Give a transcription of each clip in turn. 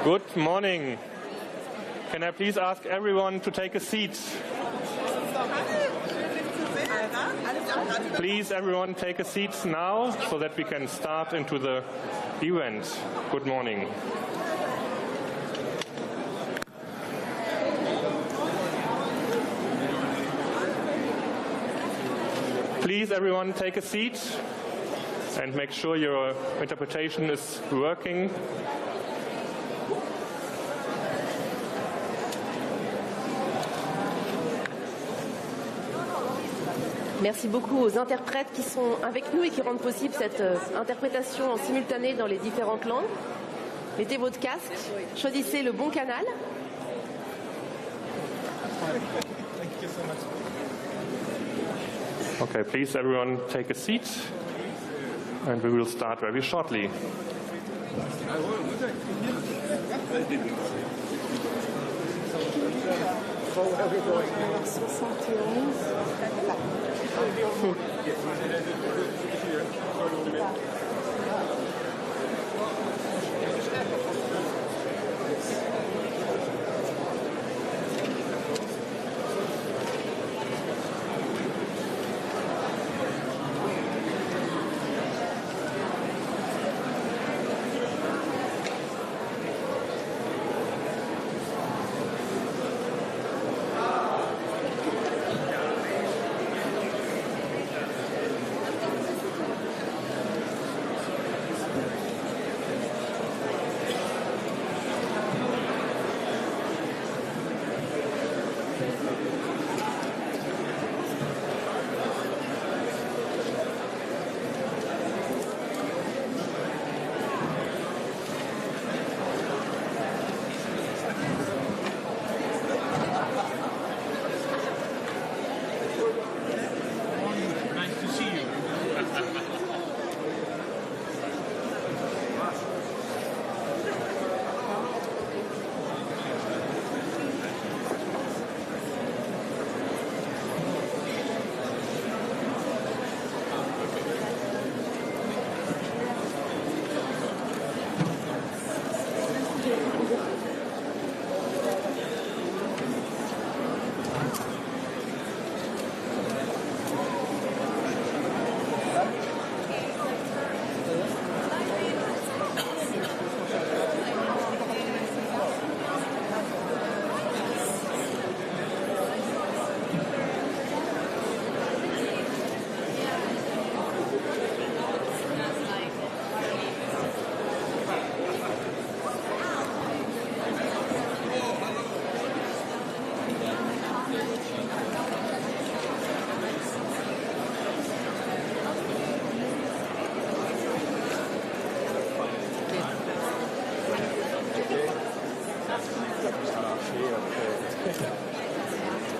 Good morning. Can I please ask everyone to take a seat? Please, everyone, take a seat now so that we can start into the event. Good morning. Please, everyone, take a seat and make sure your interpretation is working. Merci beaucoup aux interprètes qui sont avec nous et qui rendent possible cette interprétation en simultané dans les différentes langues. Mettez votre casque, choisissez le bon canal. Okay, please everyone take a seat and we will start very shortly.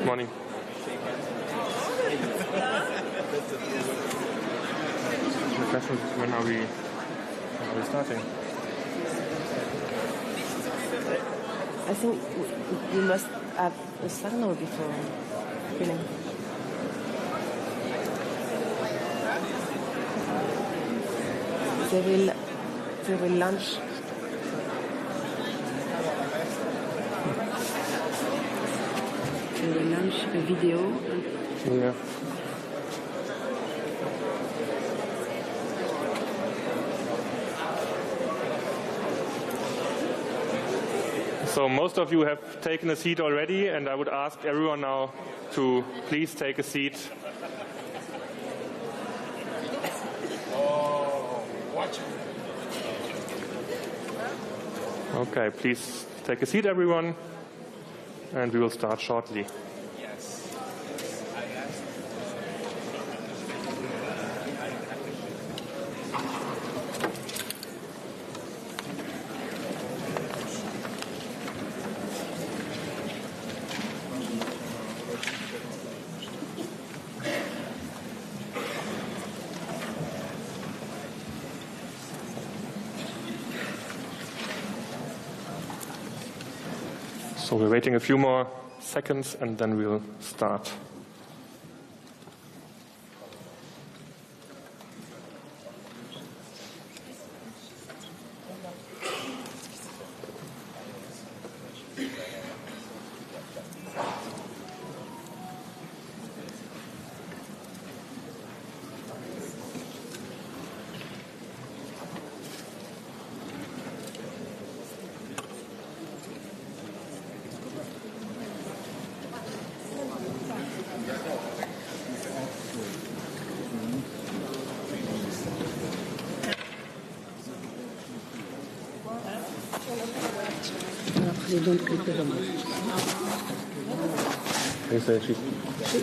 Morning. The question is, when are we starting? I think we must have a signal before beginning. They will launch. They will launch a video. Yeah. So most of you have taken a seat already, and I would ask everyone now to please take a seat. Okay, please take a seat, everyone, and we will start shortly. So we're waiting a few more seconds and then we'll start.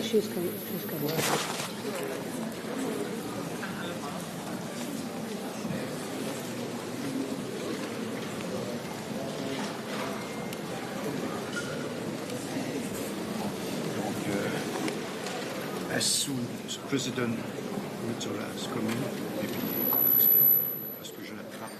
She's coming. As soon as President Metsola is coming, maybe parce que je l'attrape.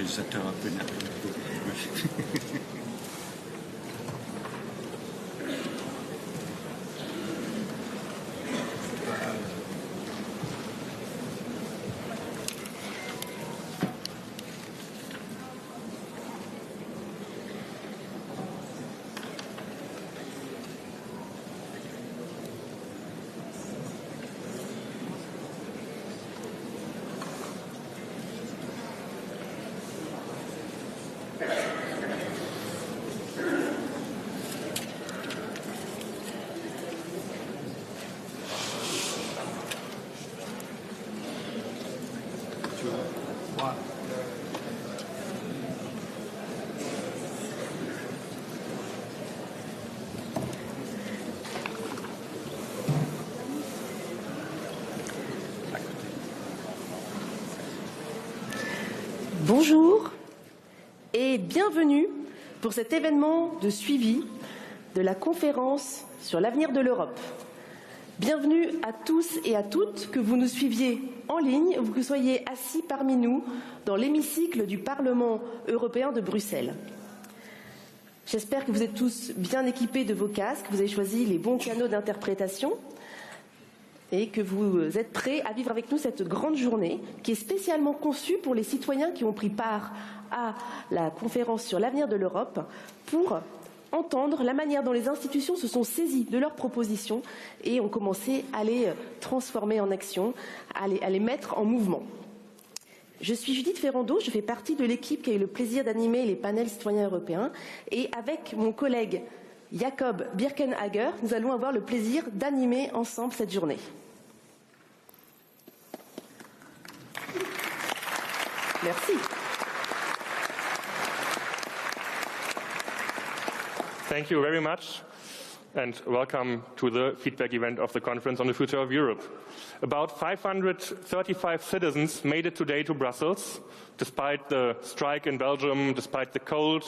réalisateur un peu nerveux. Bonjour et bienvenue pour cet événement de suivi de la conférence sur l'avenir de l'Europe. Bienvenue à tous et à toutes, que vous nous suiviez en ligne ou que vous soyez assis parmi nous dans l'hémicycle du Parlement européen de Bruxelles. J'espère que vous êtes tous bien équipés de vos casques, vous avez choisi les bons canaux d'interprétation et que vous êtes prêts à vivre avec nous cette grande journée qui est spécialement conçue pour les citoyens qui ont pris part à la conférence sur l'avenir de l'Europe pour entendre la manière dont les institutions se sont saisies de leurs propositions et ont commencé à les transformer en action, à les mettre en mouvement. Je suis Judith Ferrando, je fais partie de l'équipe qui a eu le plaisir d'animer les panels citoyens européens et avec mon collègue Jakob Birkenhager, nous allons avoir le plaisir d'animer ensemble cette journée. Merci. Thank you very much and welcome to the feedback event of the Conference on the Future of Europe. About 535 citizens made it today to Brussels, despite the strike in Belgium, despite the cold,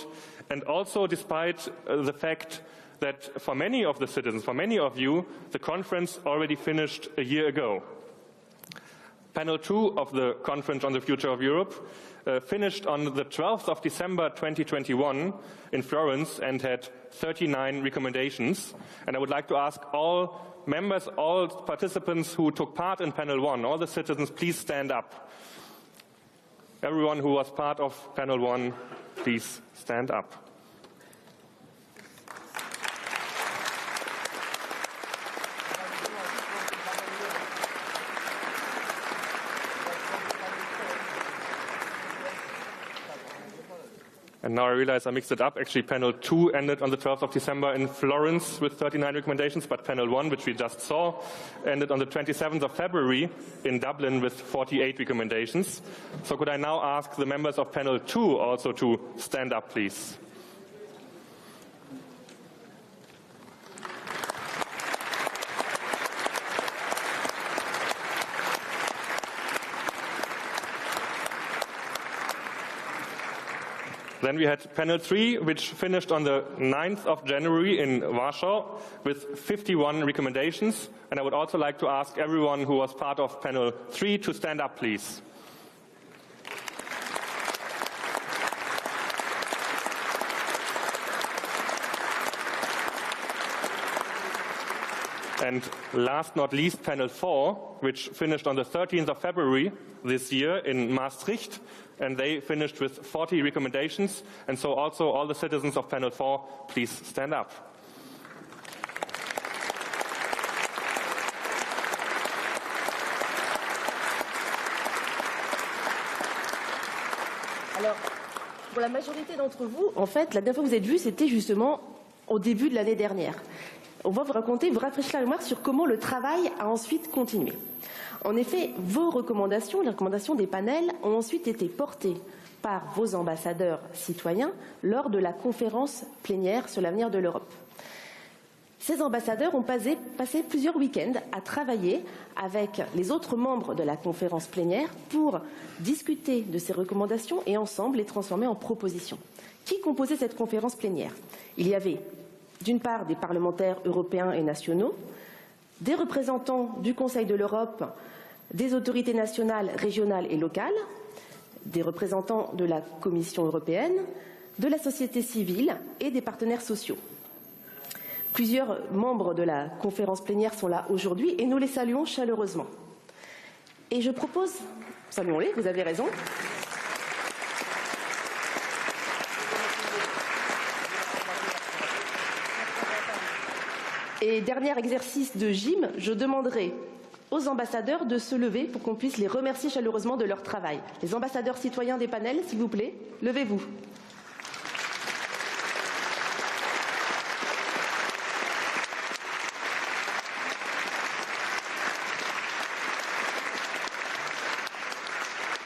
and also despite the fact that for many of the citizens, for many of you, the conference already finished a year ago. Panel 2 of the Conference on the Future of Europe finished on the 12th of December 2021 in Florence and had 39 recommendations. And I would like to ask all members, all participants who took part in Panel 1, all the citizens, please stand up. Everyone who was part of Panel 1, please stand up. And now I realize I mixed it up. Actually, Panel 2 ended on the 12th of December in Florence with 39 recommendations, but Panel 1, which we just saw, ended on the 27th of February in Dublin with 48 recommendations. So could I now ask the members of Panel 2 also to stand up, please? Then we had Panel 3, which finished on the 9th of January in Warsaw with 51 recommendations. And I would also like to ask everyone who was part of Panel 3 to stand up, please. And last not least, Panel 4, which finished on the 13th of February this year in Maastricht, and they finished with 40 recommendations. And so also all the citizens of Panel 4, please stand up. Alors, pour la majorité d'entre vous, en fait, la dernière fois que vous êtes vus, c'était justement au début de l'année dernière. On va vous raconter, vous rafraîchir la mémoire sur comment le travail a ensuite continué. En effet, vos recommandations, les recommandations des panels, ont ensuite été portées par vos ambassadeurs citoyens lors de la conférence plénière sur l'avenir de l'Europe. Ces ambassadeurs ont passé plusieurs week-ends à travailler avec les autres membres de la conférence plénière pour discuter de ces recommandations et ensemble les transformer en propositions. Qui composait cette conférence plénière? Il y avait d'une part des parlementaires européens et nationaux, des représentants du Conseil de l'Europe, des autorités nationales, régionales et locales, des représentants de la Commission européenne, de la société civile et des partenaires sociaux. Plusieurs membres de la conférence plénière sont là aujourd'hui et nous les saluons chaleureusement. Et je propose, saluons-les, vous avez raison. Et dernier exercice de gym, je demanderai aux ambassadeurs de se lever pour qu'on puisse les remercier chaleureusement de leur travail. Les ambassadeurs citoyens des panels, s'il vous plaît, levez-vous.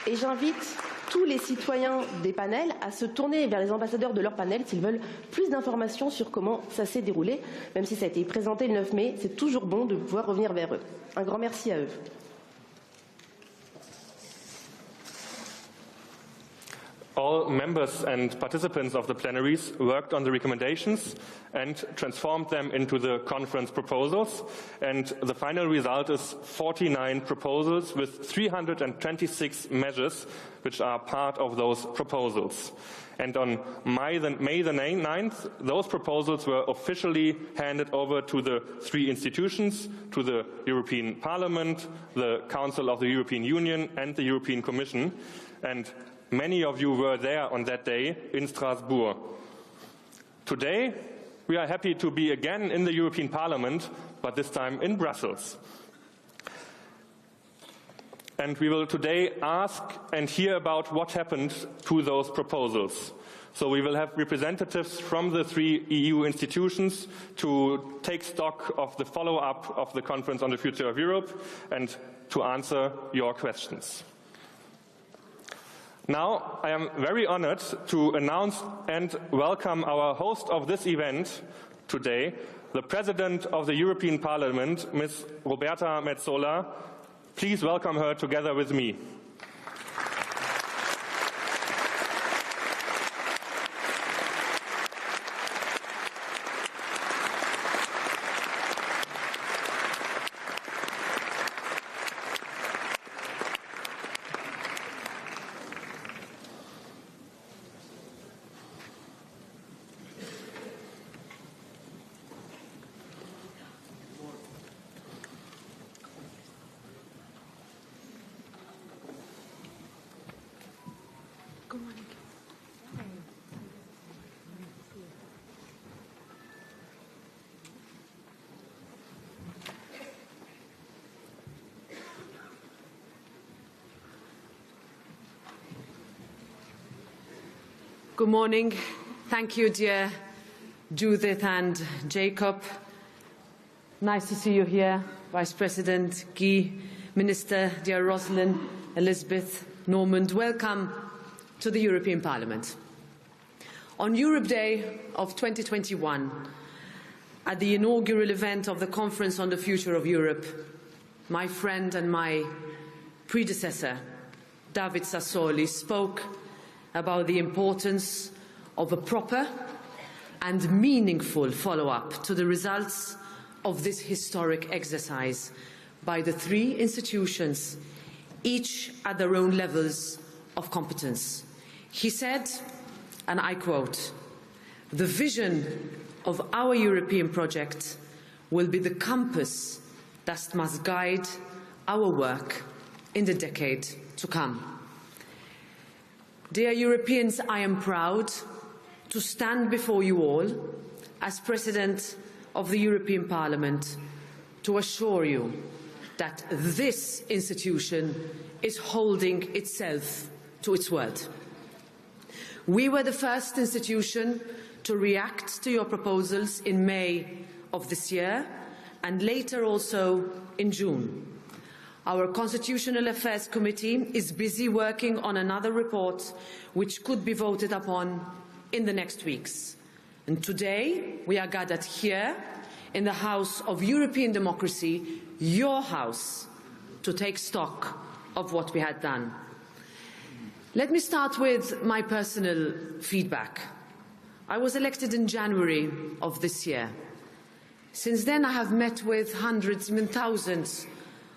Et j'invite tous les citoyens des panels à se tourner vers les ambassadeurs de leur panel s'ils veulent plus d'informations sur comment ça s'est déroulé. Même si ça a été présenté le 9 mai, c'est toujours bon de pouvoir revenir vers eux. Un grand merci à eux. all members and participants of the plenaries worked on the recommendations and transformed them into the conference proposals. And the final result is 49 proposals with 326 measures which are part of those proposals. And on May the 9th, those proposals were officially handed over to the three institutions, to the European Parliament, the Council of the European Union and the European Commission. And many of you were there on that day in Strasbourg. Today, we are happy to be again in the European Parliament, but this time in Brussels. And we will today ask and hear about what happened to those proposals. So we will have representatives from the three EU institutions to take stock of the follow-up of the Conference on the Future of Europe and to answer your questions. Now, I am very honored to announce and welcome our host of this event today, the President of the European Parliament, Ms. Roberta Metsola. Please welcome her together with me. Good morning. Thank you, dear Judith and Jacob. Nice to see you here, Vice President Guy, Minister, dear Rosalind, Elizabeth, Normand. Welcome to the European Parliament. On Europe Day of 2021, at the inaugural event of the Conference on the Future of Europe, my friend and my predecessor, David Sassoli, spoke about the importance of a proper and meaningful follow-up to the results of this historic exercise by the three institutions, each at their own levels of competence. He said, and I quote, "The vision of our European project will be the compass that must guide our work in the decade to come." Dear Europeans, I am proud to stand before you all as President of the European Parliament to assure you that this institution is holding itself to its word. We were the first institution to react to your proposals in May of this year and later also in June. Our Constitutional Affairs Committee is busy working on another report which could be voted upon in the next weeks. And today we are gathered here in the House of European Democracy, your house, to take stock of what we had done. Let me start with my personal feedback. I was elected in January of this year. Since then I have met with hundreds, even thousands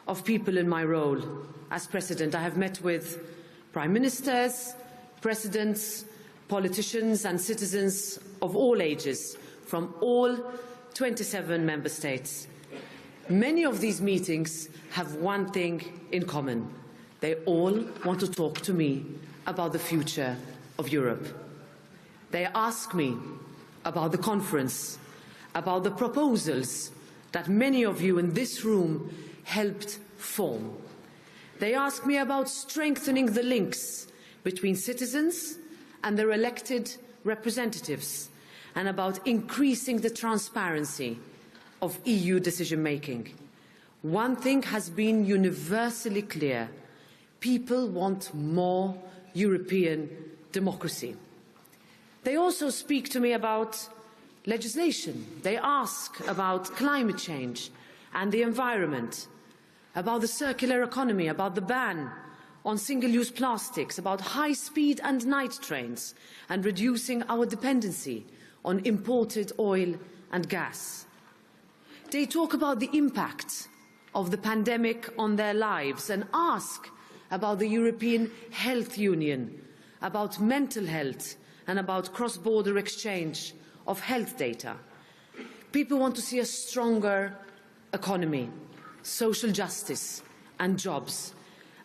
of people in my role as President. I have met with Prime Ministers, Presidents, politicians and citizens of all ages from all 27 Member States. Many of these meetings have one thing in common. They all want to talk to me about the future of Europe. They ask me about the conference, about the proposals that many of you in this room helped form. They ask me about strengthening the links between citizens and their elected representatives and about increasing the transparency of EU decision-making. One thing has been universally clear. People want more European democracy. They also speak to me about legislation. They ask about climate change and the environment, about the circular economy, about the ban on single-use plastics, about high-speed and night trains, and reducing our dependency on imported oil and gas. They talk about the impact of the pandemic on their lives and ask about the European Health Union, about mental health and about cross-border exchange of health data. People want to see a stronger economy, social justice and jobs.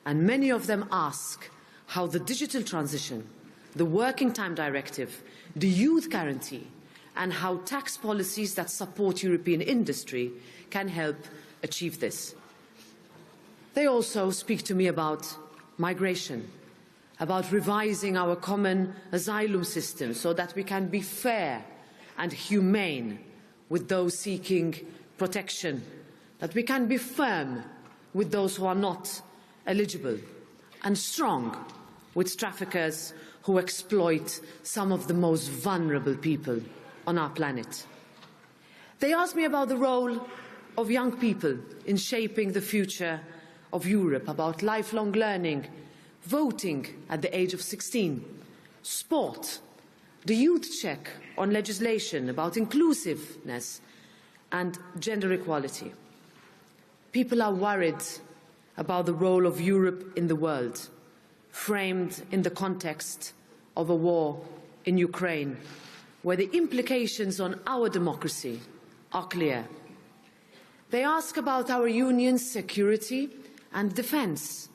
And many of them ask how the digital transition, the Working Time Directive, the Youth Guarantee, and how tax policies that support European industry can help achieve this. They also speak to me about migration, about revising our common asylum system so that we can be fair and humane with those seeking protection, that we can be firm with those who are not eligible, and strong with traffickers who exploit some of the most vulnerable people on our planet. They asked me about the role of young people in shaping the future of Europe, about lifelong learning, voting at the age of 16, sport, the youth check on legislation, about inclusiveness and gender equality. People are worried about the role of Europe in the world, framed in the context of a war in Ukraine, where the implications on our democracy are clear. They ask about our union's security and defence,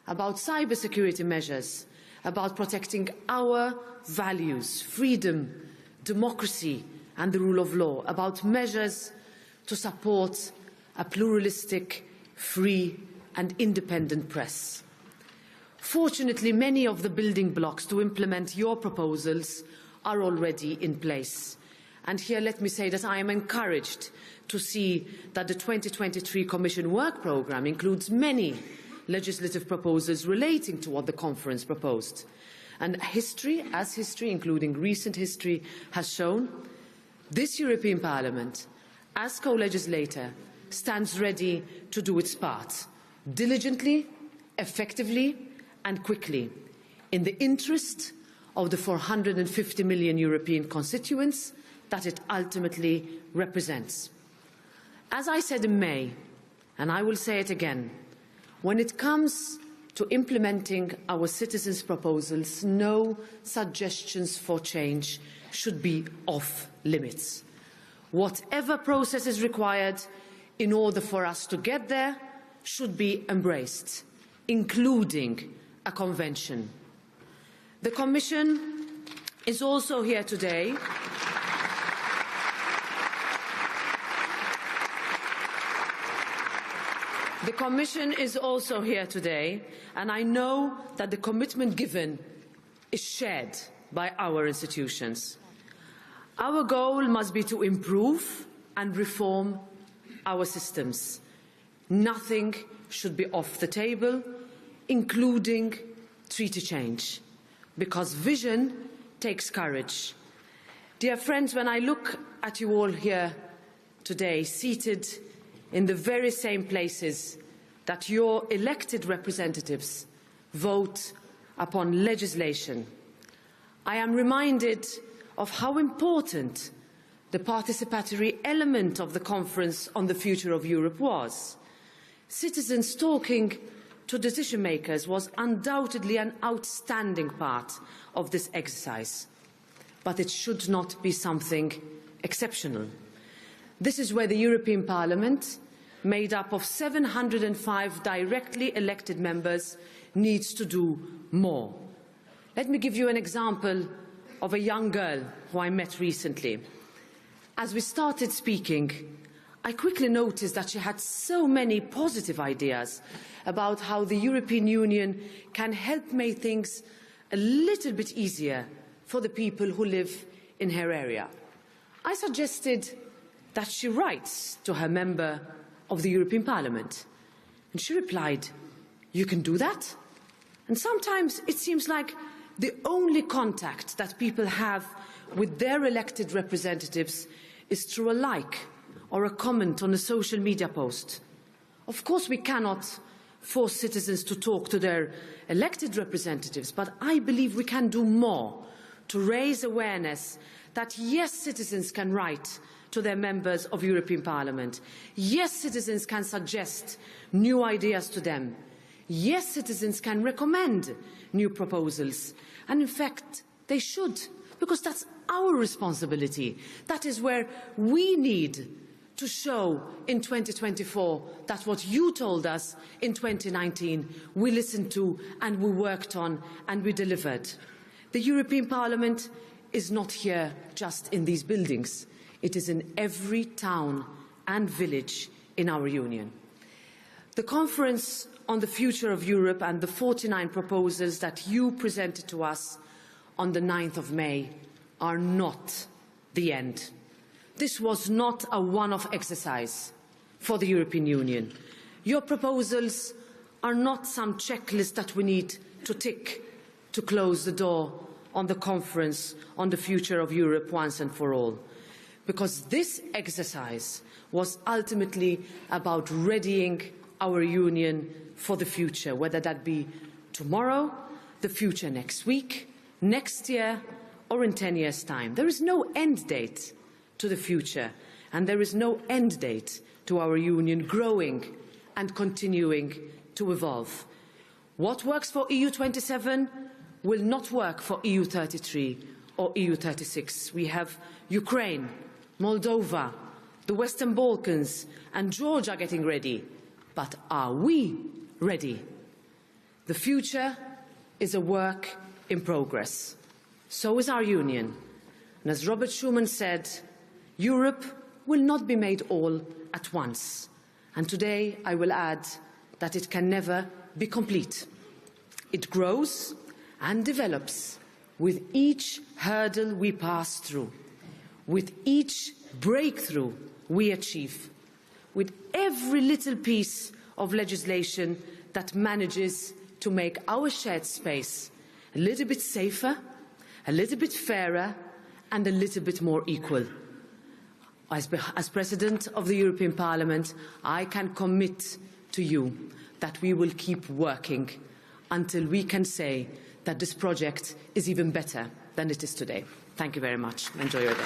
about cybersecurity measures, about protecting our values, freedom, democracy and the rule of law, about measures to support a pluralistic, free and independent press. Fortunately, many of the building blocks to implement your proposals are already in place. And here let me say that I am encouraged to see that the 2023 Commission Work Programme includes many legislative proposals relating to what the conference proposed. And history, including recent history, has shown, this European Parliament, as co-legislator, stands ready to do its part, diligently, effectively and quickly, in the interest of the 450 million European constituents that it ultimately represents. As I said in May, and I will say it again, when it comes to implementing our citizens' proposals, no suggestions for change should be off limits. Whatever process is required in order for us to get there should be embraced, including a convention. The Commission is also here today The Commission is also here today, and I know that the commitment given is shared by our institutions. Our goal must be to improve and reform our systems. Nothing should be off the table, including treaty change, because vision takes courage. Dear friends, when I look at you all here today, seated in the very same places that your elected representatives vote upon legislation, I am reminded of how important the participatory element of the Conference on the Future of Europe was. Citizens talking to decision makers was undoubtedly an outstanding part of this exercise, but it should not be something exceptional. This is where the European Parliament, made up of 705 directly elected members, needs to do more. Let me give you an example of a young girl who I met recently. As we started speaking, I quickly noticed that she had so many positive ideas about how the European Union can help make things a little bit easier for the people who live in her area. I suggested that she writes to her member of the European Parliament. And she replied, "You can do that?" And sometimes it seems like the only contact that people have with their elected representatives is through a like or a comment on a social media post. Of course, we cannot force citizens to talk to their elected representatives, but I believe we can do more to raise awareness that yes, citizens can write to their members of European Parliament. Yes, citizens can suggest new ideas to them. Yes, citizens can recommend new proposals. And in fact, they should, because that's our responsibility. That is where we need to show in 2024 that what you told us in 2019 we listened to and we worked on and we delivered. The European Parliament is not here just in these buildings. It is in every town and village in our Union. The conference on the future of Europe and the 49 proposals that you presented to us on the 9th of May are not the end. This was not a one-off exercise for the European Union. Your proposals are not some checklist that we need to tick to close the door on the conference on the future of Europe once and for all. Because this exercise was ultimately about readying our Union for the future, whether that be tomorrow, the future next week, next year, or in 10 years' time. There is no end date to the future, and there is no end date to our Union growing and continuing to evolve. What works for EU27 will not work for EU33 or EU36. We have Ukraine, Moldova, the Western Balkans, and Georgia getting ready. But are we ready? The future is a work in progress. So is our Union. And as Robert Schuman said, Europe will not be made all at once. And today I will add that it can never be complete. It grows and develops with each hurdle we pass through, with each breakthrough we achieve, with every little piece of legislation that manages to make our shared space a little bit safer, a little bit fairer, and a little bit more equal. As President of the European Parliament, I can commit to you that we will keep working until we can say that this project is even better than it is today. Thank you very much. Enjoy your day.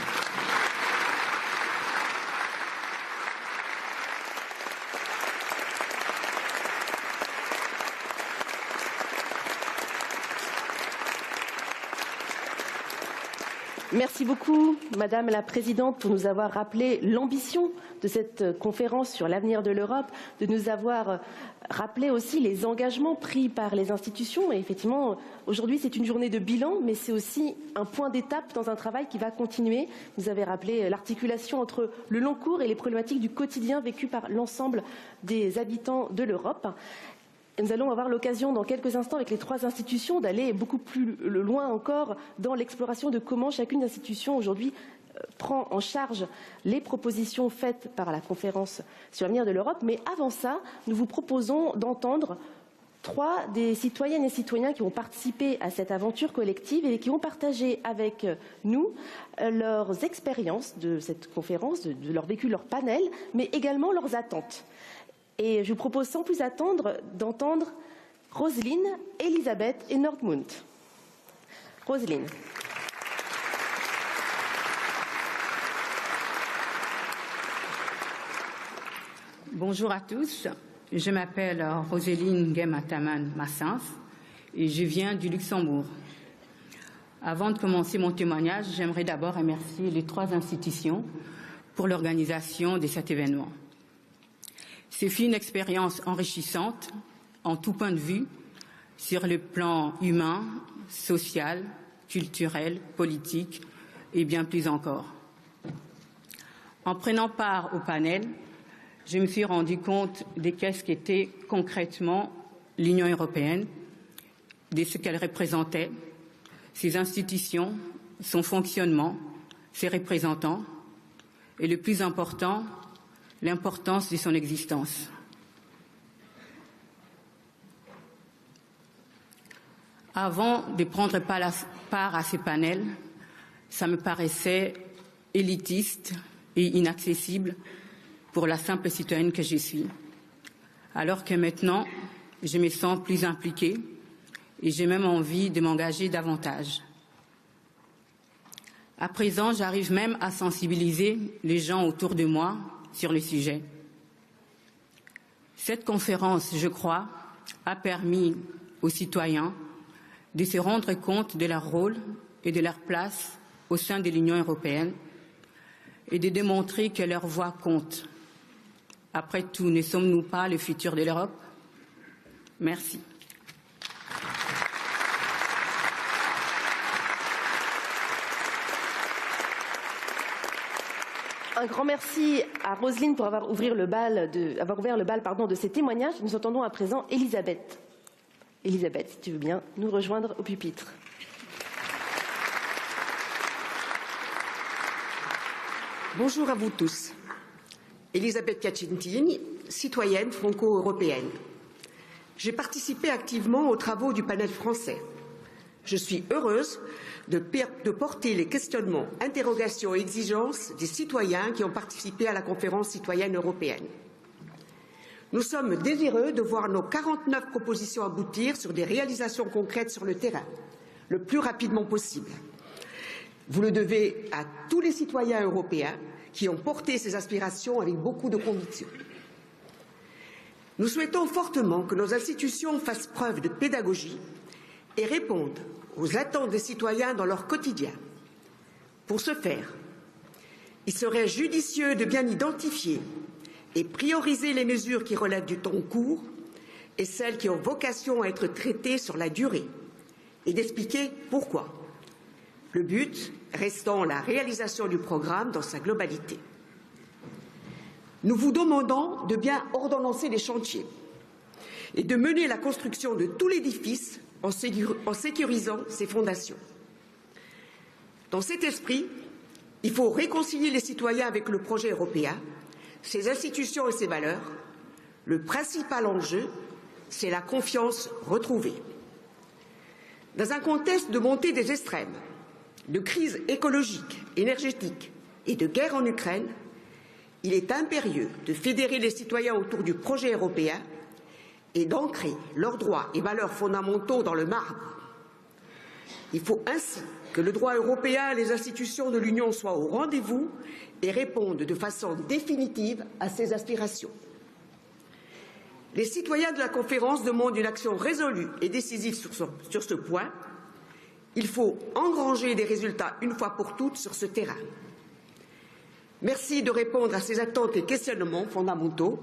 Merci beaucoup, Madame la Présidente, pour nous avoir rappelé l'ambition de cette conférence sur l'avenir de l'Europe, de nous avoir rappelé aussi les engagements pris par les institutions. Et effectivement, aujourd'hui, c'est une journée de bilan, mais c'est aussi un point d'étape dans un travail qui va continuer. Vous avez rappelé l'articulation entre le long cours et les problématiques du quotidien vécues par l'ensemble des habitants de l'Europe. Nous allons avoir l'occasion dans quelques instants avec les trois institutions d'aller beaucoup plus loin encore dans l'exploration de comment chacune des institutions aujourd'hui prend en charge les propositions faites par la conférence sur l'avenir de l'Europe. Mais avant ça, nous vous proposons d'entendre trois des citoyennes et citoyens qui ont participé à cette aventure collective et qui ont partagé avec nous leurs expériences de cette conférence, de leur vécu, leur panel, mais également leurs attentes. Et je vous propose sans plus attendre d'entendre Roselyne, Elisabeth et Nordmund. Roselyne. Bonjour à tous, je m'appelle Roselyne Guemataman-Massens et je viens du Luxembourg. Avant de commencer mon témoignage, j'aimerais d'abord remercier les trois institutions pour l'organisation de cet événement. C'est une expérience enrichissante en tout point de vue, sur le plan humain, social, culturel, politique et bien plus encore. En prenant part au panel, je me suis rendu compte de ce qu'était concrètement l'Union européenne, de ce qu'elle représentait, ses institutions, son fonctionnement, ses représentants et le plus important, l'importance de son existence. Avant de prendre part à ces panels, ça me paraissait élitiste et inaccessible pour la simple citoyenne que je suis. Alors que maintenant, je me sens plus impliquée et j'ai même envie de m'engager davantage. À présent, j'arrive même à sensibiliser les gens autour de moi sur le sujet. Cette conférence, je crois, a permis aux citoyens de se rendre compte de leur rôle et de leur place au sein de l'Union européenne et de démontrer que leur voix compte. Après tout, ne sommes-nous pas le futur de l'Europe? Merci. Un grand merci à Roselyne pour avoir ouvert le bal de ces témoignages. Nous entendons à présent Elisabeth. Elisabeth, si tu veux bien nous rejoindre au pupitre. Bonjour à vous tous. Elisabeth Piacentini, citoyenne franco-européenne. J'ai participé activement aux travaux du panel français. Je suis heureuse de porter les questionnements, interrogations et exigences des citoyens qui ont participé à la conférence citoyenne européenne. Nous sommes désireux de voir nos 49 propositions aboutir sur des réalisations concrètes sur le terrain, le plus rapidement possible. Vous le devez à tous les citoyens européens qui ont porté ces aspirations avec beaucoup de conviction. Nous souhaitons fortement que nos institutions fassent preuve de pédagogie et répondent aux attentes des citoyens dans leur quotidien. Pour ce faire, il serait judicieux de bien identifier et prioriser les mesures qui relèvent du temps court et celles qui ont vocation à être traitées sur la durée et d'expliquer pourquoi. Le but restant la réalisation du programme dans sa globalité. Nous vous demandons de bien ordonnancer les chantiers et de mener la construction de tout l'édifice en sécurisant ses fondations. Dans cet esprit, il faut réconcilier les citoyens avec le projet européen, ses institutions et ses valeurs. Le principal enjeu, c'est la confiance retrouvée. Dans un contexte de montée des extrêmes, de crise écologique, énergétique et de guerre en Ukraine, il est impérieux de fédérer les citoyens autour du projet européen et d'ancrer leurs droits et valeurs fondamentaux dans le marbre. Il faut ainsi que le droit européen et les institutions de l'Union soient au rendez-vous et répondent de façon définitive à ces aspirations. Les citoyens de la conférence demandent une action résolue et décisive sur ce point. Il faut engranger des résultats une fois pour toutes sur ce terrain. Merci de répondre à ces attentes et questionnements fondamentaux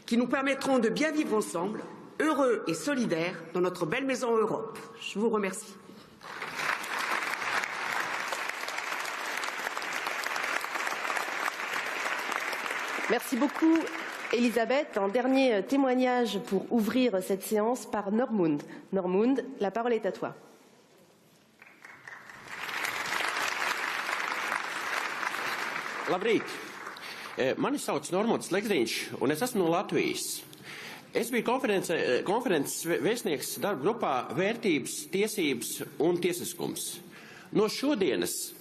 qui nous permettront de bien vivre ensemble, heureux et solidaires, dans notre belle maison Europe. Je vous remercie. Merci beaucoup, Elisabeth. Un dernier témoignage pour ouvrir cette séance par Normund. Normund, la parole est à toi. Labrīt! Mani sauc Normunds Legziņš, un es esmu no Latvijas. Es biju konferences vēstnieks darba grupā Vērtības, tiesības un tiesiskums. No šodienas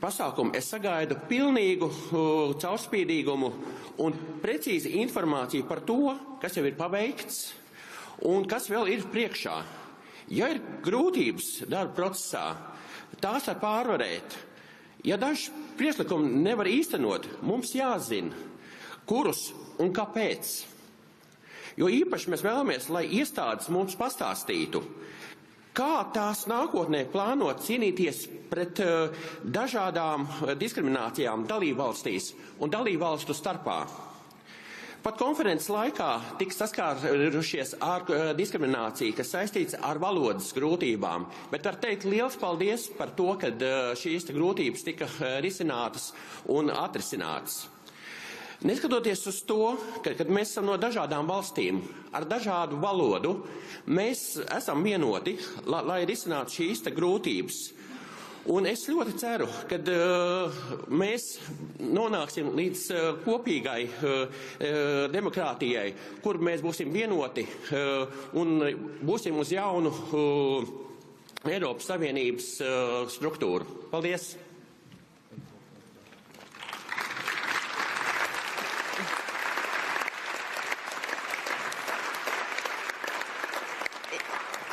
pasākuma es sagaidu pilnīgu caurspīdīgumu un precīzi informāciju par to, kas jau ir paveikts un kas vēl ir priekšā. Ja ir grūtības darba procesā, tās var pārvarēt. Ja dažs priekšlikumi nevar īstenot, mums jāzina, kurus un kāpēc. Jo īpaši mēs vēlamies, lai iestādes mums pastāstītu, kā tās nākotnē plāno cīnīties pret dažādām diskriminācijām dalībvalstīs un dalībvalstu starpā. Pat konferences laikā tika saskārušies ar diskrimināciju, kas saistīts ar valodas grūtībām, bet var teikt liels paldies par to, ka šīs grūtības tika risinātas un atrisinātas. Neskatoties uz to, kad mēs esam no dažādām valstīm, ar dažādu valodu, mēs esam vienoti, lai risinātu šīs grūtības. Un es ļoti ceru, ka mēs nonāksim līdz kopīgai demokrātijai, kur mēs būsim vienoti un būsim uz jaunu Eiropas Savienības struktūru. Paldies!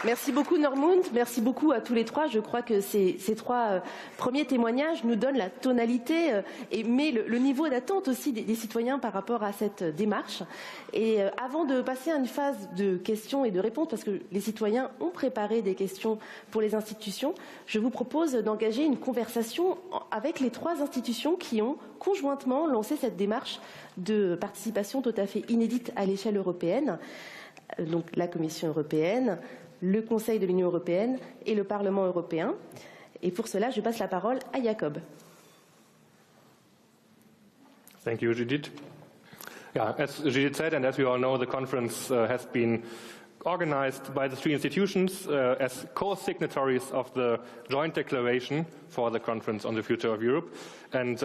Merci beaucoup Normund, merci beaucoup à tous les trois. Je crois que ces trois premiers témoignages nous donnent la tonalité mais le niveau d'attente aussi des citoyens par rapport à cette démarche. Et avant de passer à une phase de questions et de réponses, parce que les citoyens ont préparé des questions pour les institutions, je vous propose d'engager une conversation avec les trois institutions qui ont conjointement lancé cette démarche de participation tout à fait inédite à l'échelle européenne. Donc la Commission européenne, le Conseil de l'Union européenne et le Parlement européen. Et pour cela, je passe la parole à Jacob. Thank you, Judith. Yeah, as Judith said, and as we all know, the conference has been organized by the three institutions as co-signatories of the joint declaration for the Conference on the Future of Europe. And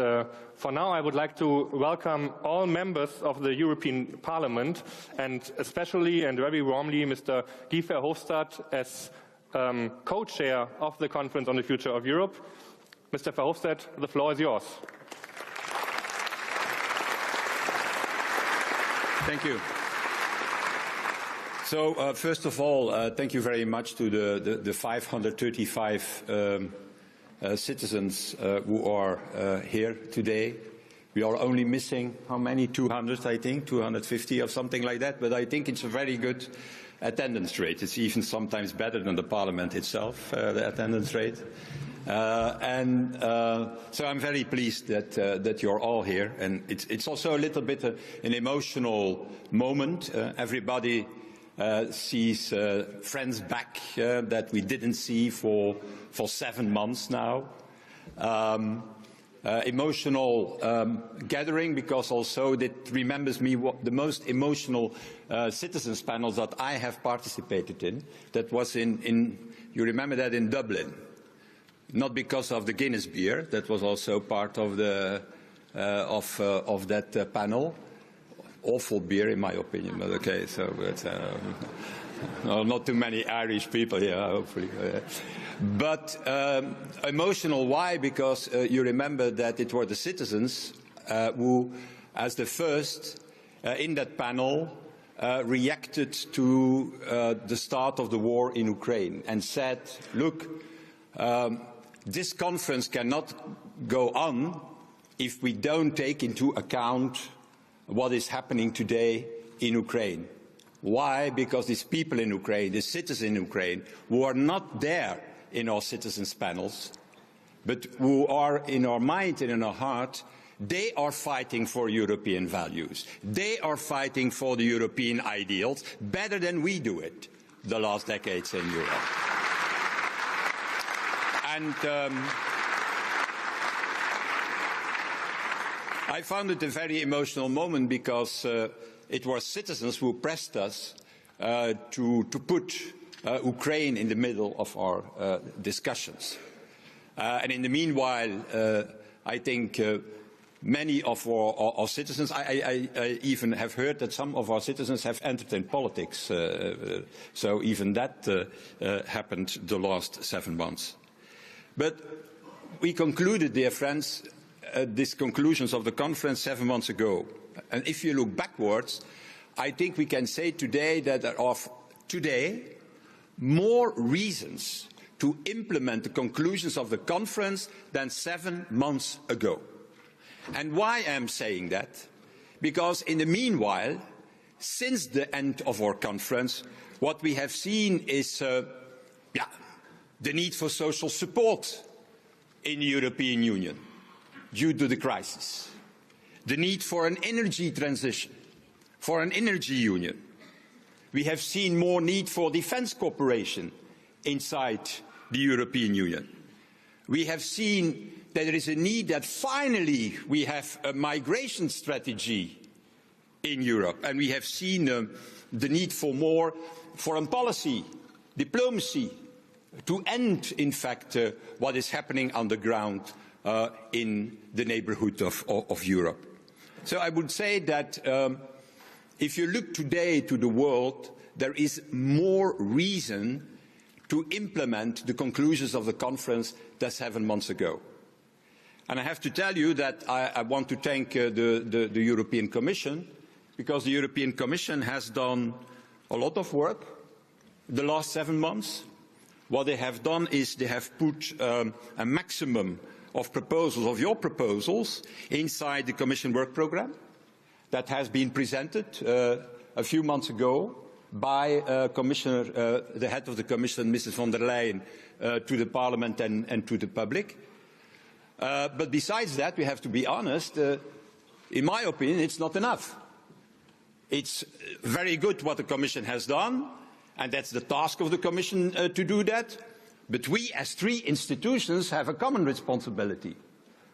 for now, I would like to welcome all members of the European Parliament, and especially and very warmly Mr. Guy Verhofstadt as co-chair of the Conference on the Future of Europe. Mr. Verhofstadt, the floor is yours. Thank you. So, first of all, thank you very much to the 535 citizens who are here today. We are only missing, how many? 200, I think, 250 or something like that. But I think it's a very good attendance rate. It's even sometimes better than the Parliament itself, the attendance rate. So I'm very pleased that you're all here. And it's also a little bit an emotional moment. Everybody sees friends back that we didn't see for 7 months now. Emotional gathering, because also that remembers me what the most emotional citizens panels that I have participated in. That was you remember that in Dublin. Not because of the Guinness beer, that was also part of the of that panel. Awful beer, in my opinion, but okay, so it's, not too many Irish people here, hopefully. But emotional, why? Because you remember that it were the citizens who, as the first in that panel, reacted to the start of the war in Ukraine and said, look, this conference cannot go on if we don't take into account what is happening today in Ukraine. Why? Because these people in Ukraine, the citizens in Ukraine, who are not there in our citizens' panels, but who are in our mind and in our heart, they are fighting for European values. They are fighting for the European ideals better than we do it the last decades in Europe. And I found it a very emotional moment because it was citizens who pressed us to put Ukraine in the middle of our discussions. And in the meanwhile, I think many of our citizens, I even have heard that some of our citizens have entered in politics. So even that happened the last 7 months. But we concluded, dear friends, these conclusions of the conference 7 months ago. And if you look backwards, I think we can say today that there are today more reasons to implement the conclusions of the conference than 7 months ago. And why I'm saying that? Because in the meanwhile, since the end of our conference, what we have seen is the need for social support in the European Union due to the crisis, the need for an energy transition, for an energy union. We have seen more need for defence cooperation inside the European Union. We have seen that there is a need that finally we have a migration strategy in Europe, and we have seen the need for more foreign policy, diplomacy, to end, in fact, what is happening on the ground in the neighbourhood of Europe. So I would say that if you look today to the world, there is more reason to implement the conclusions of the conference than 7 months ago. And I have to tell you that I want to thank the European Commission, because the European Commission has done a lot of work the last 7 months. What they have done is they have put a maximum of proposals, of your proposals, inside the Commission work programme that has been presented a few months ago by Commissioner, the head of the Commission, Mrs. von der Leyen, to the Parliament and to the public. But besides that, we have to be honest, in my opinion, it's not enough. It's very good what the Commission has done, and that's the task of the Commission to do that. But we, as 3 institutions, have a common responsibility.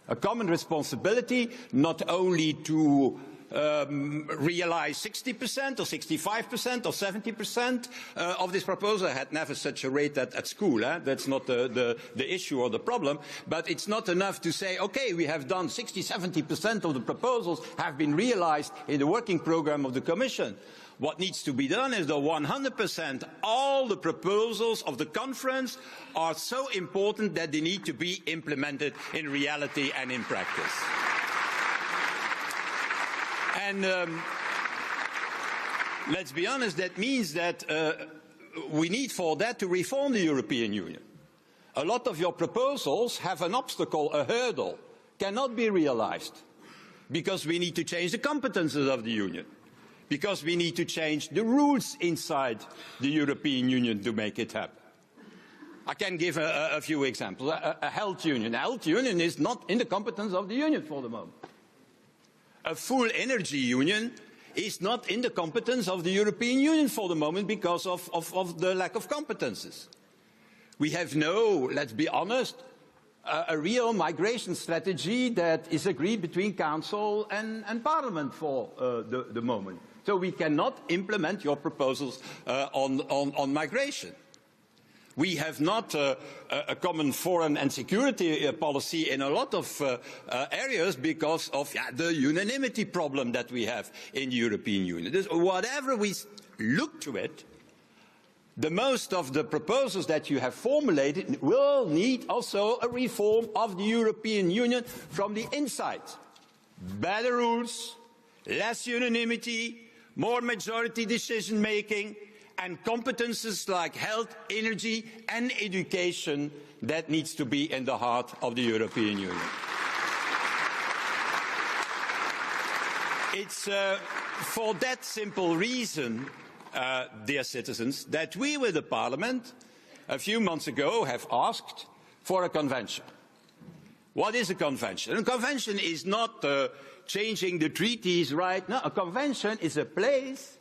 A common responsibility not only to realise 60% or 65% or 70% of this proposal. I had never such a rate at school. That's not the issue or the problem. But it's not enough to say, okay, we have done 60-70% of the proposals have been realised in the working programme of the Commission. What needs to be done is that 100% all the proposals of the conference are so important that they need to be implemented in reality and in practice. And let's be honest, that means that we need for that to reform the European Union. A lot of your proposals have an obstacle, a hurdle, cannot be realised, because we need to change the competences of the Union, because we need to change the rules inside the European Union to make it happen. I can give a few examples. A health union. A health union is not in the competence of the Union for the moment. A full energy union is not in the competence of the European Union for the moment because of the lack of competences. We have no, let's be honest, a real migration strategy that is agreed between Council and Parliament for the moment. So we cannot implement your proposals on migration. We have not a common foreign and security policy in a lot of areas because of the unanimity problem that we have in the European Union. Whatever we look to it, the most of the proposals that you have formulated will need also a reform of the European Union from the inside. Better rules, less unanimity, more majority decision making, and competences like health, energy and education that needs to be in the heart of the European Union. It's for that simple reason, dear citizens, that we with the Parliament a few months ago have asked for a convention. What is a convention? A convention is not changing the treaties right now. A convention is a place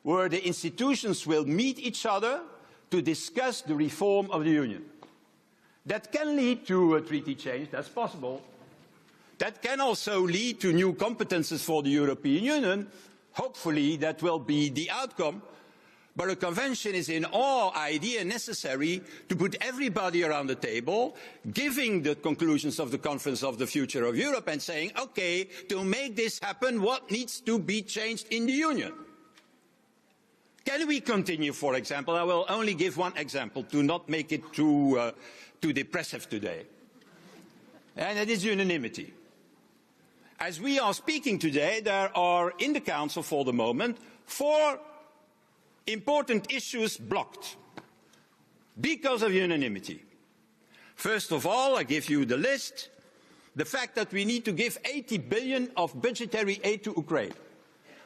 where the institutions will meet each other to discuss the reform of the Union. That can lead to a treaty change, that's possible. That can also lead to new competences for the European Union. Hopefully that will be the outcome. But a convention is in our idea necessary to put everybody around the table, giving the conclusions of the Conference of the Future of Europe and saying, okay, to make this happen, what needs to be changed in the Union? Can we continue, for example? I will only give one example to not make it too depressive today. And it is unanimity. As we are speaking today, there are in the Council for the moment 4 important issues blocked because of unanimity. First of all, I give you the list. The fact that we need to give 80 billion of budgetary aid to Ukraine.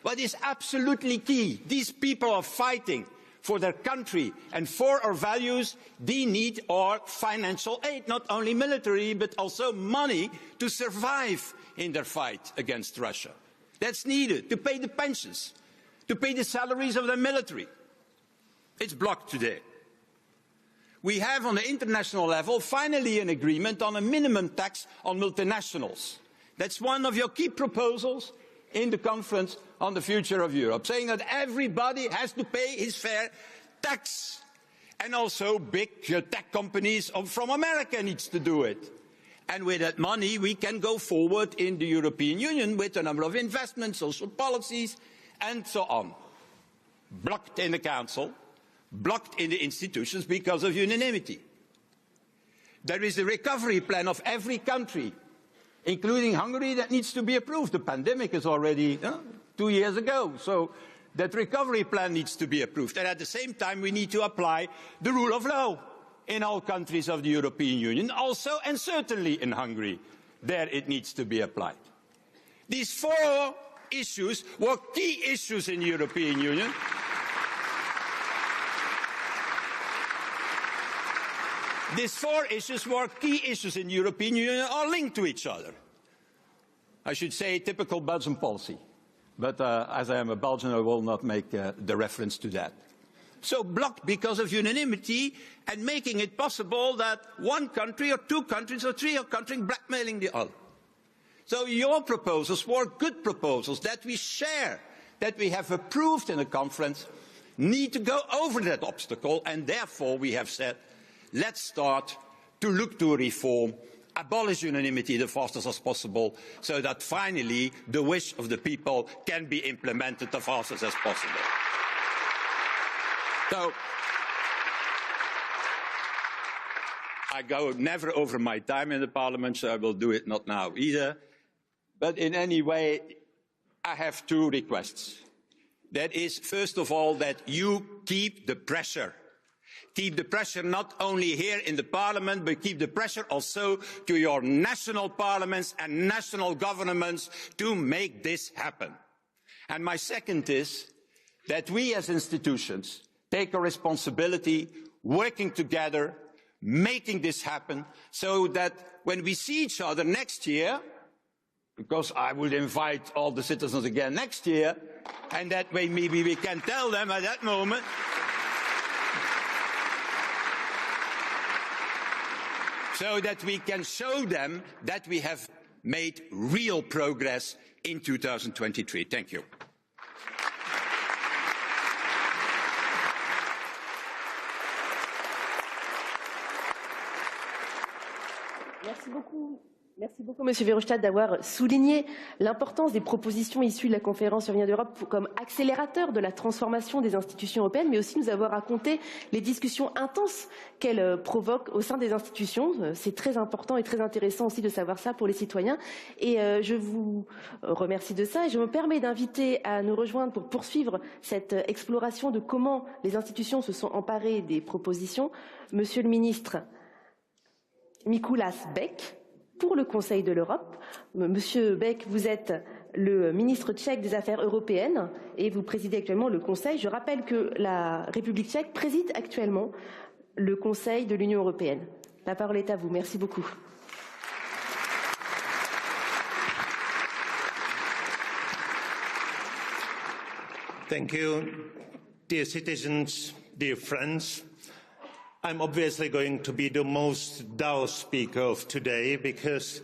What is absolutely key, these people are fighting for their country and for our values. They need our financial aid, not only military, but also money to survive in their fight against Russia. That's needed to pay the pensions, to pay the salaries of the military. It's blocked today. We have on the international level finally an agreement on a minimum tax on multinationals. That's one of your key proposals in the Conference on the Future of Europe, saying that everybody has to pay his fair tax. And also big tech companies from America needs to do it. And with that money we can go forward in the European Union with a number of investments, social policies and so on. Blocked in the Council, blocked in the institutions because of unanimity. There is a recovery plan of every country, including Hungary, that needs to be approved. The pandemic is already 2 years ago, so that recovery plan needs to be approved. And at the same time, we need to apply the rule of law in all countries of the European Union, also and certainly in Hungary. There it needs to be applied. These 4 issues were key issues in the European Union. These 4 issues were key issues in the European Union, are linked to each other. I should say typical Belgian policy. But as I am a Belgian, I will not make the reference to that. So blocked because of unanimity and making it possible that one country or 2 countries or 3 countries blackmailing the other. So your proposals were good proposals that we share, that we have approved in the conference, need to go over that obstacle, and therefore we have said, let's start to look to a reform, abolish unanimity the fastest as possible, so that finally the wish of the people can be implemented the fastest as possible. So, I go never over my time in the Parliament, so I will do it not now either. But in any way, I have 2 requests. That is, first of all, that you keep the pressure. Keep the pressure not only here in the Parliament, but keep the pressure also to your national parliaments and national governments to make this happen. And my second is that we as institutions take a responsibility, working together, making this happen, so that when we see each other next year, because I would invite all the citizens again next year, and that way maybe we can tell them at that moment so that we can show them that we have made real progress in 2023. Thank you. Merci beaucoup, Monsieur Verhofstadt, d'avoir souligné l'importance des propositions issues de la conférence sur l'avenir de l'Europe comme accélérateur de la transformation des institutions européennes, mais aussi nous avoir raconté les discussions intenses qu'elles provoquent au sein des institutions. C'est très important et très intéressant aussi de savoir ça pour les citoyens. Et je vous remercie de ça et je me permets d'inviter à nous rejoindre pour poursuivre cette exploration de comment les institutions se sont emparées des propositions. Monsieur le ministre Mikuláš Bek, pour le Conseil de l'Europe. Monsieur Bek, vous êtes le ministre tchèque des Affaires européennes et vous présidez actuellement le Conseil. Je rappelle que la République tchèque préside actuellement le Conseil de l'Union européenne. La parole est à vous. Merci beaucoup. Thank you, dear citizens, dear friends. I'm obviously going to be the most dull speaker of today because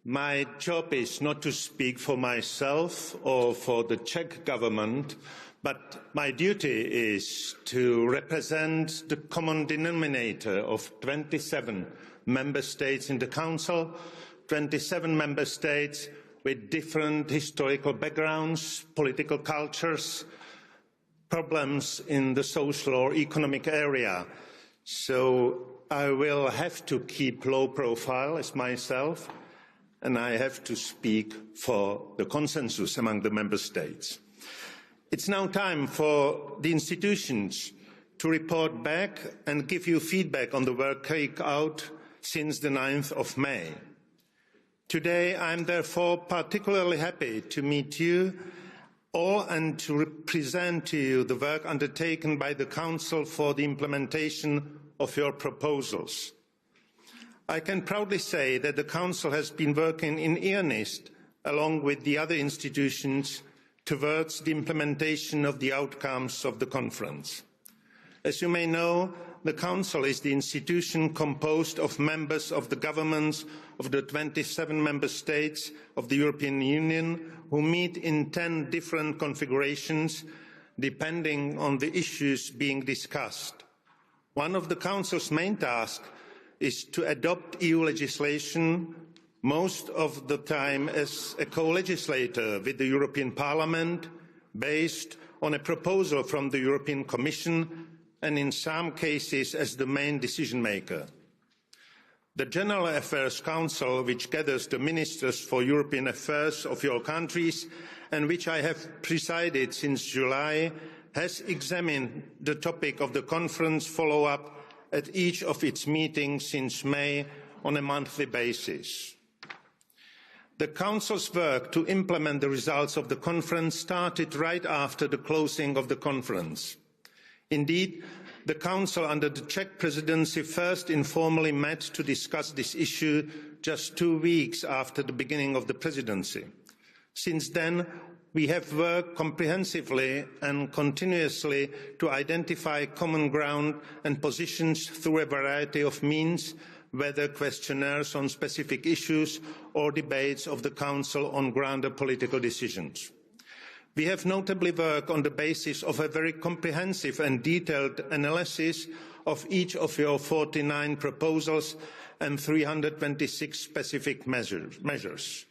my job is not to speak for myself or for the Czech government, but my duty is to represent the common denominator of 27 member states in the Council, 27 member states with different historical backgrounds, political cultures, problems in the social or economic area. So I will have to keep low profile as myself, and I have to speak for the consensus among the member states. It's now time for the institutions to report back and give you feedback on the work carried out since the 9th of May. Today, I'm therefore particularly happy to meet you all and to present to you the work undertaken by the Council for the implementation of your proposals. I can proudly say that the Council has been working in earnest, along with the other institutions, towards the implementation of the outcomes of the conference. As you may know, the Council is the institution composed of members of the governments of the 27 member states of the European Union who meet in 10 different configurations depending on the issues being discussed. One of the Council's main tasks is to adopt EU legislation, most of the time as a co-legislator with the European Parliament, based on a proposal from the European Commission, and in some cases as the main decision maker. The General Affairs Council, which gathers the ministers for European affairs of your countries and which I have presided since July, has examined the topic of the conference follow-up at each of its meetings since May on a monthly basis. The Council's work to implement the results of the conference started right after the closing of the conference. Indeed, the Council under the Czech presidency first informally met to discuss this issue just 2 weeks after the beginning of the presidency. Since then, we have worked comprehensively and continuously to identify common ground and positions through a variety of means, whether questionnaires on specific issues or debates of the Council on grander political decisions. We have notably worked on the basis of a very comprehensive and detailed analysis of each of your 49 proposals and 326 specific measures.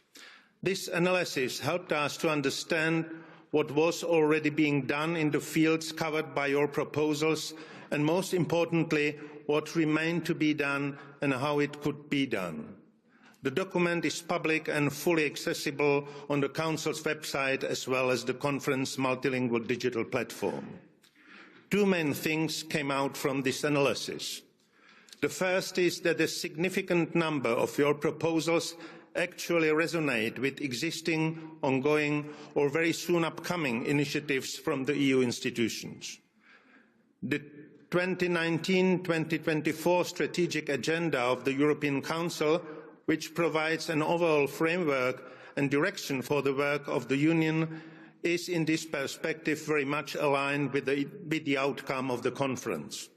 This analysis helped us to understand what was already being done in the fields covered by your proposals and, most importantly, what remained to be done and how it could be done. The document is public and fully accessible on the Council's website as well as the conference multilingual digital platform. 2 main things came out from this analysis. The first is that a significant number of your proposals actually resonate with existing, ongoing or very soon upcoming initiatives from the EU institutions. The 2019-2024 strategic agenda of the European Council, which provides an overall framework and direction for the work of the Union, is in this perspective very much aligned with the outcome of the conference.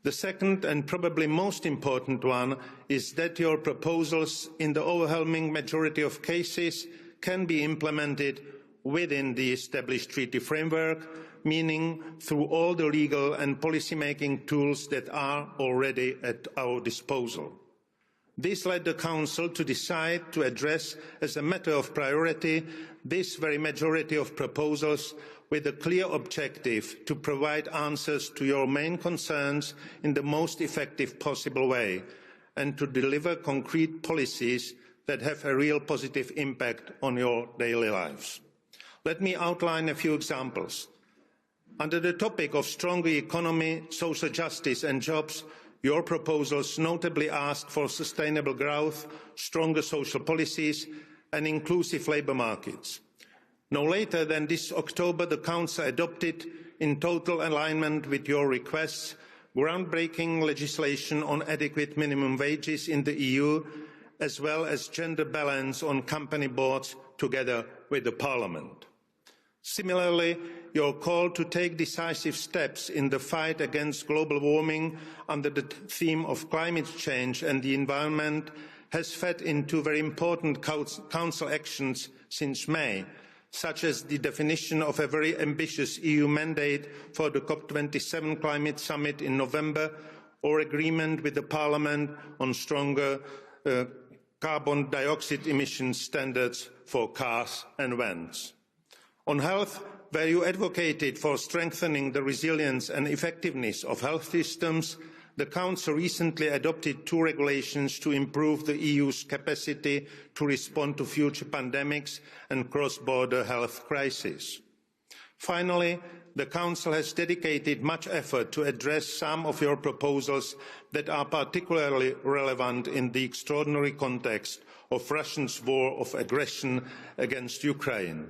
The second and probably most important one is that your proposals, in the overwhelming majority of cases, can be implemented within the established treaty framework, meaning through all the legal and policy-making tools that are already at our disposal. This led the Council to decide to address as a matter of priority this very majority of proposals with a clear objective to provide answers to your main concerns in the most effective possible way and to deliver concrete policies that have a real positive impact on your daily lives. Let me outline a few examples. Under the topic of stronger economy, social justice and jobs, your proposals notably ask for sustainable growth, stronger social policies and inclusive labour markets. No later than this October, the Council adopted, in total alignment with your requests, groundbreaking legislation on adequate minimum wages in the EU, as well as gender balance on company boards, together with the Parliament. Similarly, your call to take decisive steps in the fight against global warming under the theme of climate change and the environment has fed into very important Council actions since May, such as the definition of a very ambitious EU mandate for the COP27 climate summit in November, or agreement with the Parliament on stronger carbon dioxide emission standards for cars and vans. On health, where you advocated for strengthening the resilience and effectiveness of health systems, the Council recently adopted 2 regulations to improve the EU's capacity to respond to future pandemics and cross-border health crises. Finally, the Council has dedicated much effort to address some of your proposals that are particularly relevant in the extraordinary context of Russia's war of aggression against Ukraine.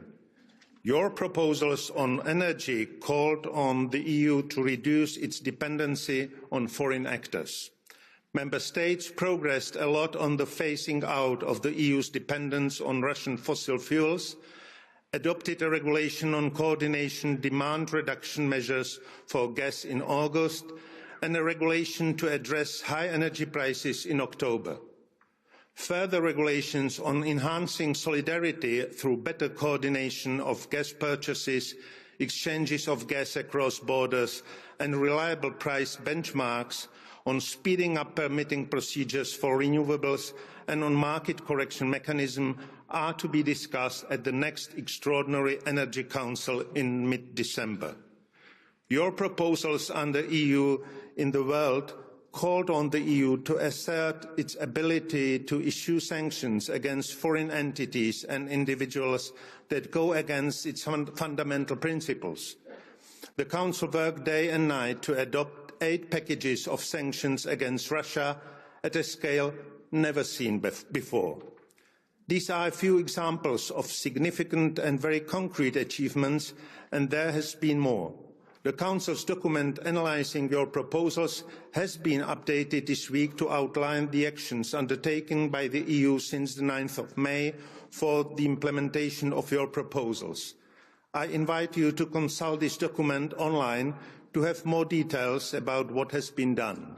Your proposals on energy called on the EU to reduce its dependency on foreign actors. Member States progressed a lot on the phasing out of the EU's dependence on Russian fossil fuels, adopted a regulation on coordination demand reduction measures for gas in August, and a regulation to address high energy prices in October. Further regulations on enhancing solidarity through better coordination of gas purchases, exchanges of gas across borders and reliable price benchmarks, on speeding up permitting procedures for renewables and on market correction mechanism are to be discussed at the next Extraordinary Energy Council in mid-December. Your proposals under EU in the world called on the EU to assert its ability to issue sanctions against foreign entities and individuals that go against its fundamental principles. The Council worked day and night to adopt 8 packages of sanctions against Russia at a scale never seen before. These are a few examples of significant and very concrete achievements, and there has been more. The Council's document analysing your proposals has been updated this week to outline the actions undertaken by the EU since the 9th of May for the implementation of your proposals. I invite you to consult this document online to have more details about what has been done.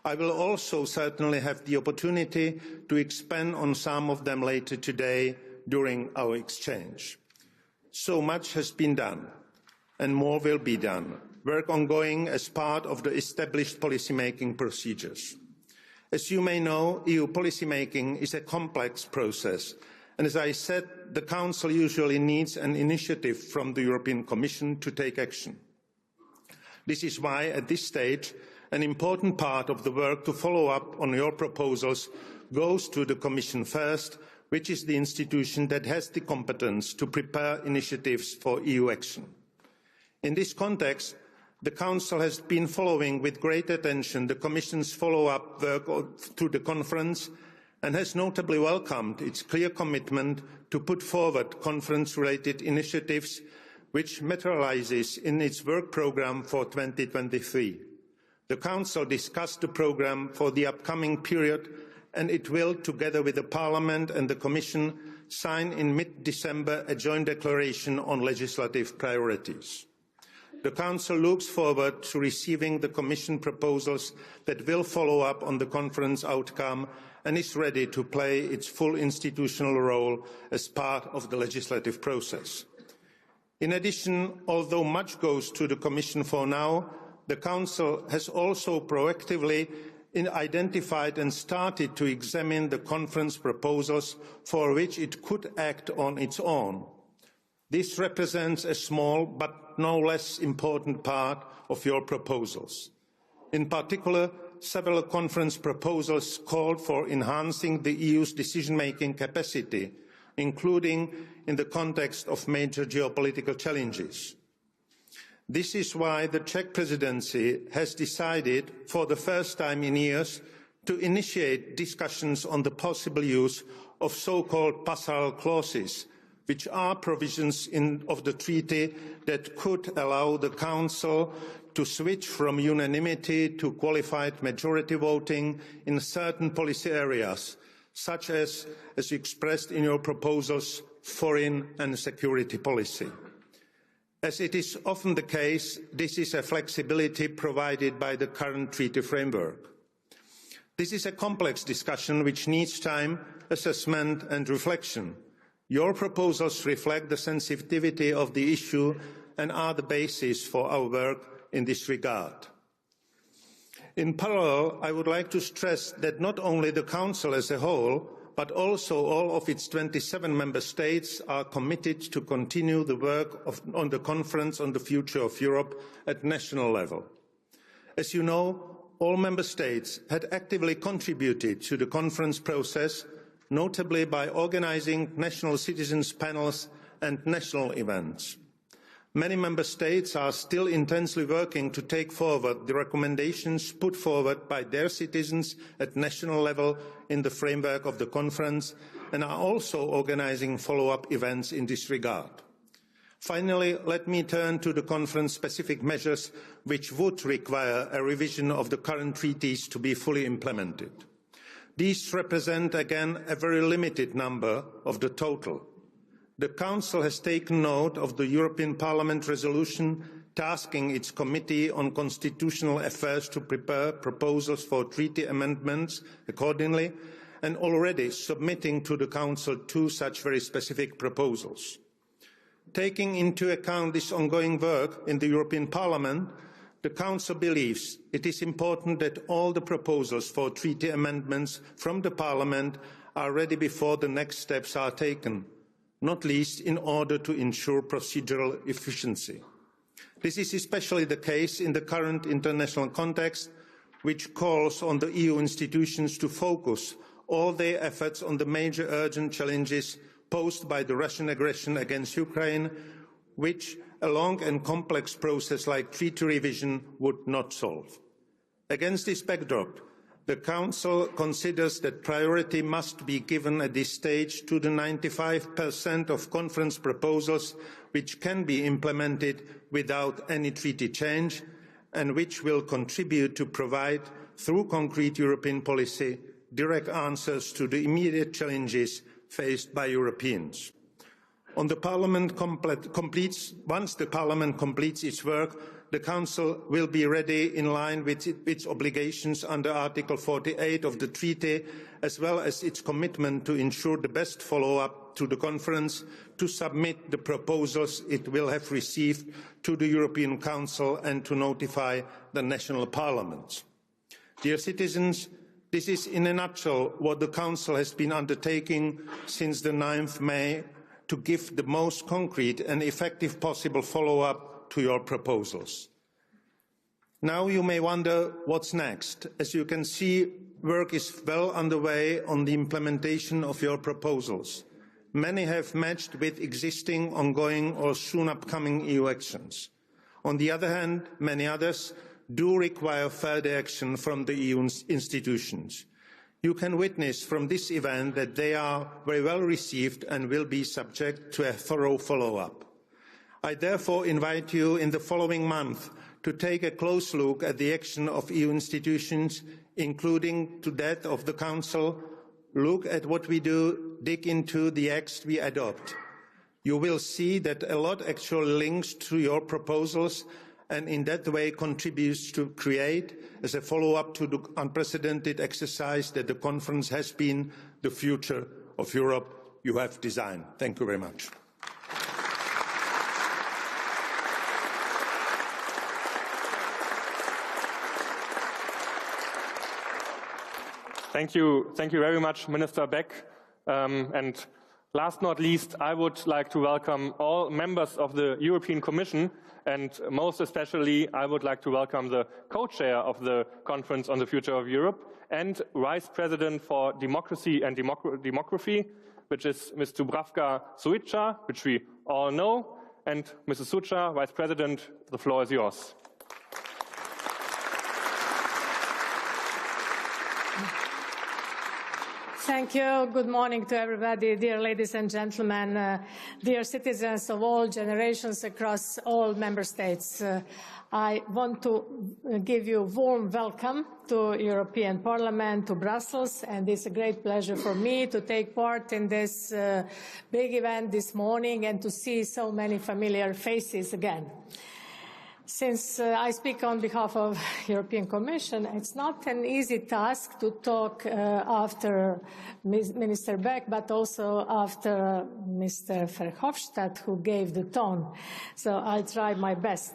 I will also certainly have the opportunity to expand on some of them later today during our exchange. So much has been done, and more will be done. Work ongoing as part of the established policy-making procedures. As you may know, EU policy-making is a complex process, and as I said, the Council usually needs an initiative from the European Commission to take action. This is why, at this stage, an important part of the work to follow up on your proposals goes to the Commission first, which is the institution that has the competence to prepare initiatives for EU action. In this context, the Council has been following with great attention the Commission's follow-up work to the conference and has notably welcomed its clear commitment to put forward conference-related initiatives, which materialises in its work programme for 2023. The Council discussed the programme for the upcoming period, and it will, together with the Parliament and the Commission, sign in mid-December a joint declaration on legislative priorities. The Council looks forward to receiving the Commission proposals that will follow up on the conference outcome and is ready to play its full institutional role as part of the legislative process. In addition, although much goes to the Commission for now, the Council has also proactively identified and started to examine the conference proposals for which it could act on its own. This represents a small but no less important part of your proposals. In particular, several conference proposals called for enhancing the EU's decision-making capacity, including in the context of major geopolitical challenges. This is why the Czech presidency has decided, for the first time in years, to initiate discussions on the possible use of so-called passerelle clauses, which are provisions of the treaty that could allow the Council to switch from unanimity to qualified majority voting in certain policy areas, such as expressed in your proposals, foreign and security policy. As it is often the case, this is a flexibility provided by the current treaty framework. This is a complex discussion which needs time, assessment and reflection. Your proposals reflect the sensitivity of the issue and are the basis for our work in this regard. In parallel, I would like to stress that not only the Council as a whole, but also all of its 27 member states are committed to continue the work on the Conference on the Future of Europe at national level. As you know, all member states had actively contributed to the conference process, notably by organising national citizens' panels and national events. Many member states are still intensely working to take forward the recommendations put forward by their citizens at national level in the framework of the conference and are also organising follow-up events in this regard. Finally, let me turn to the conference-specific measures which would require a revision of the current treaties to be fully implemented. These represent, again, a very limited number of the total. The Council has taken note of the European Parliament resolution tasking its Committee on Constitutional Affairs to prepare proposals for treaty amendments accordingly, and already submitting to the Council 2 such very specific proposals. Taking into account this ongoing work in the European Parliament, the Council believes it is important that all the proposals for treaty amendments from the Parliament are ready before the next steps are taken, not least in order to ensure procedural efficiency. This is especially the case in the current international context, which calls on the EU institutions to focus all their efforts on the major urgent challenges posed by the Russian aggression against Ukraine, which a long and complex process like treaty revision would not solve. Against this backdrop, the Council considers that priority must be given at this stage to the 95% of conference proposals which can be implemented without any treaty change and which will contribute to provide, through concrete European policy, direct answers to the immediate challenges faced by Europeans. Once the Parliament completes its work, the Council will be ready in line with its obligations under Article 48 of the Treaty, as well as its commitment to ensure the best follow-up to the conference, to submit the proposals it will have received to the European Council and to notify the national parliaments. Dear citizens, this is in a nutshell what the Council has been undertaking since the 9th May to give the most concrete and effective possible follow-up to your proposals. Now you may wonder what's next. As you can see, work is well underway on the implementation of your proposals. Many have matched with existing, ongoing or soon upcoming EU actions. On the other hand, many others do require further action from the EU institutions. You can witness from this event that they are very well received and will be subject to a thorough follow-up. I therefore invite you in the following month to take a close look at the action of EU institutions, including to that of the Council. Look at what we do, dig into the acts we adopt. You will see that a lot actually links to your proposals and in that way contributes to create, as a follow-up to the unprecedented exercise that the conference has been, the future of Europe you have designed. Thank you very much. Thank you very much, Minister Beck. And last not least, I would like to welcome all members of the European Commission, and most especially, I would like to welcome the co-chair of the Conference on the Future of Europe and Vice President for Democracy and Demography, which is Ms. Dubravka Suica, which we all know. And Mrs. Suica, Vice President, the floor is yours. Thank you. Good morning to everybody, dear ladies and gentlemen, dear citizens of all generations across all member states. I want to give you a warm welcome to European Parliament, to Brussels, and it's a great pleasure for me to take part in this big event this morning and to see so many familiar faces again. Since I speak on behalf of the European Commission, it's not an easy task to talk after Minister Beck, but also after Mr. Verhofstadt, who gave the tone. So I'll try my best.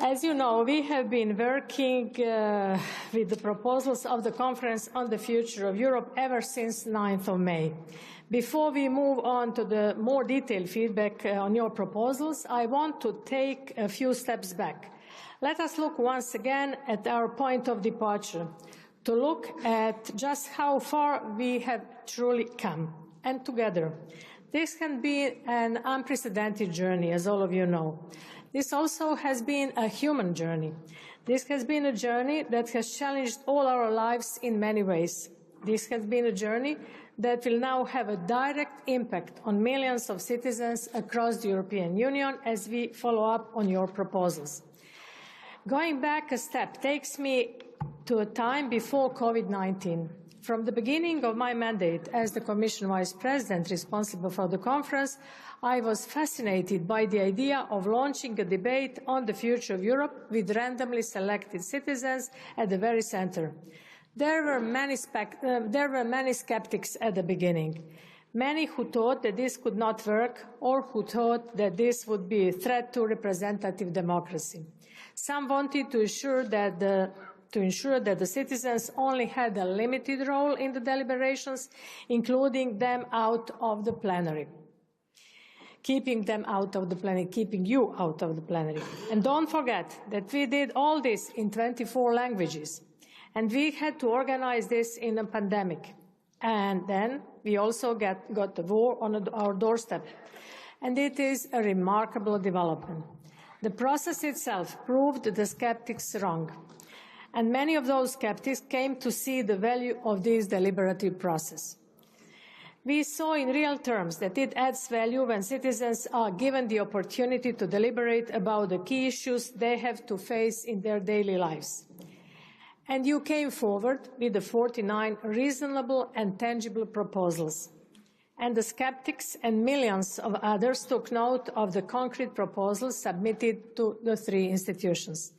As you know, we have been working with the proposals of the Conference on the Future of Europe ever since 9th of May. Before we move on to the more detailed feedback on your proposals, I want to take a few steps back. Let us look once again at our point of departure, to look at just how far we have truly come, and together. This can be an unprecedented journey, as all of you know. This also has been a human journey. This has been a journey that has challenged all our lives in many ways. This has been a journey that will now have a direct impact on millions of citizens across the European Union as we follow up on your proposals. Going back a step takes me to a time before COVID-19. From the beginning of my mandate as the Commission Vice President responsible for the conference, I was fascinated by the idea of launching a debate on the future of Europe with randomly selected citizens at the very center. There were many skeptics at the beginning, many who thought that this could not work or who thought that this would be a threat to representative democracy. Some wanted to ensure that the citizens only had a limited role in the deliberations, including them out of the plenary. keeping them out of the plenary, keeping you out of the plenary. And don't forget that we did all this in 24 languages. And we had to organize this in a pandemic. And then we also got the war on our doorstep. And it is a remarkable development. The process itself proved the skeptics wrong. And many of those skeptics came to see the value of this deliberative process. We saw in real terms that it adds value when citizens are given the opportunity to deliberate about the key issues they have to face in their daily lives. And you came forward with the 49 reasonable and tangible proposals. And the skeptics and millions of others took note of the concrete proposals submitted to the three institutions.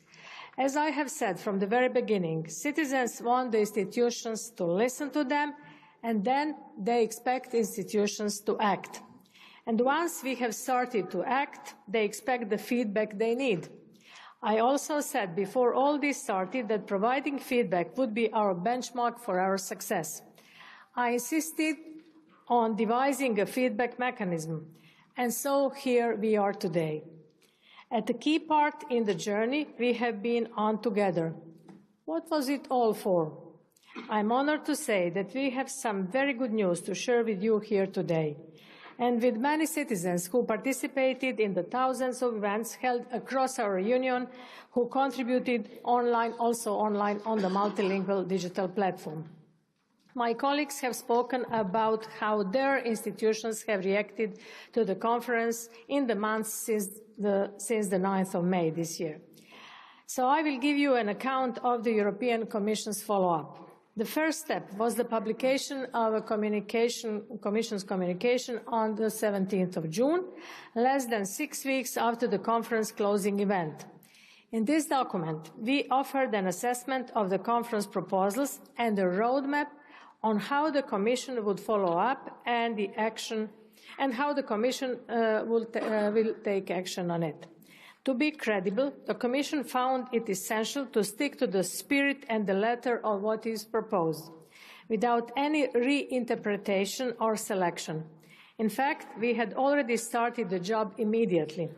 As I have said from the very beginning, citizens want the institutions to listen to them, and then they expect institutions to act. And once we have started to act, they expect the feedback they need. I also said before all this started that providing feedback would be our benchmark for our success. I insisted on devising a feedback mechanism, and so here we are today. At a key part in the journey we have been on together. What was it all for? I'm honored to say that we have some very good news to share with you here today, and with many citizens who participated in the thousands of events held across our union, who contributed also online on the multilingual digital platform. My colleagues have spoken about how their institutions have reacted to the conference in the months since the 9th of May this year. So I will give you an account of the European Commission's follow-up. The first step was the publication of a Commission's communication on the 17th of June, less than 6 weeks after the conference closing event. In this document, we offered an assessment of the conference proposals and a roadmap on how the Commission would follow up and how the Commission will take action on it. To be credible, the Commission found it essential to stick to the spirit and the letter of what is proposed, without any reinterpretation or selection. In fact, we had already started the job immediately.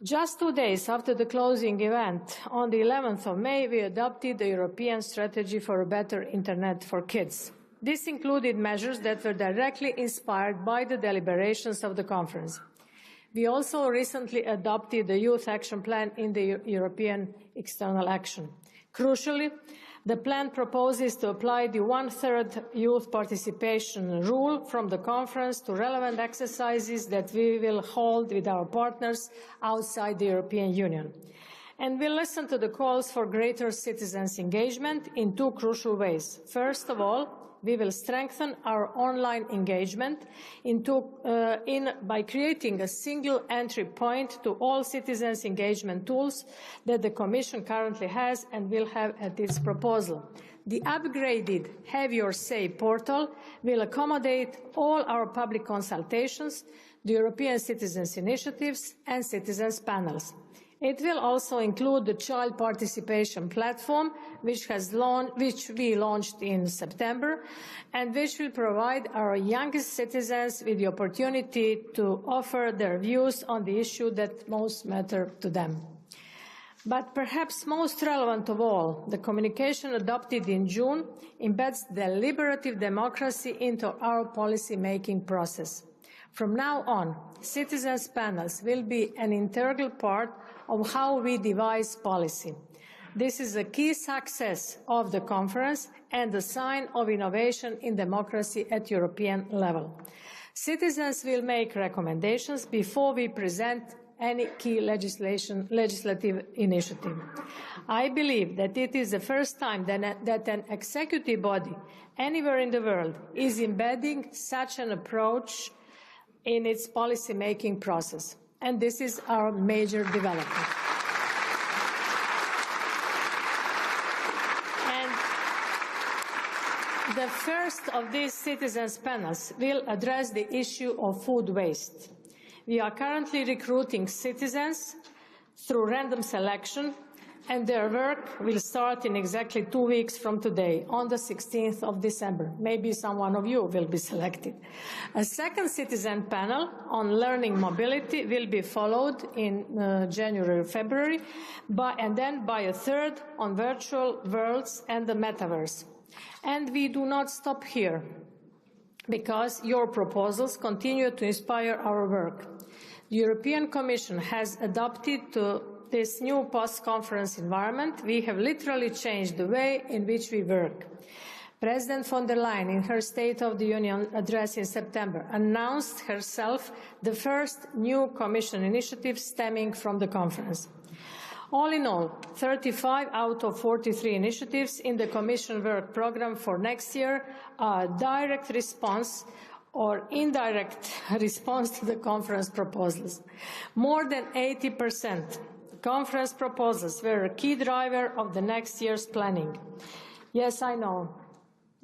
Just 2 days after the closing event, on the 11th of May, we adopted the European Strategy for a Better Internet for Kids. This included measures that were directly inspired by the deliberations of the conference. We also recently adopted the Youth Action Plan in the European External Action. Crucially, the plan proposes to apply the 1/3 youth participation rule from the conference to relevant exercises that we will hold with our partners outside the European Union. And we'll listen to the calls for greater citizens' engagement in two crucial ways. First of all, we will strengthen our online engagement by creating a single entry point to all citizens' engagement tools that the Commission currently has and will have at its proposal. The upgraded Have Your Say portal will accommodate all our public consultations, the European Citizens' Initiatives and citizens' panels. It will also include the Child Participation Platform, which we launched in September, and which will provide our youngest citizens with the opportunity to offer their views on the issue that most matter to them. But perhaps most relevant of all, the communication adopted in June embeds deliberative democracy into our policy-making process. From now on, citizens' panels will be an integral part of how we devise policy. This is a key success of the conference and a sign of innovation in democracy at European level. Citizens will make recommendations before we present any key legislative initiative. I believe that it is the first time that an executive body anywhere in the world is embedding such an approach in its policy-making process, and this is our major development. And the first of these citizens' panels will address the issue of food waste. We are currently recruiting citizens through random selection and their work will start in exactly 2 weeks from today, on the 16th of December. Maybe someone of you will be selected. A second citizen panel on learning mobility will be followed in January or February, and then by a third on virtual worlds and the metaverse. And we do not stop here, because your proposals continue to inspire our work. The European Commission has adopted to this new post-conference environment. We have literally changed the way in which we work. President von der Leyen, in her State of the Union address in September, announced herself the first new Commission initiative stemming from the conference. All in all, 35 out of 43 initiatives in the Commission work programme for next year are a direct response or indirect response to the conference proposals. More than 80% conference proposals were a key driver of the next year's planning. Yes, I know.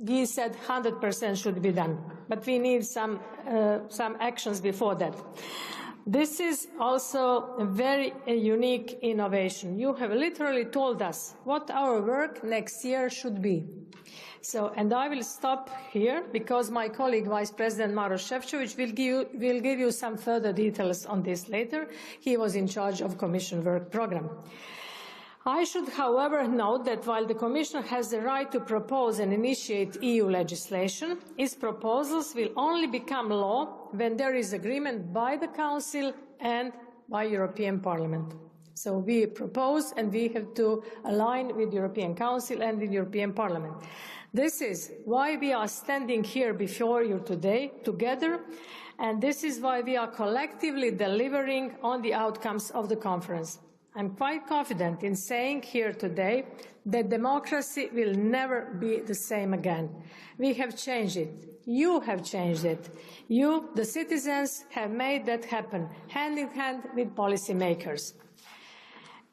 Guy said 100% should be done, but we need some actions before that. This is also a very unique innovation. You have literally told us what our work next year should be. And I will stop here because my colleague, Vice President Maroš Šefčovič, will give you some further details on this later. He was in charge of Commission work programme. I should, however, note that while the Commission has the right to propose and initiate EU legislation, its proposals will only become law when there is agreement by the Council and by European Parliament. So we propose and we have to align with the European Council and with the European Parliament. This is why we are standing here before you today together, and this is why we are collectively delivering on the outcomes of the conference. I'm quite confident in saying here today that democracy will never be the same again. We have changed it. You have changed it. You, the citizens, have made that happen, hand in hand with policymakers.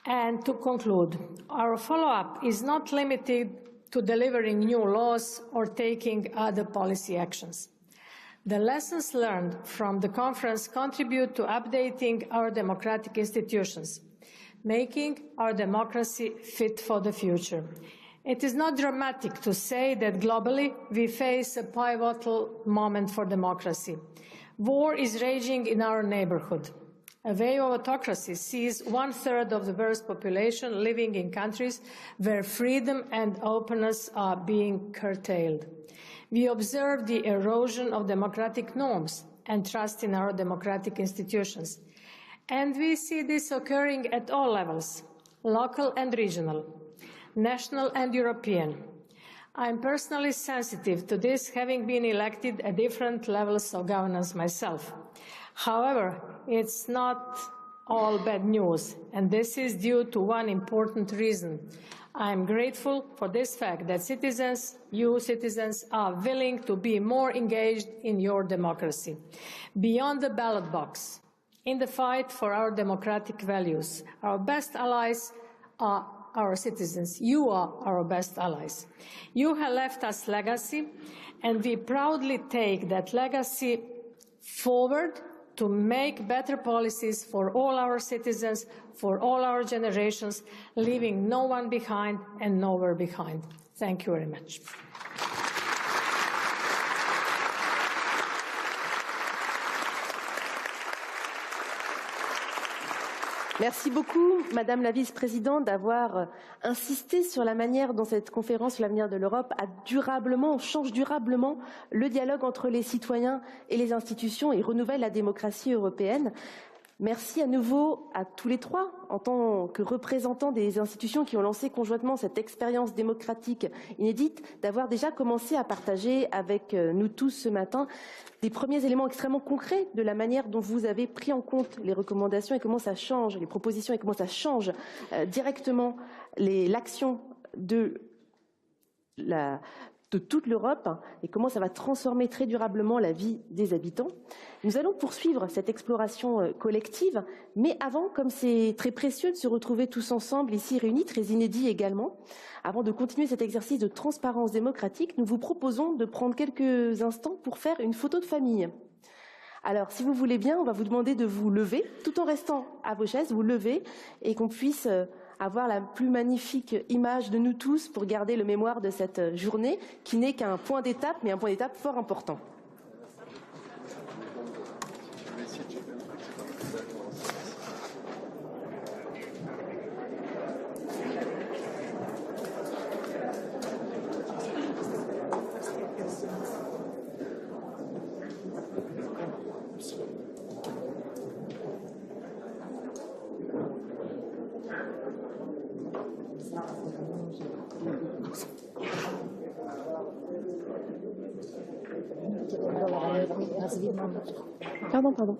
And to conclude, our follow-up is not limited to delivering new laws or taking other policy actions. The lessons learned from the conference contribute to updating our democratic institutions, making our democracy fit for the future. It is not dramatic to say that globally we face a pivotal moment for democracy. War is raging in our neighborhood. A wave of autocracy sees 1/3 of the world's population living in countries where freedom and openness are being curtailed. We observe the erosion of democratic norms and trust in our democratic institutions. And we see this occurring at all levels, local and regional, national and European. I'm personally sensitive to this, having been elected at different levels of governance myself. However, it's not all bad news, and this is due to one important reason. I am grateful for this fact that citizens, you citizens, are willing to be more engaged in your democracy, beyond the ballot box, in the fight for our democratic values. Our best allies are our citizens. You are our best allies. You have left us legacy, and we proudly take that legacy forward to make better policies for all our citizens, for all our generations, leaving no one behind and nowhere behind. Thank you very much. Merci beaucoup, Madame la Vice-Présidente, d'avoir insisté sur la manière dont cette conférence sur l'avenir de l'Europe change durablement le dialogue entre les citoyens et les institutions et renouvelle la démocratie européenne. Merci à nouveau à tous les trois, en tant que représentants des institutions qui ont lancé conjointement cette expérience démocratique inédite, d'avoir déjà commencé à partager avec nous tous ce matin des premiers éléments extrêmement concrets de la manière dont vous avez pris en compte les recommandations et comment ça change, les propositions et comment ça change directement l'action de toute l'Europe et comment ça va transformer très durablement la vie des habitants. Nous allons poursuivre cette exploration collective, mais avant, comme c'est très précieux de se retrouver tous ensemble ici réunis, très inédit également, avant de continuer cet exercice de transparence démocratique, nous vous proposons de prendre quelques instants pour faire une photo de famille. Alors, si vous voulez bien, on va vous demander de vous lever, tout en restant à vos chaises, vous lever et qu'on puisse avoir la plus magnifique image de nous tous pour garder le mémoire de cette journée qui n'est qu'un point d'étape, mais un point d'étape fort important. Pardon.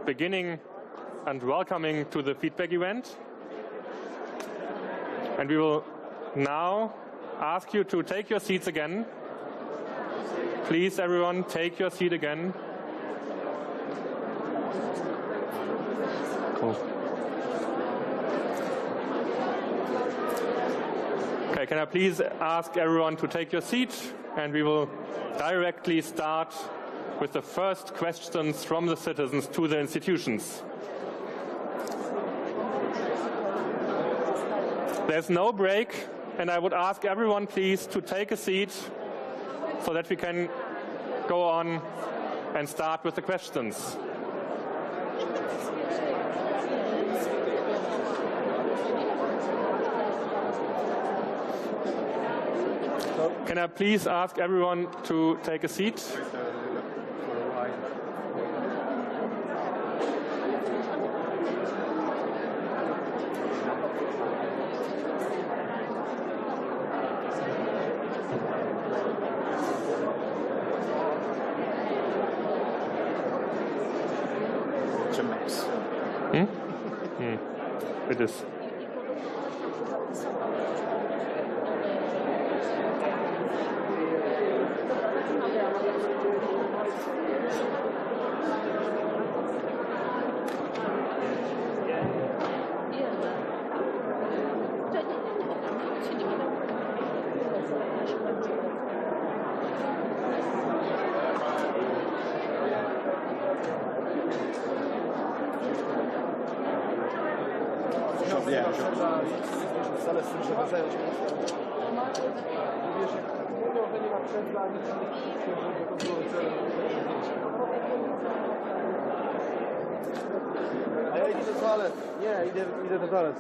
Beginning and welcoming to the feedback event. And we will now ask you to take your seats again. Please, everyone, take your seat again. Cool. Okay, can I please ask everyone to take your seat, and we will directly start with the first questions from the citizens to the institutions. There's no break, and I would ask everyone please to take a seat so that we can go on and start with the questions. Can I please ask everyone to take a seat? It is. A ja idę do toalet. Nie, idę do toalet.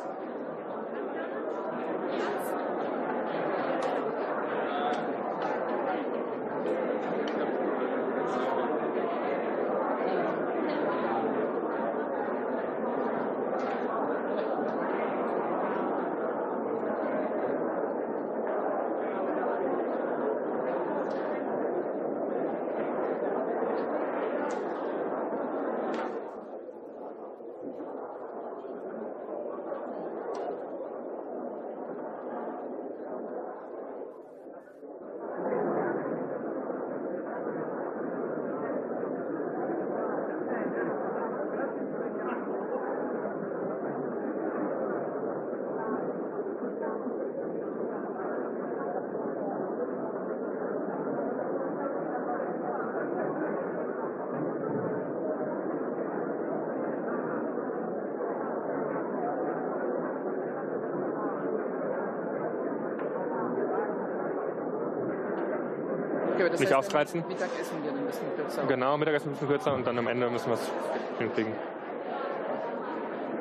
Okay, das nicht heißt, ausreizen. Mittagessen gehen ein bisschen kürzer. Genau, Mittagessen ein bisschen kürzer und dann am Ende müssen wir es hinkriegen.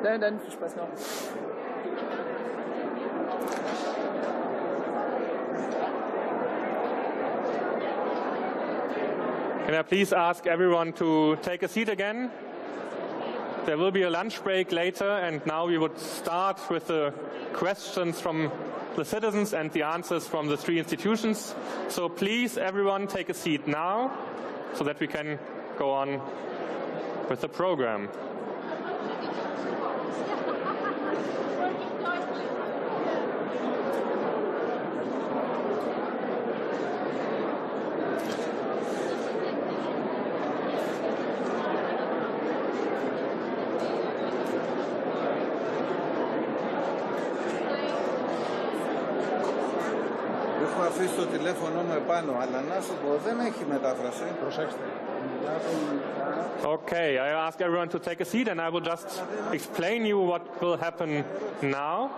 Dann viel Spaß noch. Can I please ask everyone to take a seat again? There will be a lunch break later, and now we would start with the questions from the citizens and the answers from the three institutions. So please, everyone, take a seat now so that we can go on with the program. Έχω αφήσει το τηλέφωνο μου επάνω, αλλά να σου πω, δεν έχει μετάφραση. Προσέξτε. Okay, I ask everyone to take a seat and I will just explain you what will happen now.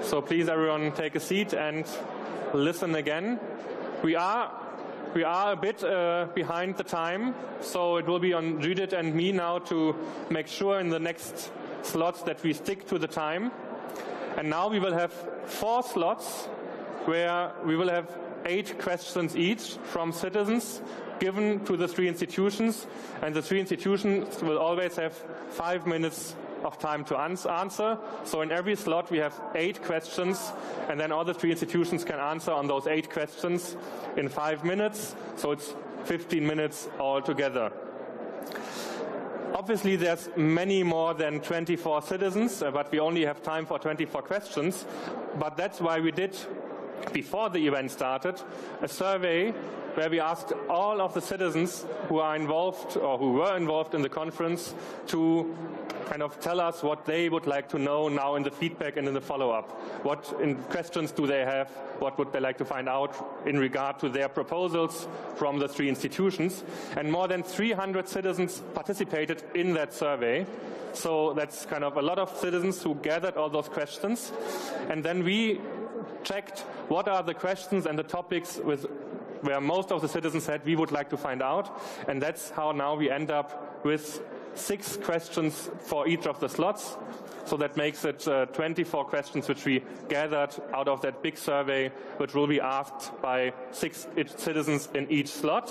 So please everyone take a seat and listen again. We are a bit behind the time, so it will be on Judith and me now to make sure in the next slots that we stick to the time. And now we will have 4 slots where we will have 8 questions each from citizens given to the 3 institutions, and the 3 institutions will always have 5 minutes of time to answer. So in every slot we have 8 questions, and then all the 3 institutions can answer on those 8 questions in 5 minutes, so it's 15 minutes altogether. Obviously there's many more than 24 citizens, but we only have time for 24 questions, but that's why we did, before the event started, a survey where we asked all of the citizens who are involved or who were involved in the conference to kind of tell us what they would like to know now in the feedback and in the follow-up. What questions do they have? What would they like to find out in regard to their proposals from the 3 institutions? And more than 300 citizens participated in that survey. So that's kind of a lot of citizens who gathered all those questions. And then we checked what are the questions and the topics where most of the citizens said we would like to find out. And that's how now we end up with 6 questions for each of the slots. So that makes it 24 questions which we gathered out of that big survey, which will be asked by 6 citizens in each slot.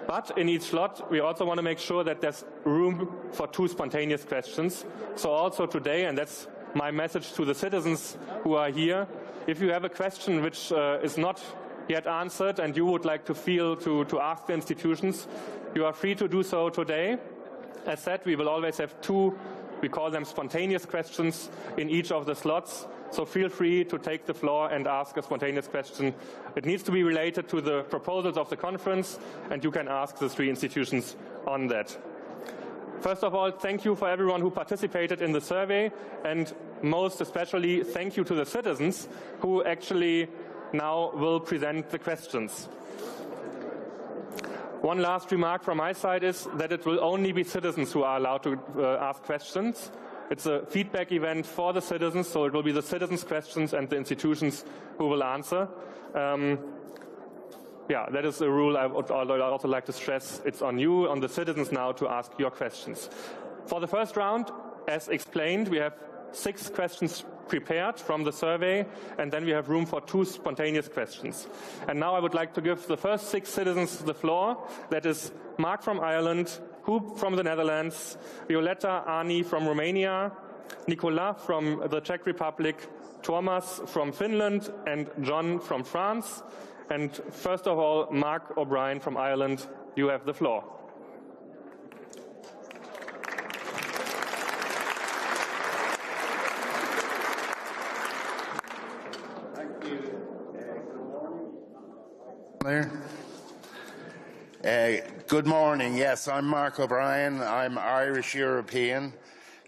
But in each slot, we also want to make sure that there's room for 2 spontaneous questions. So also today, and that's my message to the citizens who are here, if you have a question which is not yet answered and you would like to ask the institutions, you are free to do so today. As said, we will always have 2 We call them spontaneous questions in each of the slots. So feel free to take the floor and ask a spontaneous question. It needs to be related to the proposals of the conference, and you can ask the three institutions on that. First of all, thank you for everyone who participated in the survey, and most especially thank you to the citizens who actually now will present the questions. One last remark from my side is that it will only be citizens who are allowed to ask questions. It's a feedback event for the citizens, so it will be the citizens' questions and the institutions who will answer. Yeah, that is a rule I would also like to stress. It's on you, on the citizens now, to ask your questions. For the first round, as explained, we have 6 questions prepared from the survey, and then we have room for 2 spontaneous questions. And now I would like to give the first 6 citizens the floor. That is Mark from Ireland, Huub from the Netherlands, Violeta Ani from Romania, Nicolas from the Czech Republic, Thomas from Finland, and John from France. And first of all, Mark O'Brien from Ireland, you have the floor. Thank you. Good morning. Yes, I'm Mark O'Brien. I'm Irish European.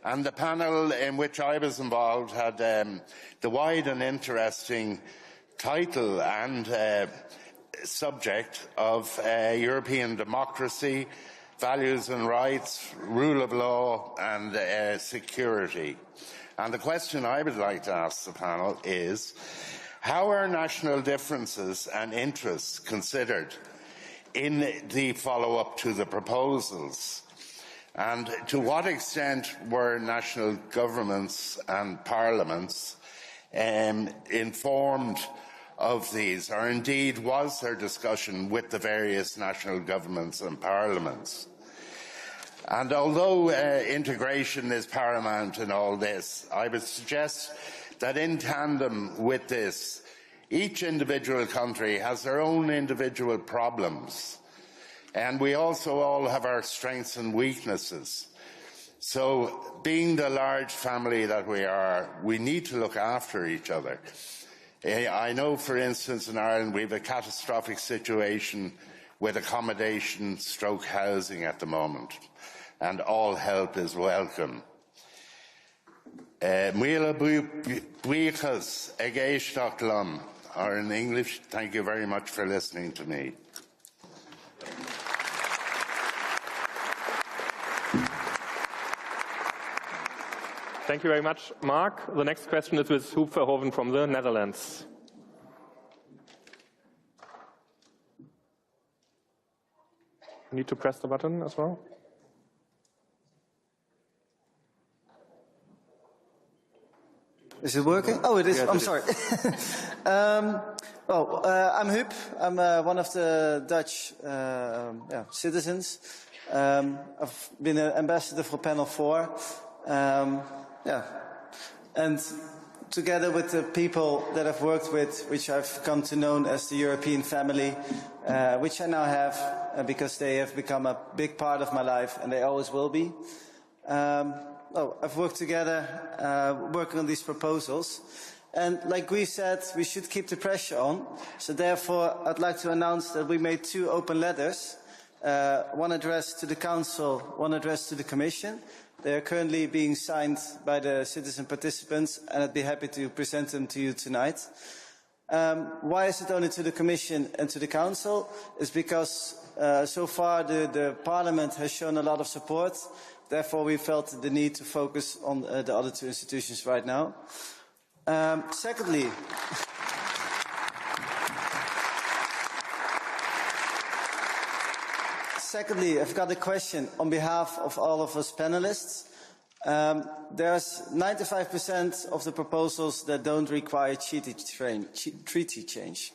And the panel in which I was involved had the wide and interesting title and subject of European democracy, values and rights, rule of law and security. And the question I would like to ask the panel is, how are national differences and interests considered in the follow-up to the proposals? And to what extent were national governments and parliaments informed of these, or indeed was there discussion with the various national governments and parliaments? And although integration is paramount in all this, I would suggest that in tandem with this, each individual country has their own individual problems, and we also all have our strengths and weaknesses. So, being the large family that we are, we need to look after each other. I know, for instance, in Ireland we have a catastrophic situation with accommodation / housing at the moment, and all help is welcome. Míle buíochas ag éisteacht liom, or in English, thank you very much for listening to me. Thank you very much, Mark. The next question is with Huub Verhoeven from the Netherlands. You need to press the button as well. Is it working? Oh, it is. Yes, I'm it sorry. I'm Huub. I'm one of the Dutch citizens. I've been an ambassador for Panel 4. And together with the people that I've worked with, which I've come to know as the European family, which I now have because they have become a big part of my life and they always will be. I've worked together working on these proposals. And like we said, we should keep the pressure on. So therefore, I'd like to announce that we made 2 open letters, one addressed to the Council, one addressed to the Commission. They are currently being signed by the citizen participants, and I'd be happy to present them to you tonight. Why is it only to the Commission and to the Council? It's because so far the Parliament has shown a lot of support. Therefore, we felt the need to focus on the other 2 institutions right now. Secondly, I've got a question on behalf of all of us panelists. There's 95% of the proposals that don't require treaty change.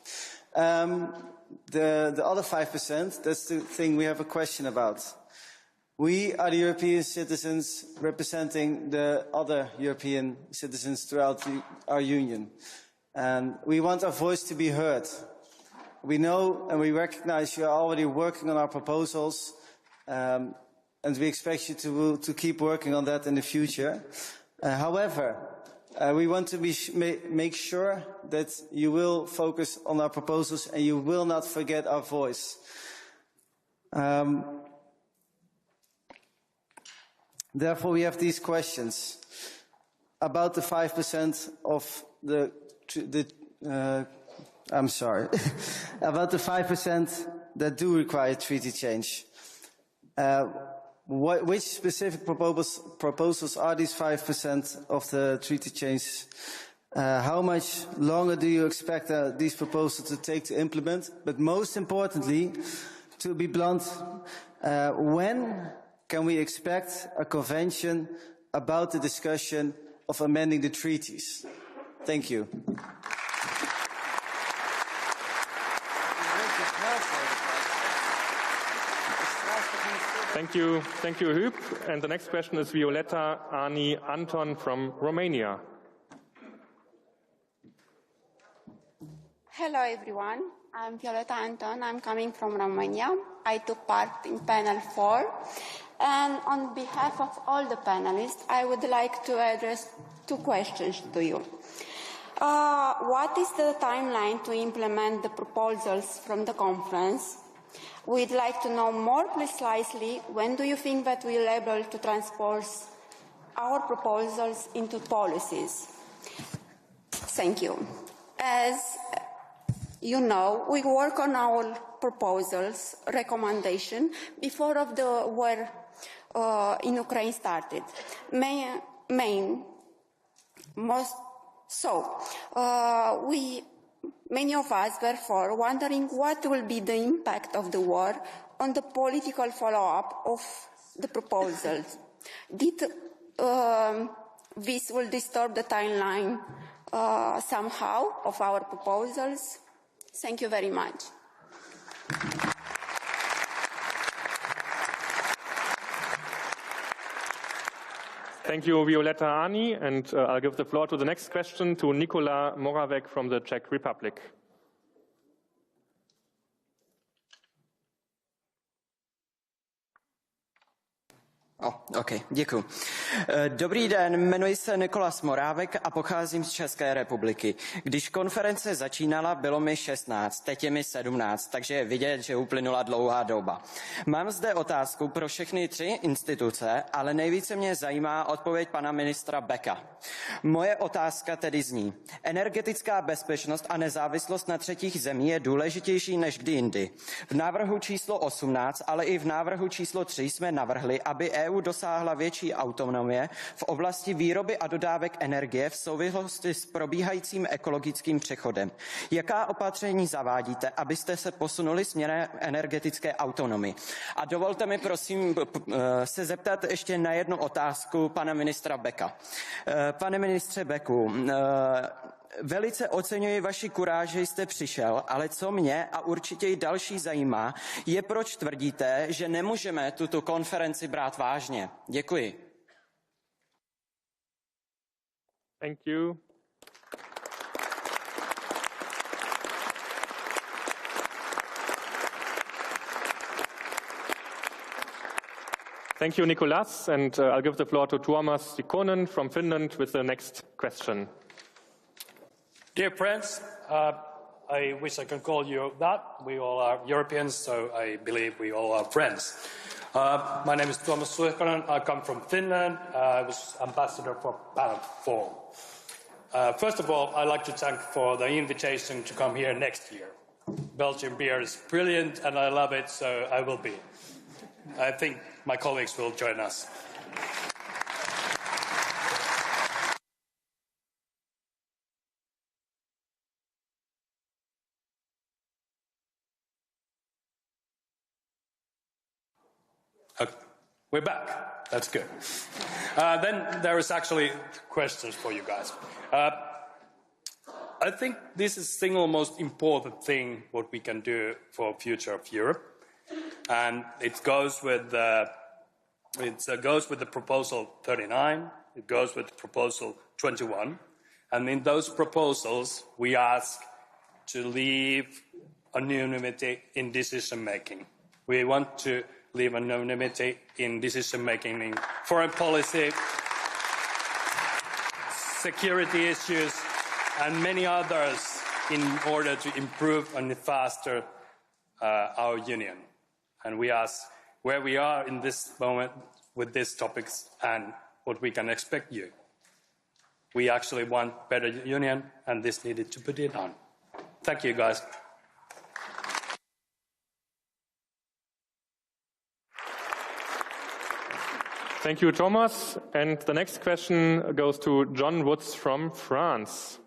The other 5%, that's the thing we have a question about. We are the European citizens representing the other European citizens throughout our union. And we want our voice to be heard. We know and we recognize you are already working on our proposals. and we expect you to keep working on that in the future. However, we want to make sure that you will focus on our proposals and you will not forget our voice. Therefore, we have these questions about the 5% of about the 5% that do require treaty change. Which specific proposals are these 5% of the treaty change? How much longer do you expect these proposals to take to implement? But most importantly, to be blunt, when can we expect a convention about the discussion of amending the treaties? Thank you. Thank you, Huub. And the next question is Violeta Ani Anton from Romania. Hello everyone, I'm Violeta Anton, I'm coming from Romania. I took part in panel 4, and on behalf of all the panelists, I would like to address 2 questions to you. What is the timeline to implement the proposals from the conference? We'd like to know more precisely when do you think that we'll be able to transpose our proposals into policies? Thank you. As you know, we work on our proposals, recommendation, before of the war in Ukraine started. Many of us, therefore, wondering what will be the impact of the war on the political follow-up of the proposals. Did this will disturb the timeline somehow of our proposals? Thank you very much. Thank you, Violeta Ani, and I'll give the floor to the next question to Nikola Moravec from the Czech Republic. Děkuji. Dobrý den, jmenuji se Nikolas Morávek a pocházím z České republiky. Když konference začínala, bylo mi 16, teď je mi 17, takže je vidět, že uplynula dlouhá doba. Mám zde otázku pro všechny 3 instituce, ale nejvíce mě zajímá odpověď pana ministra Becka. Moje otázka tedy zní: energetická bezpečnost a nezávislost na třetích zemí je důležitější než kdy jindy. V návrhu číslo 18, ale i v návrhu číslo 3 jsme navrhli, aby EU dosáhla větší autonomie v oblasti výroby a dodávek energie v souvislosti s probíhajícím ekologickým přechodem. Jaká opatření zavádíte, abyste se posunuli směrem energetické autonomie? A dovolte mi prosím se zeptat ještě na jednu otázku pana ministra Becka. Pane ministře Becku, velice oceňuji vaši kuráž, že jste přišel, ale co mě a určitě i další zajímá, je, proč tvrdíte, že nemůžeme tuto konferenci brát vážně. Děkuji. Thank you. Thank you, Nicolas, and I'll give the floor to Tuomas Sikkonen from Finland with the next question. Dear friends, I wish I could call you that. We all are Europeans, so I believe we all are friends. My name is Tuomas Sikkonen. I come from Finland. I was ambassador for Panel 4. First of all, I'd like to thank for the invitation to come here next year. Belgian beer is brilliant and I love it, so I will be. I think my colleagues will join us. Okay. We're back. That's good. Then there is actually questions for you guys. I think this is the single most important thing what we can do for the future of Europe, and it goes with the proposal 39. It goes with proposal 21, and in those proposals we ask to leave anonymity in decision making. We want to leave anonymity in decision-making in foreign policy, security issues, and many others in order to improve and foster our union. And we ask where we are in this moment with these topics and what we can expect you. We actually want better union, and this needed to put it on. Thank you, guys. Thank you, Thomas. And the next question goes to John Woods from France.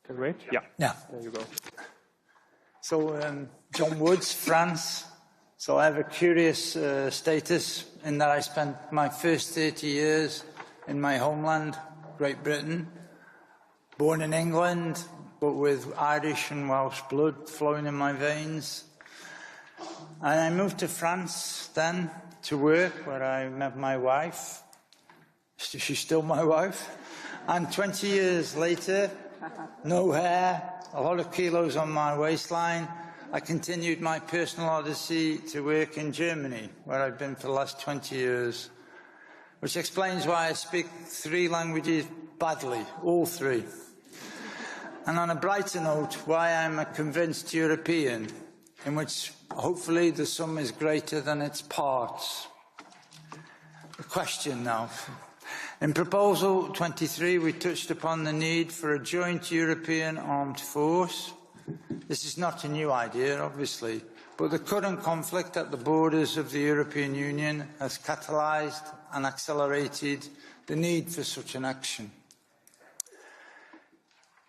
Can wait? Yeah. There you go. So, John Woods, France. So I have a curious status in that I spent my first 30 years in my homeland, Great Britain. Born in England, but with Irish and Welsh blood flowing in my veins. And I moved to France then to work, where I met my wife. She's still my wife. And 20 years later, no hair, a lot of kilos on my waistline, I continued my personal odyssey to work in Germany, where I've been for the last 20 years, which explains why I speak 3 languages badly, all 3. And on a brighter note, why I'm a convinced European, in which hopefully the sum is greater than its parts. A question now. In Proposal 23, we touched upon the need for a joint European armed force. This is not a new idea, obviously, but the current conflict at the borders of the European Union has catalysed and accelerated the need for such an action.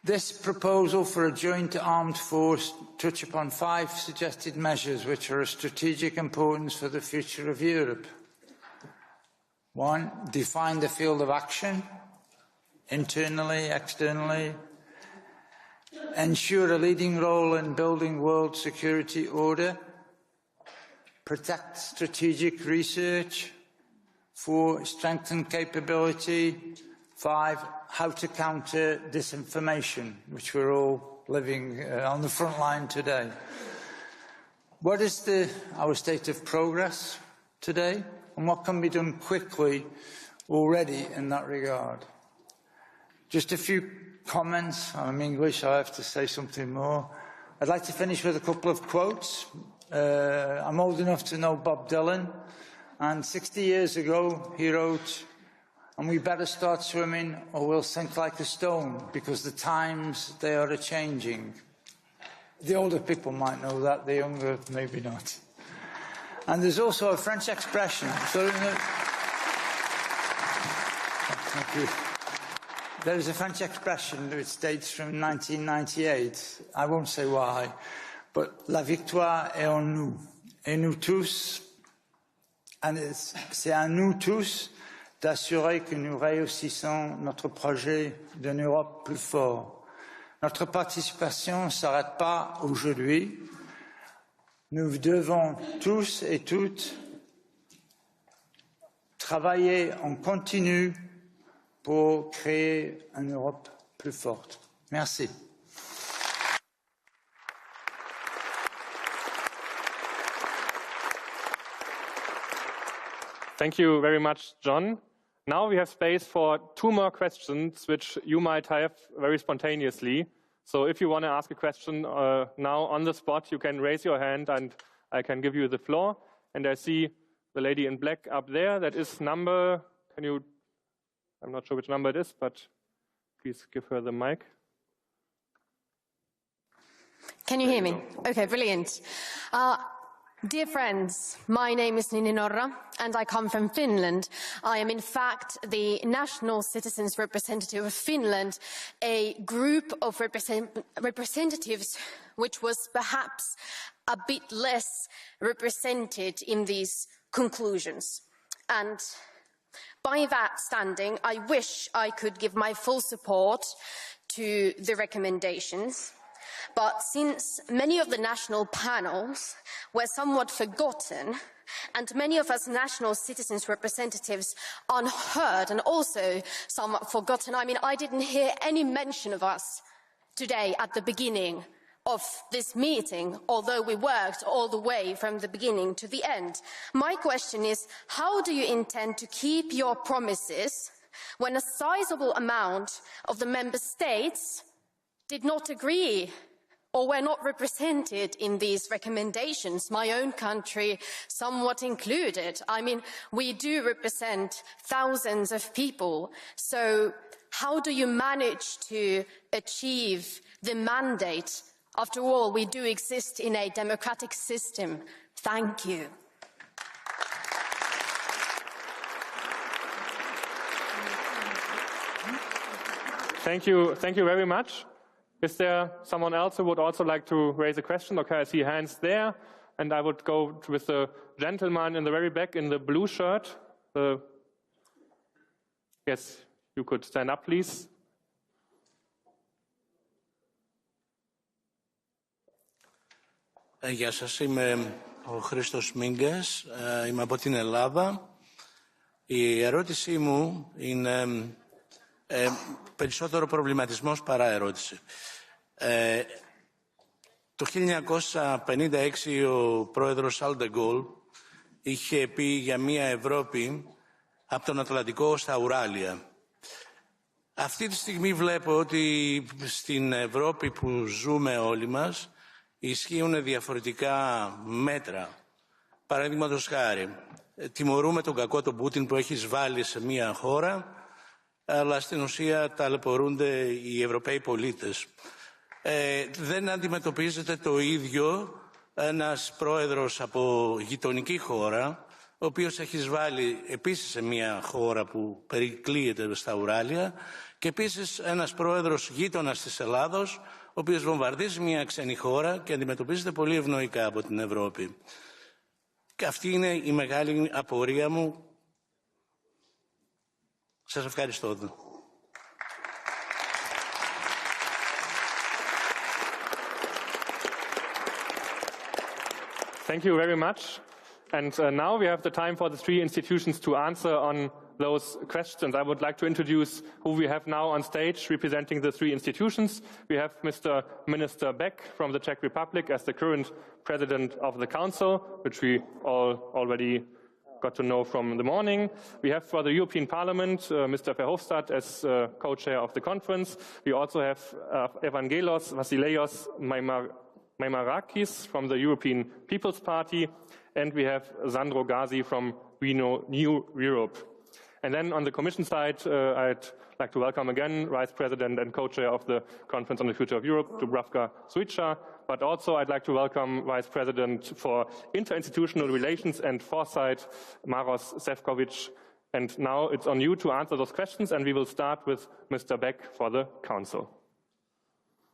This proposal for a joint armed force touches upon 5 suggested measures which are of strategic importance for the future of Europe. 1, define the field of action, internally, externally. Ensure a leading role in building world security order. Protect strategic research. 4, strengthen capability. 5, how to counter disinformation, which we're all living on the front line today. What is our state of progress today, and what can be done quickly already in that regard? Just a few comments. I'm English, so I have to say something more. I'd like to finish with a couple of quotes. I'm old enough to know Bob Dylan, and 60 years ago he wrote, "And we better start swimming or we'll sink like a stone, because the times they are a-changing." The older people might know that, the younger maybe not. And there's also a French expression. Thank you. There is a French expression which dates from 1998. I won't say why, but "La victoire est en nous." Et nous tous, and c'est à nous tous d'assurer que nous réussissons notre projet d'une Europe plus forte. Notre participation ne s'arrête pas aujourd'hui. Nous devons tous et toutes travailler en continu pour créer une Europe plus forte. Merci. Thank you very much, John. Now we have space for 2 more questions, which you might have very spontaneously. So if you want to ask a question now on the spot, you can raise your hand and I can give you the floor. And I see the lady in black up there. That is number, I'm not sure which number it is, but please give her the mic. Can you hear me? Okay, brilliant. Dear friends, my name is Nini Norra and I come from Finland. I am in fact the National Citizens Representative of Finland, a group of representatives which was perhaps a bit less represented in these conclusions. And by that standing, I wish I could give my full support to the recommendations. But since many of the national panels were somewhat forgotten, and many of us national citizens representatives unheard and also somewhat forgotten. I mean, I didn't hear any mention of us today at the beginning of this meeting, although we worked all the way from the beginning to the end. My question is, how do you intend to keep your promises when a sizable amount of the member states did not agree or were not represented in these recommendations, my own country somewhat included? I mean, we do represent thousands of people, so how do you manage to achieve the mandate? After all, we do exist in a democratic system. Thank you. Thank you very much. Is there someone else who would also like to raise a question? Okay, I see hands there, and I would go with the gentleman in the very back in the blue shirt. Yes, you could stand up, please. Γεια σας, είμαι ο Χρήστος Μίγκας, είμαι από την Ελλάδα. Η ερώτησή μου είναι περισσότερο προβληματισμός παρά ερώτηση. Το 1956 ο πρόεδρος Σαρλ ντε Γκόλ είχε πει για μια Ευρώπη από τον Ατλαντικό στα Ουράλια. Αυτή τη στιγμή βλέπω ότι στην Ευρώπη που ζούμε όλοι μας ισχύουν διαφορετικά μέτρα. Παραδείγματος χάρη, τιμωρούμε τον κακό τον Πούτιν που έχει εισβάλει σε μια χώρα, αλλά στην ουσία ταλαιπωρούνται οι Ευρωπαίοι πολίτες. Δεν αντιμετωπίζεται το ίδιο ένας πρόεδρος από γειτονική χώρα, ο οποίος έχει εισβάλει επίσης σε μια χώρα που περικλείεται στα Ουράλια, και επίσης ένας πρόεδρος γείτονας της Ελλάδος, ο οποίος βομβαρδίζει μια ξένη χώρα και αντιμετωπίζεται πολύ ευνοϊκά από την Ευρώπη. Και αυτή είναι η μεγάλη απορία μου. Σας ευχαριστώ. Thank you very much. And now we have the time for the three institutions to answer on those questions. I would like to introduce who we have now on stage representing the three institutions. We have Mr. Minister Beck from the Czech Republic as the current President of the Council, which we all already got to know from the morning. We have for the European Parliament, Mr. Verhofstadt as co-chair of the conference. We also have Evangelos Vassilios Maimarakis from the European People's Party, and we have Sandro Gazi from Renew Europe. And then on the Commission side, I'd like to welcome again Vice President and co-chair of the Conference on the Future of Europe, Dubravka Suica, but also I'd like to welcome Vice President for Interinstitutional Relations and Foresight, Maros Sefcovic. And now it's on you to answer those questions, and we will start with Mr. Beck for the Council.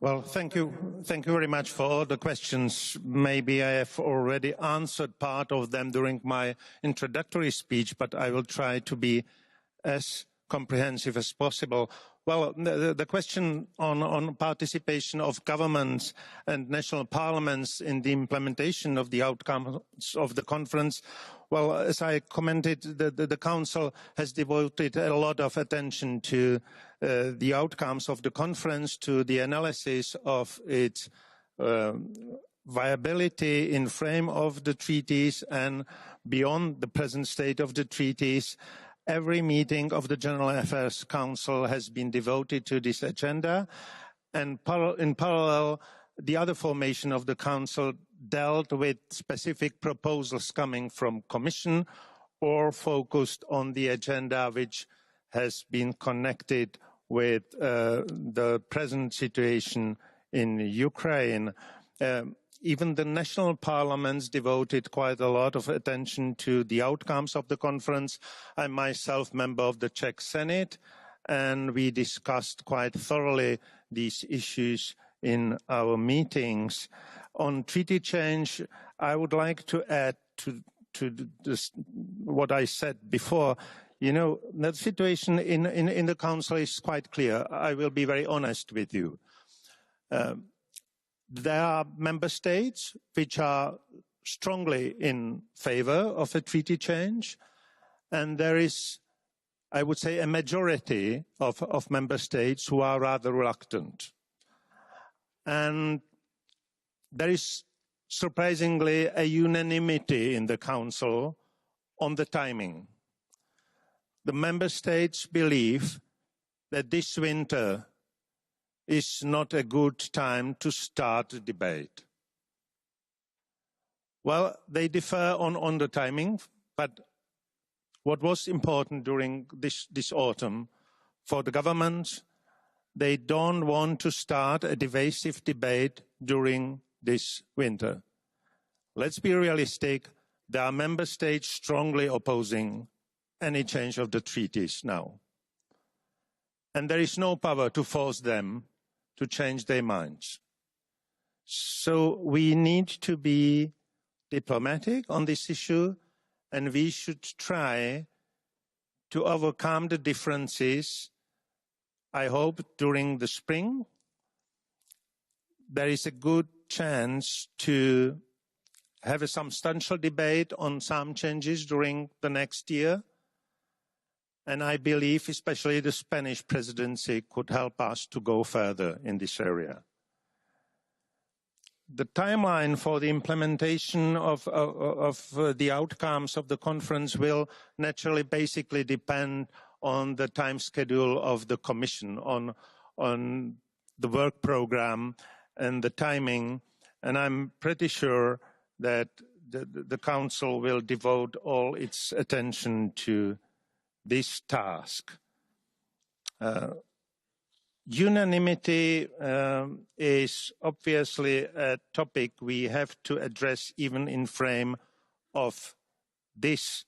Well, thank you very much for all the questions. Maybe I have already answered part of them during my introductory speech, but I will try to be as comprehensive as possible. Well, the question on participation of governments and national parliaments in the implementation of the outcomes of the conference, well, as I commented, the Council has devoted a lot of attention to the outcomes of the conference, to the analysis of its viability in frame of the treaties and beyond the present state of the treaties. Every meeting of the General Affairs Council has been devoted to this agenda, and in parallel, the other formation of the Council dealt with specific proposals coming from Commission or focused on the agenda which has been connected with the present situation in Ukraine. Even the national parliaments devoted quite a lot of attention to the outcomes of the conference. I'm myself member of the Czech Senate, and we discussed quite thoroughly these issues in our meetings. On treaty change, I would like to add to this, what I said before. You know, the situation in the Council is quite clear. I will be very honest with you. There are member states which are strongly in favor of a treaty change, and there is, I would say, a majority of member states who are rather reluctant. And there is surprisingly a unanimity in the Council on the timing. The member states believe that this winter is not a good time to start the debate. Well, they differ on the timing, but what was important during this autumn for the governments, they don't want to start a divisive debate during this winter. Let's be realistic. There are member states strongly opposing any change of the treaties now. And there is no power to force them to change their minds. So we need to be diplomatic on this issue, and we should try to overcome the differences. I hope during the spring there is a good chance to have a substantial debate on some changes during the next year. And I believe especially the Spanish presidency could help us to go further in this area. The timeline for the implementation of the outcomes of the conference will naturally basically depend on the time schedule of the Commission, on the work program and the timing. And I'm pretty sure that the Council will devote all its attention to this task. Unanimity is obviously a topic we have to address even in frame of this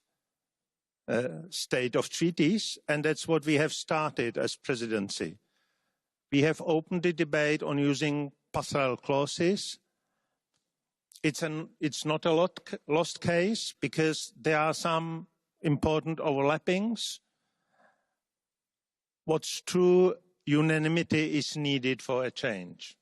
state of treaties, and that's what we have started as presidency. We have opened the debate on using passerelle clauses. It's not a lost case because there are some important overlappings. What's true, unanimity is needed for a change.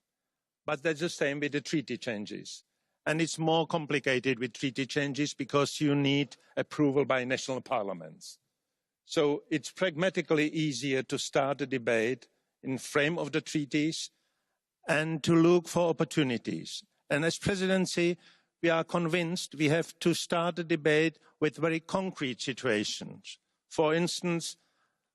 But that's the same with the treaty changes. And it's more complicated with treaty changes because you need approval by national parliaments. So it's pragmatically easier to start a debate in frame of the treaties and to look for opportunities. And as presidency, we are convinced we have to start a debate with very concrete situations. For instance,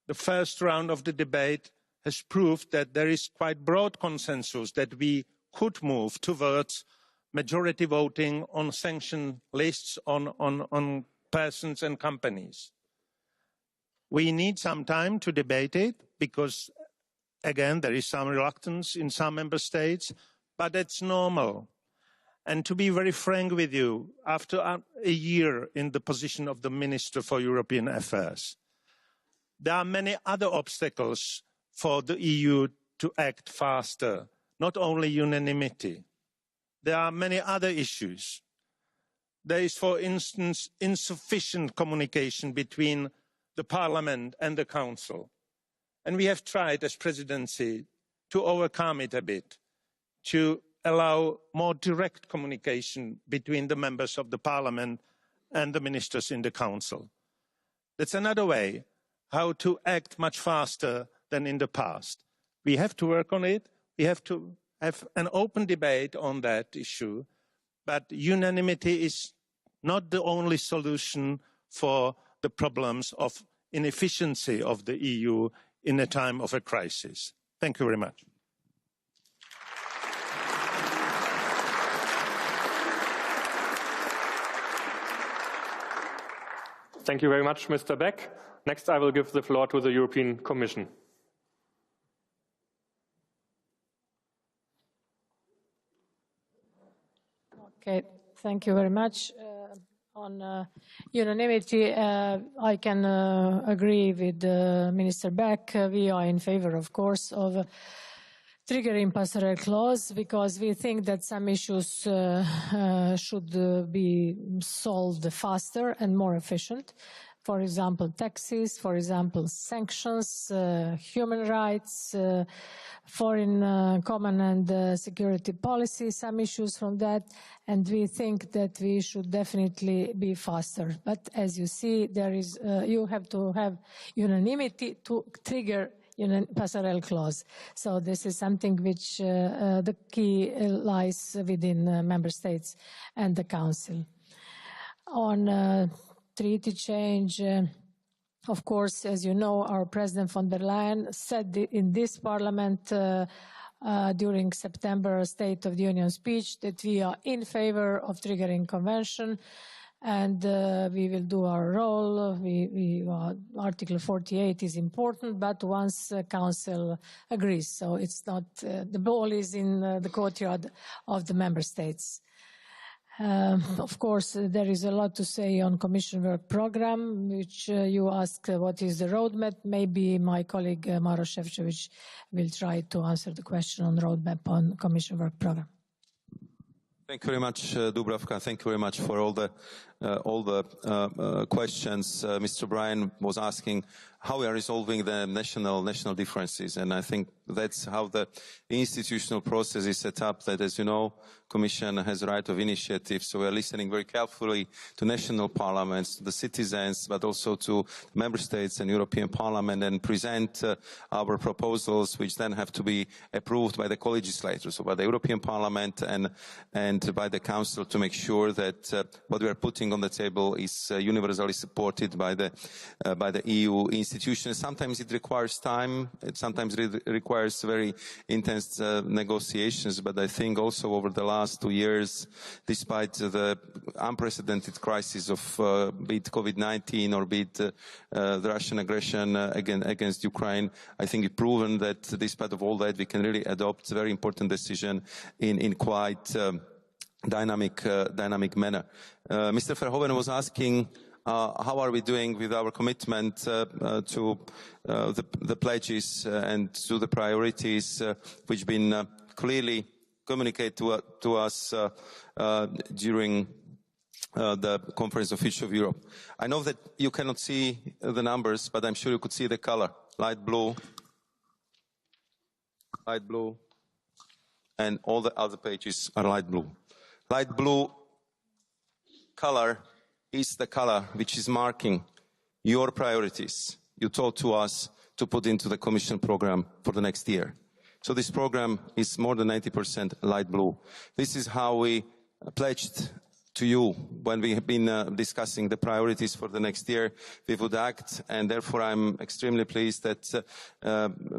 the first round of the debate has proved that there is quite broad consensus that we could move towards majority voting on sanction lists on persons and companies. We need some time to debate it because, again, there is some reluctance in some member states, but it's normal. And to be very frank with you, after a year in the position of the Minister for European Affairs, there are many other obstacles for the EU to act faster, not only unanimity. There are many other issues. There is, for instance, insufficient communication between the Parliament and the Council. And we have tried as presidency to overcome it a bit, to allow more direct communication between the members of the Parliament and the ministers in the Council. That's another way how to act much faster than in the past. We have to work on it. We have to have an open debate on that issue. But unanimity is not the only solution for the problems of inefficiency of the EU in a time of a crisis. Thank you very much. Thank you very much, Mr. Beck. Next, I will give the floor to the European Commission. Okay, thank you very much. On unanimity, I can agree with Minister Beck. We are in favor, of course, of triggering passerelle clause because we think that some issues should be solved faster and more efficient. for example, taxes, for example, sanctions, human rights, foreign common and security policy, some issues from that, and we think that we should definitely be faster. But as you see, there is you have to have unanimity to trigger passerelle clause. So this is something which the key lies within member states and the Council. On treaty change, of course, as you know, our President von der Leyen said in this Parliament during September State of the Union speech that we are in favor of triggering convention, and we will do our role. Article 48 is important, but once Council agrees, so it's not the ball is in the courtyard of the member states. Of course, there is a lot to say on Commission work program, which you ask what is the roadmap. Maybe my colleague Maros Šefčovič will try to answer the question on roadmap on Commission work program. Thank you very much, Dubravka. Thank you very much for all the questions. Mr. Bryan was asking how we are resolving the national differences, and I think that's how the institutional process is set up. That, as you know, Commission has a right of initiative, so we are listening very carefully to national parliaments, to the citizens, but also to member states and European Parliament, and present our proposals, which then have to be approved by the co-legislators, so by the European Parliament and by the Council, to make sure that what we are putting on the table is universally supported by the EU institutions. Sometimes it requires time, sometimes it requires very intense negotiations, but I think also over the last 2 years, despite the unprecedented crisis of be it COVID-19 or be it the Russian aggression against Ukraine, I think it's proven that despite of all that, we can really adopt a very important decision in quite dynamic manner. Mr. Verhoeven was asking how are we doing with our commitment to the pledges and to the priorities which have been clearly communicated to us during the Conference of Future of Europe. I know that you cannot see the numbers, but I'm sure you could see the color. Light blue, and all the other pages are light blue. Light blue color is the color which is marking your priorities you told to us to put into the Commission program for the next year. So this program is more than 90% light blue. This is how we pledged to you when we have been discussing the priorities for the next year. We would act, and therefore I'm extremely pleased that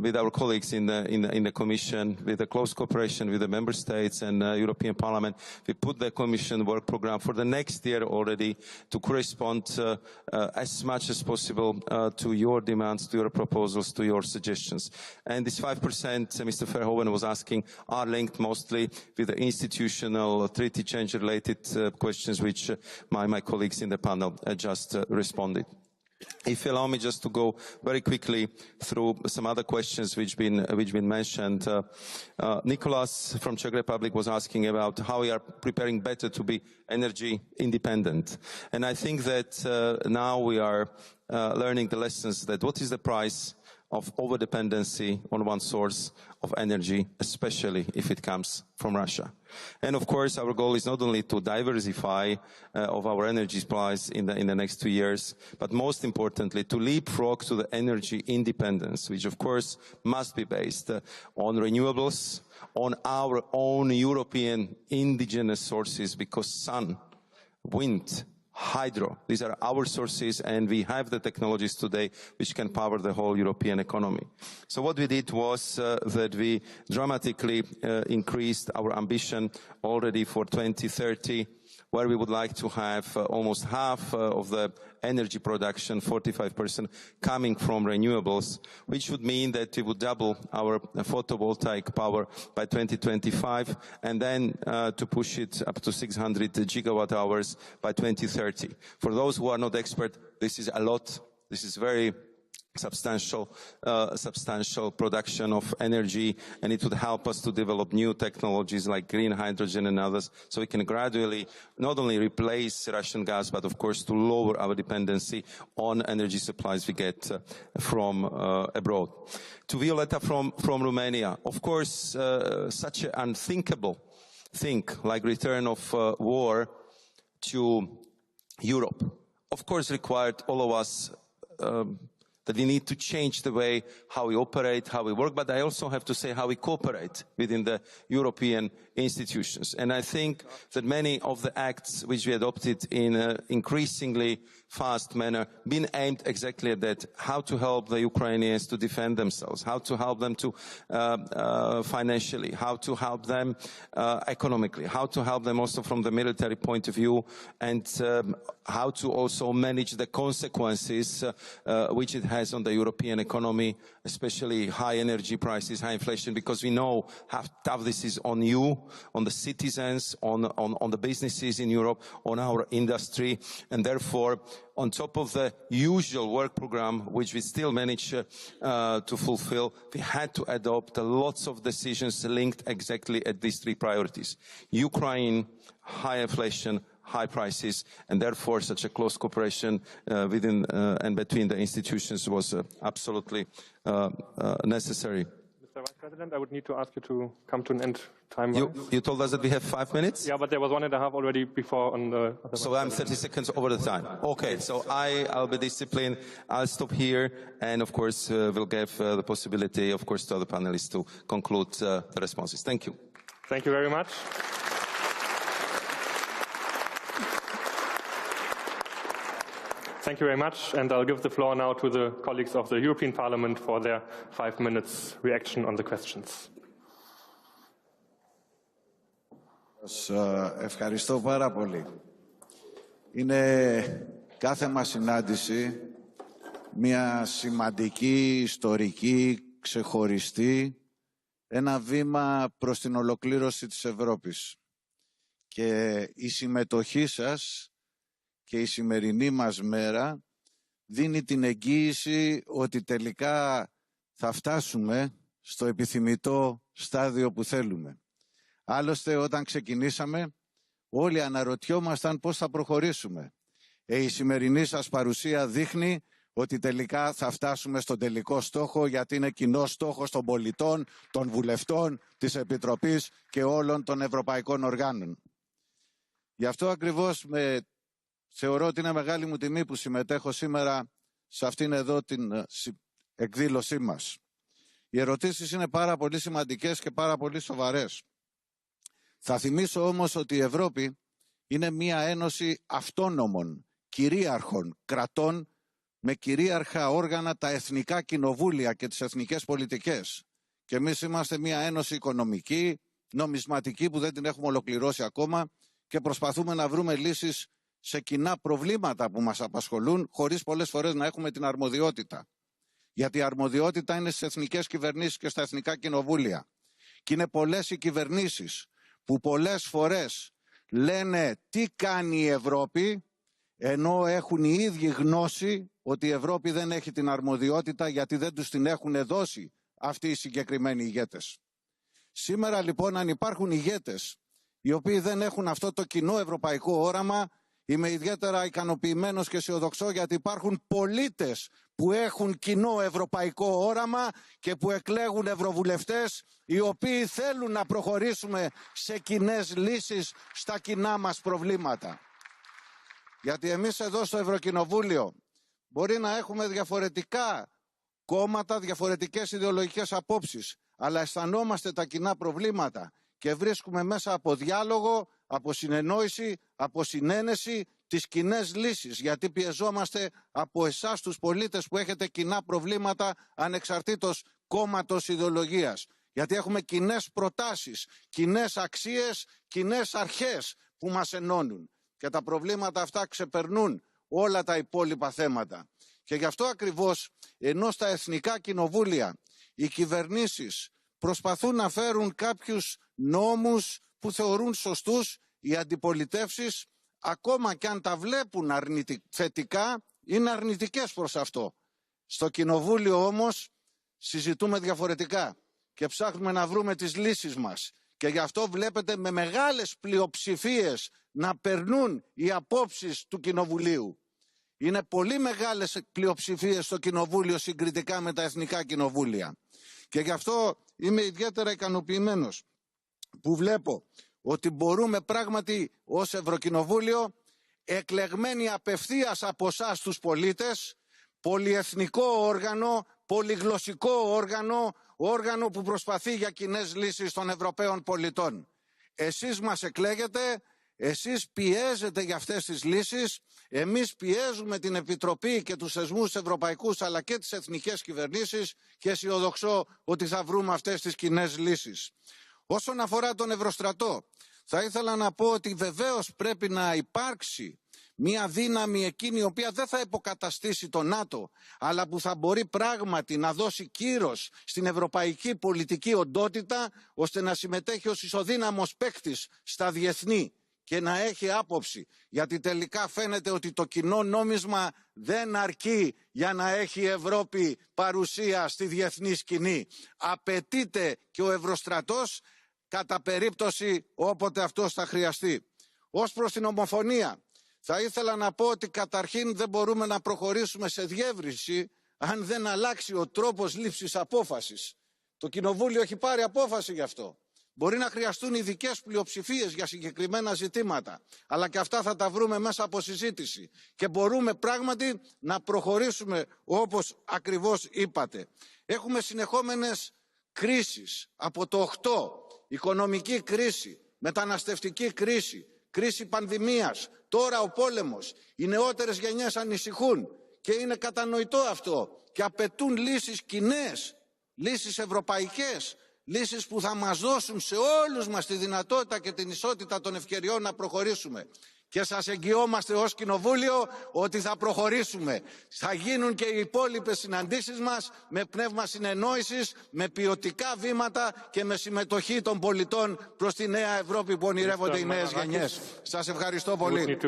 with our colleagues in the Commission, with the close cooperation with the Member States and European Parliament, we put the Commission work program for the next year already to correspond as much as possible to your demands, to your proposals, to your suggestions. And this 5%, Mr. Verhoeven was asking, are linked mostly with the institutional treaty change related questions which my colleagues in the panel just responded. If you allow me just to go very quickly through some other questions which been mentioned. Nicholas from Czech Republic was asking about how we are preparing better to be energy independent. And I think that now we are learning the lessons that what is the price of over-dependency on one source of energy, especially if it comes from Russia. And of course, our goal is not only to diversify of our energy supplies in the next 2 years, but most importantly, to leapfrog to the energy independence, which of course must be based on renewables, on our own European indigenous sources, because sun, wind, hydro, these are our sources, and we have the technologies today which can power the whole European economy. So what we did was that we dramatically increased our ambition already for 2030, where we would like to have almost half of the energy production, 45%, coming from renewables, which would mean that we would double our photovoltaic power by 2025, and then to push it up to 600 gigawatt hours by 2030. For those who are not expert, this is a lot. This is very substantial production of energy, and it would help us to develop new technologies like green hydrogen and others, so we can gradually not only replace Russian gas, but of course to lower our dependency on energy supplies we get from abroad. To Violeta from Romania, of course, such an unthinkable thing like return of war to Europe, of course, required all of us that we need to change the way how we operate, how we work, but I also have to say how we cooperate within the European institutions. And I think that many of the acts which we adopted in an increasingly fast manner been aimed exactly at that, how to help the Ukrainians to defend themselves, how to help them to financially, how to help them economically, how to help them also from the military point of view, and how to also manage the consequences which it has on the European economy, especially high energy prices, high inflation, because we know how tough this is on you, on the citizens, on the businesses in Europe, on our industry, and therefore, on top of the usual work program, which we still manage to fulfill, we had to adopt lots of decisions linked exactly at these three priorities: Ukraine, high inflation, high prices, and therefore such a close cooperation within and between the institutions was absolutely necessary. Mr. Vice President, I would need to ask you to come to an end time. You told us that we have 5 minutes? Yeah, but there was 1.5 already before on the... So I'm 30 seconds over the time. Okay, so I'll be disciplined. I'll stop here, and of course we'll give the possibility, of course, to other panelists to conclude the responses. Thank you. Thank you very much. Thank you very much, and I'll give the floor now to the colleagues of the European Parliament for their 5 minutes reaction on the questions. Ευχαριστώ πάρα πολύ. Είναι κάθε μας συνάντηση μια σημαντική, ιστορική, ξεχωριστή, ένα βήμα προς την ολοκλήρωση της Ευρώπης. Και η συμμετοχή σας και η σημερινή μας μέρα δίνει την εγγύηση ότι τελικά θα φτάσουμε στο επιθυμητό στάδιο που θέλουμε. Άλλωστε, όταν ξεκινήσαμε, όλοι αναρωτιόμασταν πώς θα προχωρήσουμε. Η σημερινή σας παρουσία δείχνει ότι τελικά θα φτάσουμε στον τελικό στόχο, γιατί είναι κοινός στόχος των πολιτών, των βουλευτών, της Επιτροπής και όλων των ευρωπαϊκών οργάνων. Γι' αυτό ακριβώς θεωρώ ότι είναι μεγάλη μου τιμή που συμμετέχω σήμερα σε αυτήν εδώ την εκδήλωσή μας. Οι ερωτήσεις είναι πάρα πολύ σημαντικές και πάρα πολύ σοβαρές. Θα θυμίσω όμως ότι η Ευρώπη είναι μια ένωση αυτόνομων, κυρίαρχων κρατών με κυρίαρχα όργανα τα εθνικά κοινοβούλια και τις εθνικές πολιτικές. Και εμείς είμαστε μια ένωση οικονομική, νομισματική που δεν την έχουμε ολοκληρώσει ακόμα και προσπαθούμε να βρούμε λύσεις σε κοινά προβλήματα που μας απασχολούν, χωρίς πολλές φορές να έχουμε την αρμοδιότητα. Γιατί η αρμοδιότητα είναι στις εθνικές κυβερνήσεις και στα εθνικά κοινοβούλια. Και είναι πολλές οι κυβερνήσεις που πολλές φορές λένε τι κάνει η Ευρώπη, ενώ έχουν οι ίδιοι γνώση ότι η Ευρώπη δεν έχει την αρμοδιότητα, γιατί δεν τους την έχουν δώσει αυτοί οι συγκεκριμένοι ηγέτες. Σήμερα λοιπόν, αν υπάρχουν ηγέτες οι οποίοι δεν έχουν αυτό το κοινό ευρωπαϊκό όραμα, είμαι ιδιαίτερα ικανοποιημένος και αισιοδοξώ, γιατί υπάρχουν πολίτες που έχουν κοινό ευρωπαϊκό όραμα και που εκλέγουν ευρωβουλευτές οι οποίοι θέλουν να προχωρήσουμε σε κοινές λύσεις στα κοινά μας προβλήματα. Γιατί εμείς εδώ στο Ευρωκοινοβούλιο μπορεί να έχουμε διαφορετικά κόμματα, διαφορετικές ιδεολογικές απόψεις, αλλά αισθανόμαστε τα κοινά προβλήματα και βρίσκουμε μέσα από διάλογο, από συνεννόηση, από συνένεση τις κοινές λύσεις, γιατί πιεζόμαστε από εσάς τους πολίτες που έχετε κοινά προβλήματα ανεξαρτήτως κόμματος ιδεολογίας. Γιατί έχουμε κοινές προτάσεις, κοινές αξίες, κοινές αρχές που μας ενώνουν. Και τα προβλήματα αυτά ξεπερνούν όλα τα υπόλοιπα θέματα. Και γι' αυτό ακριβώς, ενώ στα εθνικά κοινοβούλια οι κυβερνήσεις προσπαθούν να φέρουν κάποιους νόμους που θεωρούν σωστούς, οι αντιπολιτεύσεις, ακόμα και αν τα βλέπουν θετικά, είναι αρνητικές προς αυτό. Στο Κοινοβούλιο όμως συζητούμε διαφορετικά και ψάχνουμε να βρούμε τις λύσεις μας. Και γι' αυτό βλέπετε με μεγάλες πλειοψηφίες να περνούν οι απόψεις του Κοινοβουλίου. Είναι πολύ μεγάλες πλειοψηφίες στο Κοινοβούλιο συγκριτικά με τα εθνικά κοινοβούλια. Και γι' αυτό είμαι ιδιαίτερα ικανοποιημένος που βλέπω ότι μπορούμε πράγματι ως Ευρωκοινοβούλιο, εκλεγμένοι απευθείας από εσάς τους πολίτες, πολυεθνικό όργανο, πολυγλωσσικό όργανο που προσπαθεί για κοινές λύσεις των Ευρωπαίων πολιτών. Εσείς μας εκλέγετε, εσείς πιέζετε για αυτές τις λύσεις, εμείς πιέζουμε την Επιτροπή και τους θεσμούς ευρωπαϊκούς αλλά και τις εθνικές κυβερνήσεις και αισιοδοξώ ότι θα βρούμε αυτές τις κοινές λύσεις. Όσον αφορά τον Ευρωστρατό, θα ήθελα να πω ότι βεβαίως πρέπει να υπάρξει μια δύναμη εκείνη η οποία δεν θα υποκαταστήσει το ΝΑΤΟ, αλλά που θα μπορεί πράγματι να δώσει κύρος στην ευρωπαϊκή πολιτική οντότητα, ώστε να συμμετέχει ως ισοδύναμος παίκτης στα διεθνή και να έχει άποψη. Γιατί τελικά φαίνεται ότι το κοινό νόμισμα δεν αρκεί για να έχει η Ευρώπη παρουσία στη διεθνή σκηνή. Απαιτείται και ο Ευρωστρατός κατά περίπτωση όποτε αυτός θα χρειαστεί. Ως προς την ομοφωνία, θα ήθελα να πω ότι καταρχήν δεν μπορούμε να προχωρήσουμε σε διεύρυνση αν δεν αλλάξει ο τρόπος λήψης απόφασης. Το Κοινοβούλιο έχει πάρει απόφαση γι' αυτό. Μπορεί να χρειαστούν ειδικές πλειοψηφίες για συγκεκριμένα ζητήματα, αλλά και αυτά θα τα βρούμε μέσα από συζήτηση και μπορούμε πράγματι να προχωρήσουμε όπως ακριβώς είπατε. Έχουμε συνεχόμενες κρίσεις από το 8, οικονομική κρίση, μεταναστευτική κρίση, κρίση πανδημίας, τώρα ο πόλεμος. Οι νεότερες γενιές ανησυχούν και είναι κατανοητό αυτό και απαιτούν λύσεις κοινές, λύσεις ευρωπαϊκές, λύσεις που θα μας δώσουν σε όλους μας τη δυνατότητα και την ισότητα των ευκαιριών να προχωρήσουμε. Και σας εγγυόμαστε ως Κοινοβούλιο ότι θα προχωρήσουμε. Θα γίνουν και οι υπόλοιπες συναντήσεις μας με πνεύμα συνεννόησης, με ποιοτικά βήματα και με συμμετοχή των πολιτών προς τη νέα Ευρώπη που ονειρεύονται οι νέες γενιές. Σας ευχαριστώ πολύ.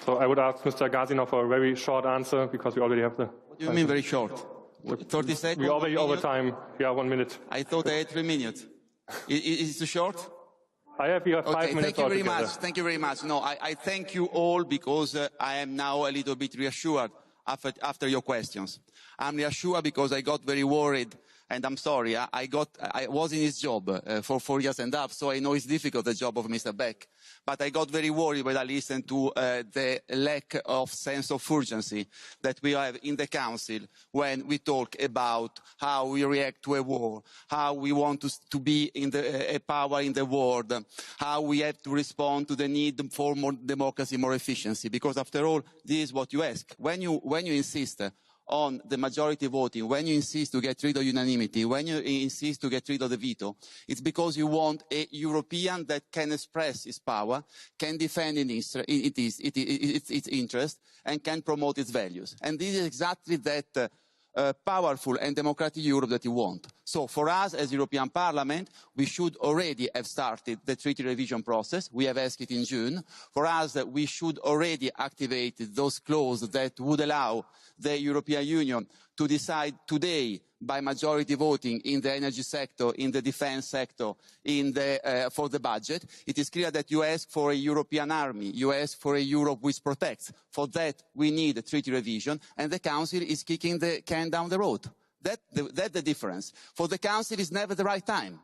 So I would ask Mr. Gazinov for a very short answer because we already have the... What do you mean very short? 30 seconds? We already over time. Yeah, 1 minute. I thought I had 3 minutes. Is it too short? I have here 5 minutes. Thank you very much. Thank you very much. No, I thank you all because I am now a little bit reassured after your questions. I'm reassured because I got very worried, and I'm sorry. I was in his job for 4 years and a half, so I know it's difficult, the job of Mr. Beck. But I got very worried when I listened to the lack of sense of urgency that we have in the Council when we talk about how we react to a war, how we want to be in a power in the world, how we have to respond to the need for more democracy, more efficiency. Because after all, this is what you ask. When you insist on the majority voting, when you insist to get rid of unanimity, when you insist to get rid of the veto, it's because you want a European that can express its power, can defend its interest, and can promote its values. And this is exactly that powerful and democratic Europe that you want. So for us as European Parliament, we should already have started the treaty revision process. We have asked it in June. For us, we should already activate those clauses that would allow the European Union to decide today by majority voting in the energy sector, in the defense sector, for the budget. It is clear that you ask for a European army, you ask for a Europe which protects. For that, we need a treaty revision, and the Council is kicking the can down the road. That's the difference. For the Council, it's never the right time.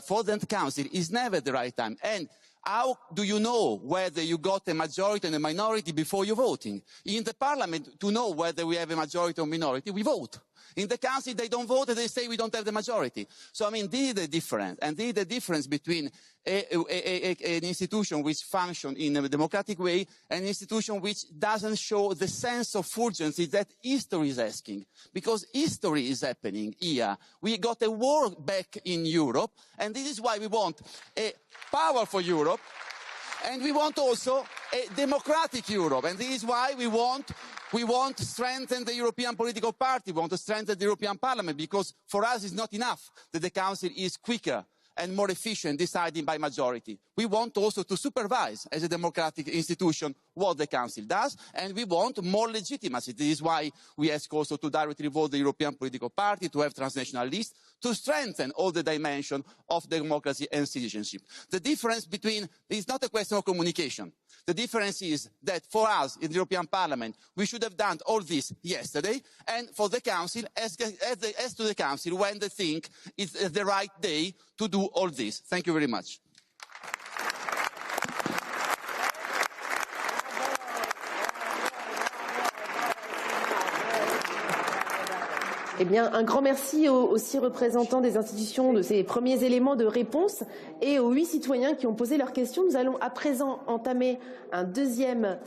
For the Council, it's never the right time. And how do you know whether you got a majority and a minority before you're voting? In the Parliament, to know whether we have a majority or minority, we vote. In the Council, they don't vote and they say we don't have the majority. So, I mean, this is the difference. And this is the difference between an institution which functions in a democratic way and an institution which doesn't show the sense of urgency that history is asking. Because history is happening here. We got a war back in Europe, and this is why we want a powerful Europe, and we want also a democratic Europe. And this is why we want to strengthen the European political party. We want to strengthen the European Parliament, because for us it's not enough that the Council is quicker and more efficient deciding by majority. We want also to supervise, as a democratic institution, what the Council does, and we want more legitimacy. This is why we ask also to directly vote the European political party, to have transnational lists, to strengthen all the dimensions of democracy and citizenship. The difference between, is not a question of communication. The difference is that for us in the European Parliament, we should have done all this yesterday, and for the Council, as to the Council, when they think it's the right day to do all this. Thank you very much. Eh bien, un grand merci aux 6 représentants des institutions de ces premiers éléments de réponse et aux 8 citoyens qui ont posé leurs questions. Nous allons à présent entamer un deuxième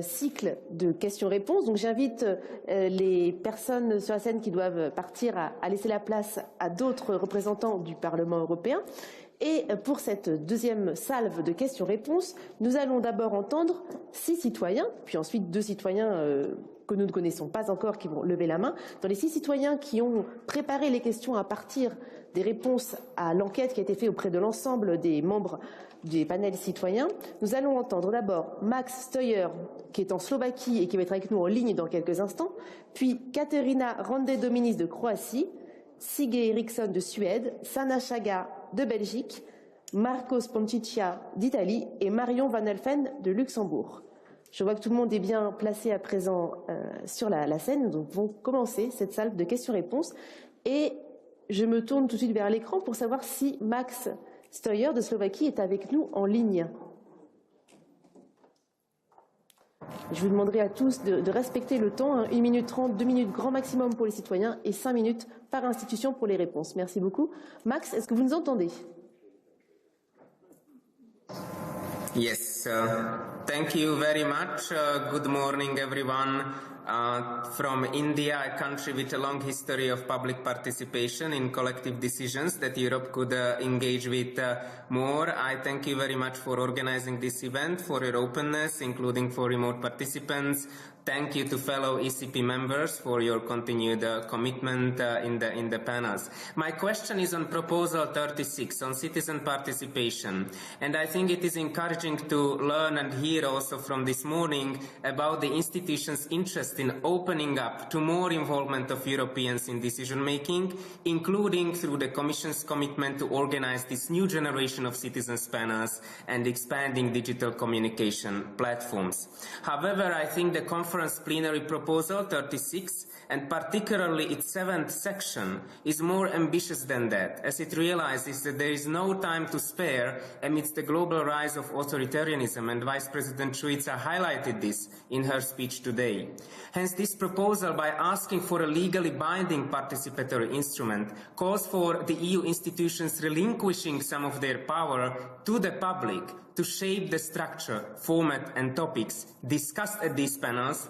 cycle de questions-réponses. Donc j'invite les personnes sur la scène qui doivent partir à laisser la place à d'autres représentants du Parlement européen. Et pour cette deuxième salve de questions-réponses, nous allons d'abord entendre 6 citoyens, puis ensuite 2 citoyens que nous ne connaissons pas encore qui vont lever la main. Dans les 6 citoyens qui ont préparé les questions à partir des réponses à l'enquête qui a été faite auprès de l'ensemble des membres des panels citoyens, nous allons entendre d'abord Max Steuer, qui est en Slovaquie et qui va être avec nous en ligne dans quelques instants, puis Katerina Rande-Dominis de Croatie, Sigge Eriksson de Suède, Sana Chaga de Belgique, Marcos Ponciccia d'Italie et Marion Van Elfen de Luxembourg. Je vois que tout le monde est bien placé à présent sur la scène. Nous allons commencer cette salve de questions-réponses. Et je me tourne tout de suite vers l'écran pour savoir si Max Steuer de Slovaquie est avec nous en ligne. Je vous demanderai à tous de respecter le temps, 1 minute 30, 2 minutes grand maximum pour les citoyens et 5 minutes par institution pour les réponses. Merci beaucoup. Max, est-ce que vous nous entendez? Yes, thank you very much. Good morning, everyone. From India, a country with a long history of public participation in collective decisions that Europe could engage with more. I thank you very much for organizing this event, for your openness, including for remote participants. Thank you to fellow ECP members for your continued commitment in the panels. My question is on Proposal 36 on citizen participation, and I think it is encouraging to learn and hear also from this morning about the institution's interest in opening up to more involvement of Europeans in decision-making, including through the Commission's commitment to organize this new generation of citizens panels and expanding digital communication platforms. However, I think the conference plenary proposal 36, and particularly its 7th section, is more ambitious than that, as it realizes that there is no time to spare amidst the global rise of authoritarianism, and Vice President Šuica highlighted this in her speech today. Hence, this proposal, by asking for a legally binding participatory instrument, calls for the EU institutions relinquishing some of their power to the public to shape the structure, format and topics discussed at these panels,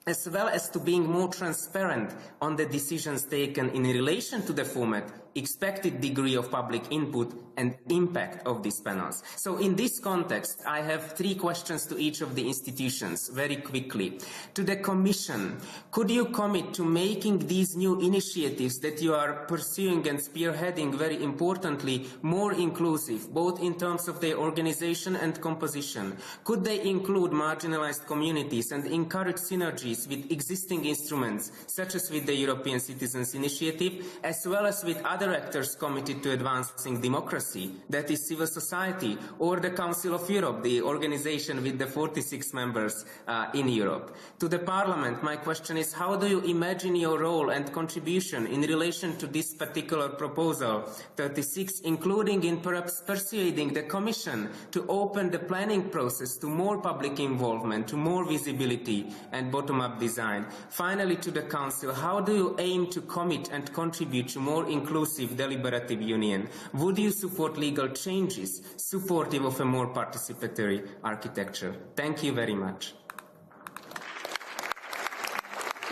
as well as to being more transparent on the decisions taken in relation to the format, expected degree of public input and impact of these panels. So in this context, I have 3 questions to each of the institutions very quickly. To the Commission, could you commit to making these new initiatives that you are pursuing and spearheading, very importantly, more inclusive, both in terms of their organization and composition? Could they include marginalized communities and encourage synergies with existing instruments, such as with the European Citizens Initiative, as well as with other actors committed to advancing democracy, that is civil society, or the Council of Europe, the organization with the 46 members in Europe? To the Parliament, my question is, how do you imagine your role and contribution in relation to this particular proposal, 36, including in perhaps persuading the Commission to open the planning process to more public involvement, to more visibility and bottom-up design? Finally, to the Council, how do you aim to commit and contribute to more inclusive deliberative union? Would you support legal changes supportive of a more participatory architecture? Thank you very much.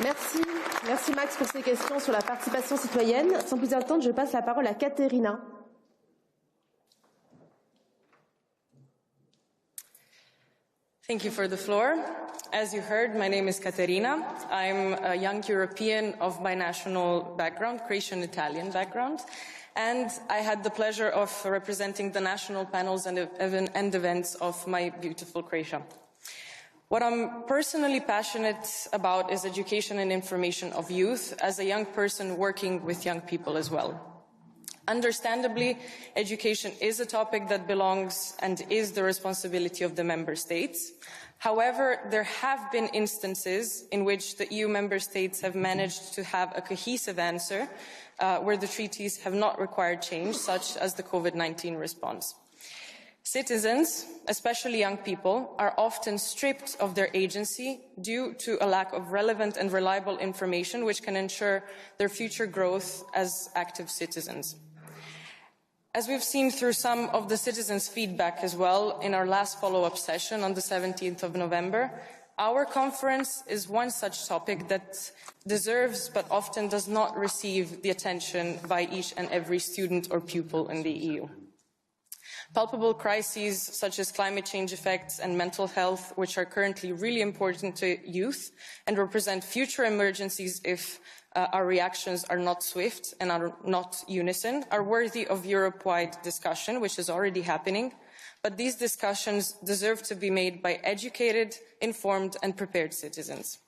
Merci. Merci Max pour ces questions sur la participation citoyenne. Sans plus attendre, je passe la parole à Katerina. Thank you for the floor. As you heard, my name is Katerina. I'm a young European of binational background, Croatian-Italian background. and I had the pleasure of representing the national panels and events of my beautiful Croatia. What I'm personally passionate about is education and information of youth as a young person working with young people as well. Understandably, education is a topic that belongs and is the responsibility of the member states. However, there have been instances in which the EU member states have managed to have a cohesive answer where the treaties have not required change, such as the COVID-19 response. Citizens, especially young people, are often stripped of their agency due to a lack of relevant and reliable information which can ensure their future growth as active citizens. As we've seen through some of the citizens' feedback as well in our last follow-up session on the 17th of November, our conference is one such topic that deserves but often does not receive the attention by each and every student or pupil in the EU. Palpable crises such as climate change effects and mental health, which are currently really important to youth and represent future emergencies if our reactions are not swift and are not unison, are worthy of Europe-wide discussion, which is already happening. But these discussions deserve to be made by educated, informed and prepared citizens.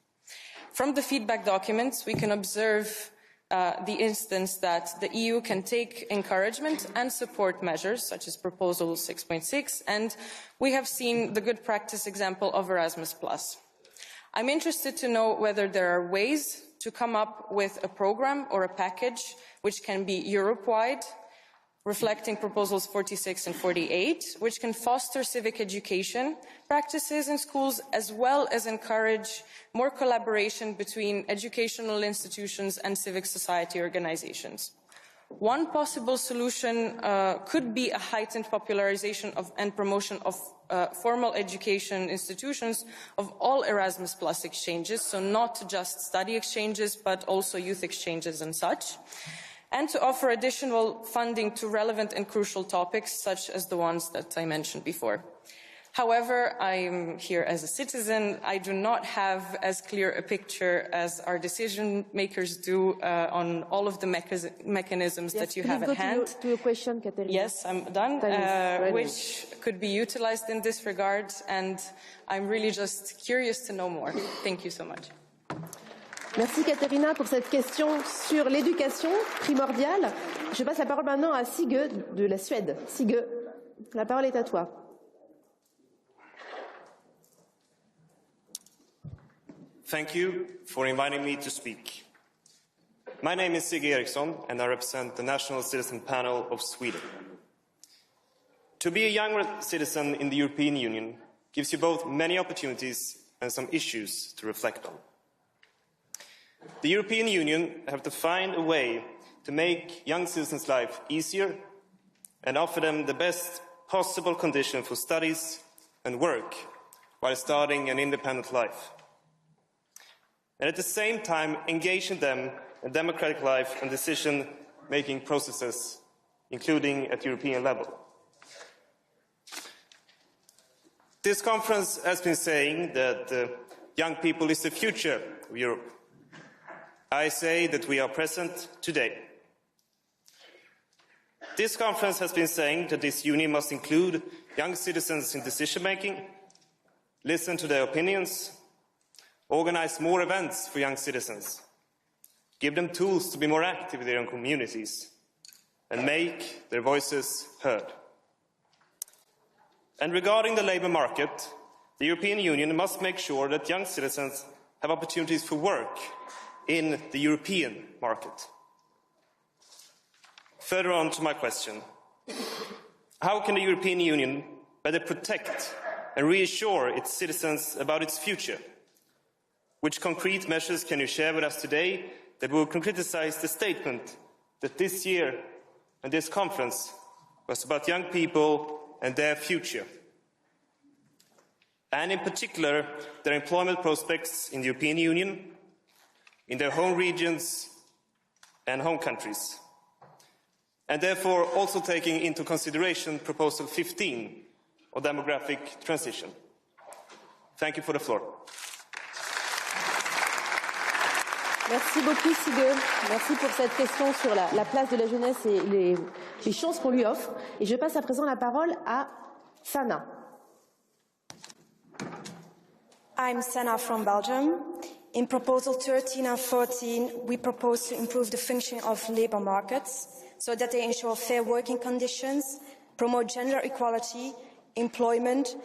From the feedback documents, we can observe the instance that the EU can take encouragement and support measures such as Proposal 6.6, and we have seen the good practice example of Erasmus+. I'm interested to know whether there are ways to come up with a program or a package which can be Europe-wide, reflecting Proposals 46 and 48, which can foster civic education practices in schools as well as encourage more collaboration between educational institutions and civic society organizations. One possible solution could be a heightened popularization of and promotion of formal education institutions of all Erasmus Plus exchanges, so not just study exchanges, but also youth exchanges and such, and to offer additional funding to relevant and crucial topics, such as the ones that I mentioned before. However, I'm here as a citizen. I do not have as clear a picture as our decision makers do on all of the mechanisms that you have at hand. To your question, Katerina. Yes, I'm done. Which could be utilized in this regard, and I'm really just curious to know more. Thank you so much. Merci Katerina pour cette question sur l'éducation primordiale. Je passe la parole maintenant à Sigge de la Suède. Sigge, la parole est à toi. Thank you for inviting me to speak. My name is Sigge Eriksson and I represent the National Citizen Panel of Sweden. To be a young citizen in the European Union gives you both many opportunities and some issues to reflect on. The European Union have to find a way to make young citizens' life easier and offer them the best possible condition for studies and work while starting an independent life. And at the same time engaging them in democratic life and decision-making processes, including at European level. This conference has been saying that young people is the future of Europe. I say that we are present today. This conference has been saying that this union must include young citizens in decision-making, listen to their opinions, organize more events for young citizens, give them tools to be more active in their own communities, and make their voices heard. And regarding the labour market, the European Union must make sure that young citizens have opportunities for work in the European market. Further on to my question. How can the European Union better protect and reassure its citizens about its future? Which concrete measures can you share with us today that will concretise the statement that this year and this conference was about young people and their future? And in particular, their employment prospects in the European Union, in their home regions and home countries. And therefore also taking into consideration Proposal 15 of demographic transition. Thank you for the floor. Merci beaucoup, Sigue. Merci pour cette question sur la place de la jeunesse et les chances qu'on lui offre. Et je passe à présent la parole à Sana. I'm Sana from Belgium. In Proposal 13 and 14, we propose to improve the functioning of labour markets so that they ensure fair working conditions, promote gender equality, employment,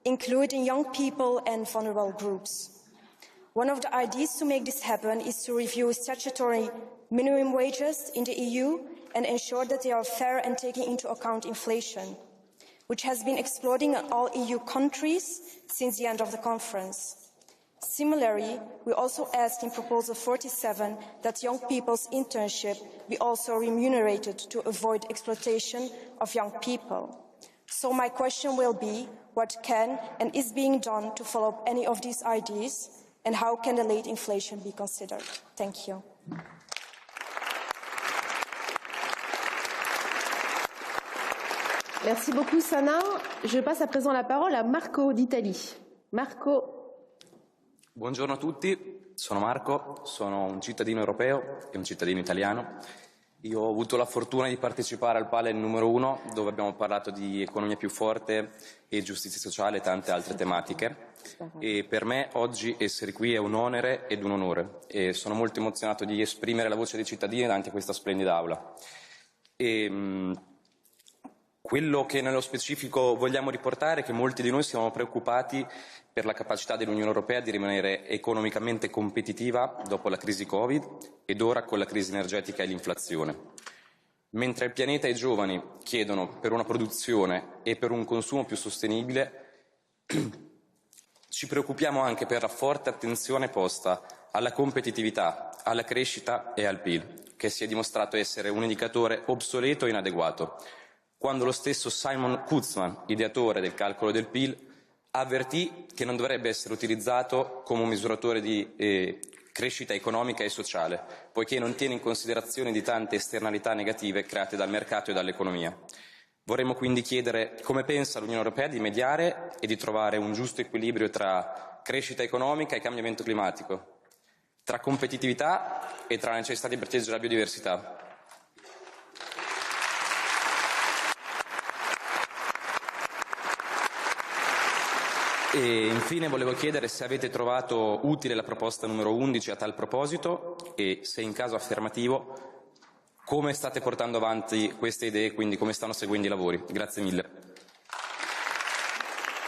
including young people and vulnerable groups. One of the ideas to make this happen is to review statutory minimum wages in the EU and ensure that they are fair and taking into account inflation, which has been exploding in all EU countries since the end of the conference. Similarly, we also asked in Proposal 47 that young people's internship be also remunerated to avoid exploitation of young people. So my question will be, what can and is being done to follow up any of these ideas, and how can the late inflation be considered? Thank you. Merci beaucoup, Sana. Je passe à présent la parole à Marco d'Italie. Marco. Buongiorno a tutti, sono Marco, sono un cittadino europeo e un cittadino italiano. Io ho avuto la fortuna di partecipare al panel numero 1, dove abbiamo parlato di economia più forte e giustizia sociale e tante altre tematiche. E per me oggi essere qui è un onere ed un onore. E sono molto emozionato di esprimere la voce dei cittadini davanti a questa splendida aula. Quello che nello specifico vogliamo riportare è che molti di noi siamo preoccupati per la capacità dell'Unione Europea di rimanere economicamente competitiva dopo la crisi Covid ed ora con la crisi energetica e l'inflazione. Mentre il pianeta e i giovani chiedono per una produzione e per un consumo più sostenibile, ci preoccupiamo anche per la forte attenzione posta alla competitività, alla crescita e al PIL, che si è dimostrato essere un indicatore obsoleto e inadeguato, quando lo stesso Simon Kutzman, ideatore del calcolo del PIL, avvertì che non dovrebbe essere utilizzato come un misuratore di crescita economica e sociale, poiché non tiene in considerazione di tante esternalità negative create dal mercato e dall'economia. Vorremmo quindi chiedere come pensa l'Unione Europea di mediare e di trovare un giusto equilibrio tra crescita economica e cambiamento climatico, tra competitività e tra la necessità di proteggere la biodiversità. E infine volevo chiedere se avete trovato utile la proposta numero 11 a tal proposito e, se in caso affermativo, come state portando avanti queste idee, quindi come stanno seguendo i lavori. Grazie mille.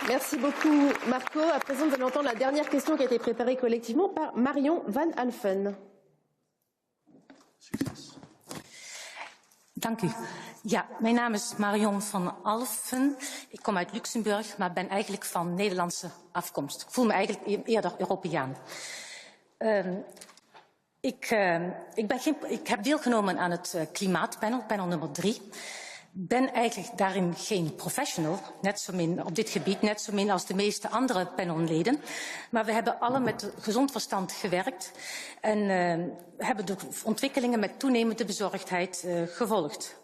Merci beaucoup, Marco. À présent, nous allons entendre la dernière question qui a été préparée collectivement par Marion Van Alphen. Dank u. Ja, mijn naam is Marion van Alphen. Ik kom uit Luxemburg, maar ben eigenlijk van Nederlandse afkomst. Ik voel me eigenlijk eerder Europeaan. Ik heb deelgenomen aan het klimaatpanel, panel nummer 3. Ben eigenlijk daarin geen professional, net zo min op dit gebied, net zo min als de meeste andere panelleden. Maar we hebben alle met gezond verstand gewerkt en hebben de ontwikkelingen met toenemende bezorgdheid gevolgd.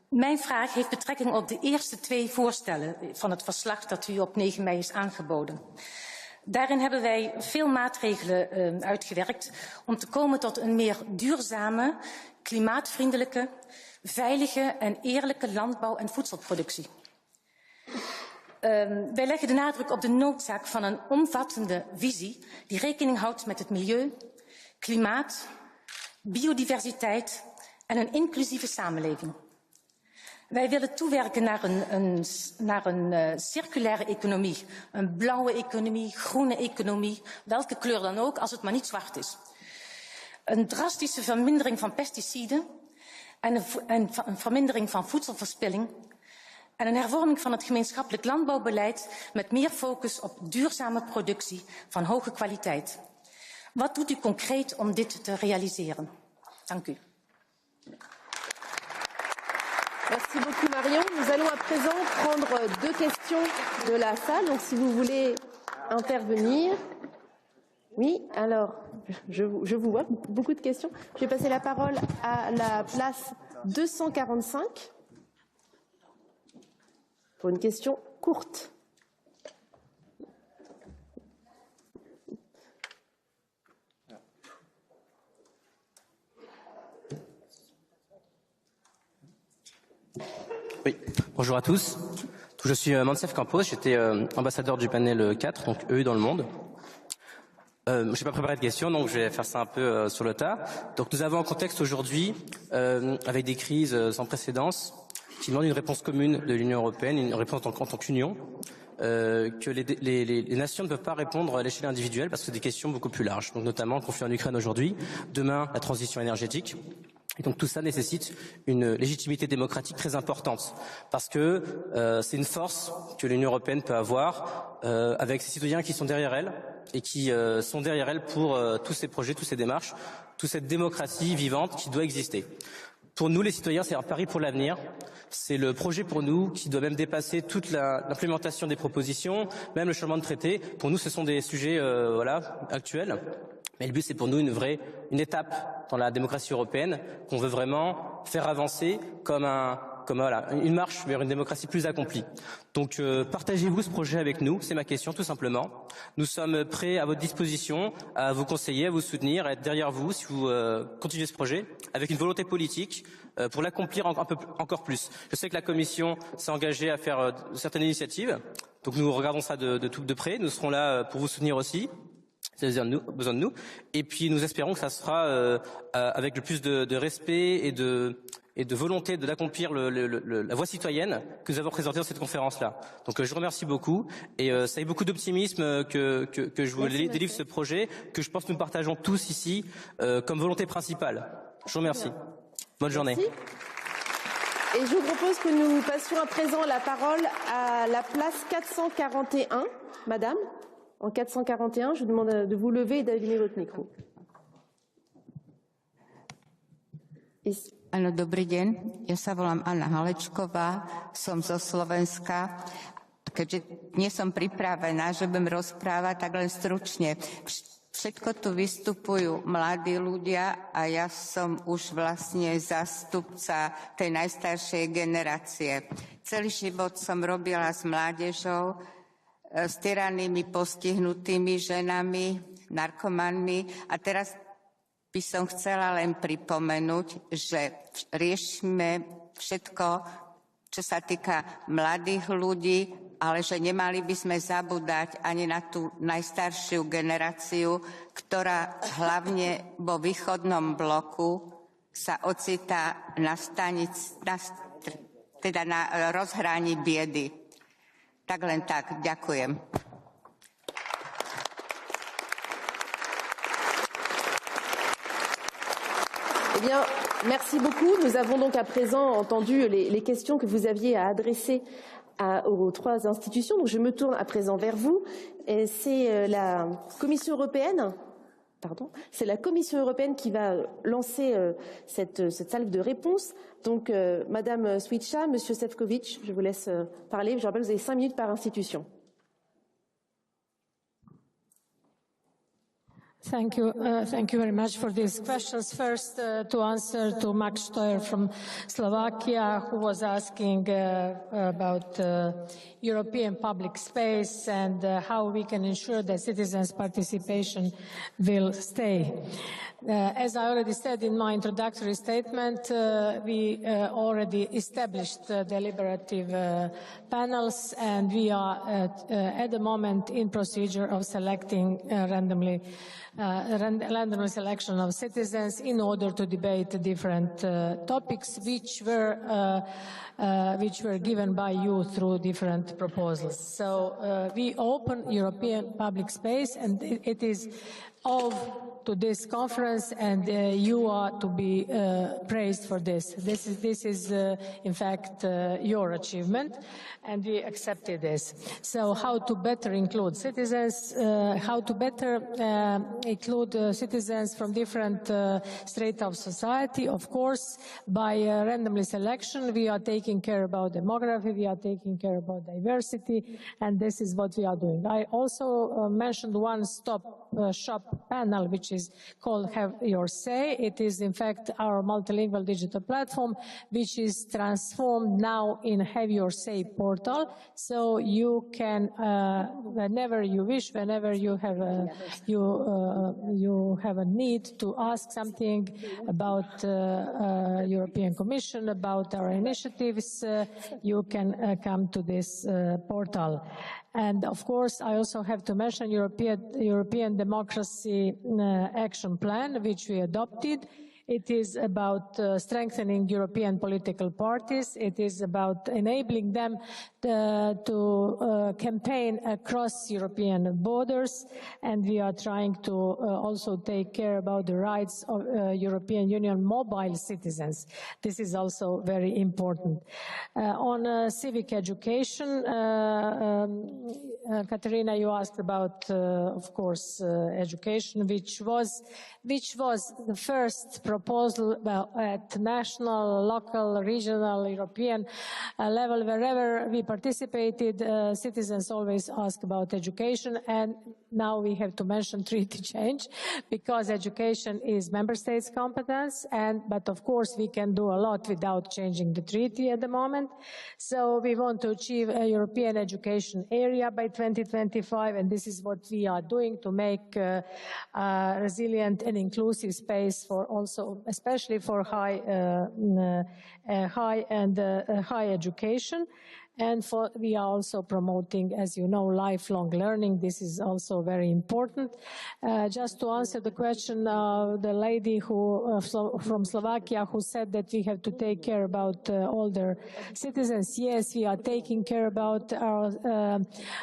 Mijn vraag heeft betrekking op de eerste 2 voorstellen van het verslag dat u op 9 mei is aangeboden. Daarin hebben wij veel maatregelen uitgewerkt om te komen tot een meer duurzame, klimaatvriendelijke, veilige en eerlijke landbouw- en voedselproductie. Wij leggen de nadruk op de noodzaak van een omvattende visie die rekening houdt met het milieu, klimaat, biodiversiteit en een inclusieve samenleving. Wij willen toewerken naar een circulaire economie, een blauwe economie, groene economie, welke kleur dan ook, als het maar niet zwart is. Een drastische vermindering van pesticiden en een vermindering van voedselverspilling en een hervorming van het gemeenschappelijk landbouwbeleid met meer focus op duurzame productie van hoge kwaliteit. Wat doet u concreet om dit te realiseren? Dank u. Merci beaucoup Marion. Nous allons à présent prendre 2 questions de la salle. Donc si vous voulez intervenir. Oui, alors, je vous vois, beaucoup de questions. Je vais passer la parole à la place 245 pour une question courte. Bonjour à tous. Je suis Mansef Campos, j'étais ambassadeur du panel 4, donc EU dans le monde. Je n'ai pas préparé de questions, donc je vais faire ça un peu sur le tas. Donc nous avons un contexte aujourd'hui avec des crises sans précédence qui demandent une réponse commune de l'Union européenne, une réponse en tant qu'Union, que les nations ne peuvent pas répondre à l'échelle individuelle parce que c'est des questions beaucoup plus larges. Donc notamment le conflit en Ukraine aujourd'hui, demain la transition énergétique. Et donc tout ça nécessite une légitimité démocratique très importante parce que c'est une force que l'Union européenne peut avoir avec ses citoyens qui sont derrière elle et qui sont derrière elle pour tous ces projets, toutes ces démarches, toute cette démocratie vivante qui doit exister. Pour nous les citoyens, c'est un pari pour l'avenir. C'est le projet pour nous qui doit même dépasser toute l'implémentation des propositions, même le changement de traité. Pour nous, ce sont des sujets actuels. Mais le but, c'est pour nous une étape dans la démocratie européenne qu'on veut vraiment faire avancer comme une marche vers une démocratie plus accomplie. Donc, partagez-vous ce projet avec nous, c'est ma question, tout simplement. Nous sommes prêts à votre disposition, à vous conseiller, à vous soutenir, à être derrière vous si vous continuez ce projet, avec une volonté politique pour l'accomplir encore plus. Je sais que la Commission s'est engagée à faire certaines initiatives, donc nous regardons ça de près. Nous serons là pour vous soutenir aussi. C'est besoin de nous. Et puis nous espérons que ça sera avec le plus de respect et de volonté d'accomplir la voie citoyenne que nous avons présentée dans cette conférence-là. Donc je vous remercie beaucoup et c'est avec beaucoup d'optimisme que je vous délivre ce projet que je pense que nous partageons tous ici comme volonté principale. Je vous remercie. Bonne journée. Merci. Et je vous propose que nous passions à présent la parole à la place 441. Madame, en 441, je vous demande de vous lever et d'allumer votre micro. Áno, dobrý deň. Ja sa volám Anna Halečková, som zo Slovenska. Keďže nie som pripravená, že budem rozprávať, tak len stručne. Všetko tu vystupujú mladí ľudia a ja som už vlastne zástupca tej najstaršej generácie. Celý život som robila s mládežou, s tyrannými postihnutými ženami, narkomanmi a teraz by som chcela len pripomenúť, že riešime všetko, čo sa týka mladých ľudí, ale že nemali by sme zabúdať ani na tú najstaršiu generáciu, ktorá hlavne vo východnom bloku sa ocitá na rozhraní biedy. Tak len tak, ďakujem. Eh bien, merci beaucoup. Nous avons donc à présent entendu les questions que vous aviez à adresser aux trois institutions. Donc je me tourne à présent vers vous. C'est la Commission européenne. C'est la Commission européenne qui va lancer cette salve de réponse. Donc, Madame Switcha, Monsieur Šefčovič, je vous laisse parler. Je rappelle, vous avez 5 minutes par institution. Thank you very much for these questions. First, to answer to Max Steuer from Slovakia, who was asking about European public space and how we can ensure that citizens' participation will stay. As I already said in my introductory statement, we already established deliberative panels, and we are at the moment in procedure of selecting randomly selection of citizens in order to debate different topics which were given by you through different proposals. So we open European public space, and it is all to this conference, and you are to be praised for this. This is in fact, your achievement, and we accepted this. So how to better include citizens, how to better include citizens from different strates of society, of course, by randomly selection. We are taking care about demography, we are taking care about diversity, and this is what we are doing. I also mentioned one-stop shop panel, which is called Have Your Say. It is, in fact, our multilingual digital platform, which is transformed now in Have Your Say portal. So you can, whenever you wish, whenever you have a, you have a need to ask something about European Commission, about our initiatives, you can come to this portal. And of course, I also have to mention European Democracy Action Plan, which we adopted. It is about strengthening European political parties. It is about enabling them to campaign across European borders, and we are trying to also take care about the rights of European Union mobile citizens. This is also very important. On civic education, Katerina, you asked about, of course, education, which was the first proposal at national, local, regional, European level. Wherever we participated, citizens always ask about education, and now we have to mention treaty change, because education is member states' competence, but of course we can do a lot without changing the treaty at the moment. So we want to achieve a European education area by 2025, and this is what we are doing to make resilient and inclusive space for also, especially for high education. And we are also promoting, as you know, lifelong learning. This is also very important. Just to answer the question, the lady who from Slovakia who said that we have to take care about older citizens. Yes, we are taking care about our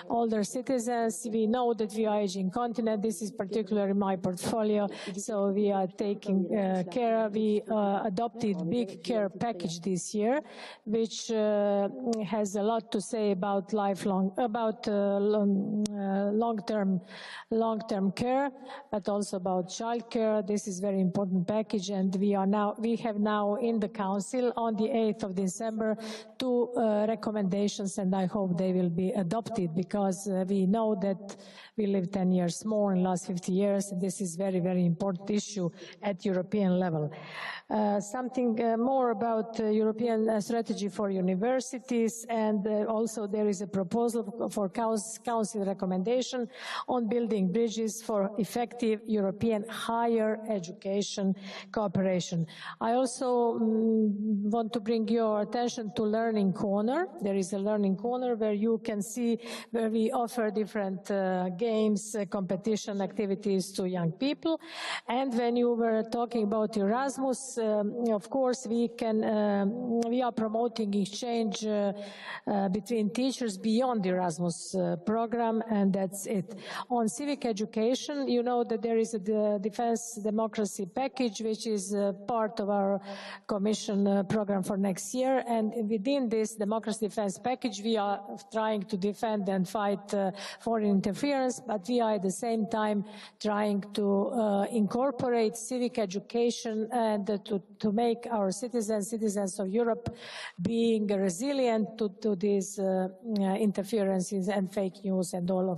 older citizens. We know that we are aging continent. This is particularly my portfolio. So we are taking care. We adopted big care package this year, which has a lot to say about long-term care, but also about child care. This is very important package, and we have now in the Council on the 8th of December 2 recommendations, and I hope they will be adopted, because we know that we live 10 years more in the last 50 years, and this is very, very important issue at European level. Something more about European strategy for universities, and also there is a proposal for Council recommendation on building bridges for effective European higher education cooperation. I also want to bring your attention to Learning Corner. There is a Learning Corner where you can see where we offer different games, competition activities to young people. And when you were talking about Erasmus, of course, we are promoting exchange between teachers beyond the Erasmus program, and that's it. On civic education, you know that there is a defense democracy package, which is part of our Commission program for next year. And within this democracy defense package, we are trying to defend and fight foreign interference, but we are at the same time trying to incorporate civic education and to make our citizens of Europe being resilient to these interferences and fake news and all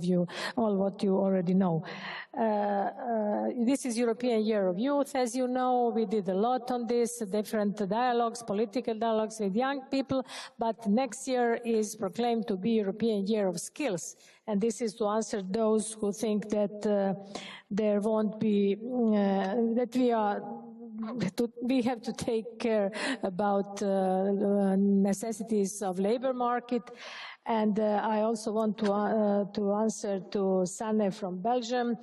what you already know. This is European Year of Youth. As you know, we did a lot on this, different dialogues, political dialogues with young people, but next year is proclaimed to be European Year of Skills. And this is to answer those who think that there won't be, we have to take care about necessities of labor market. And I also want to answer to Sanne from Belgium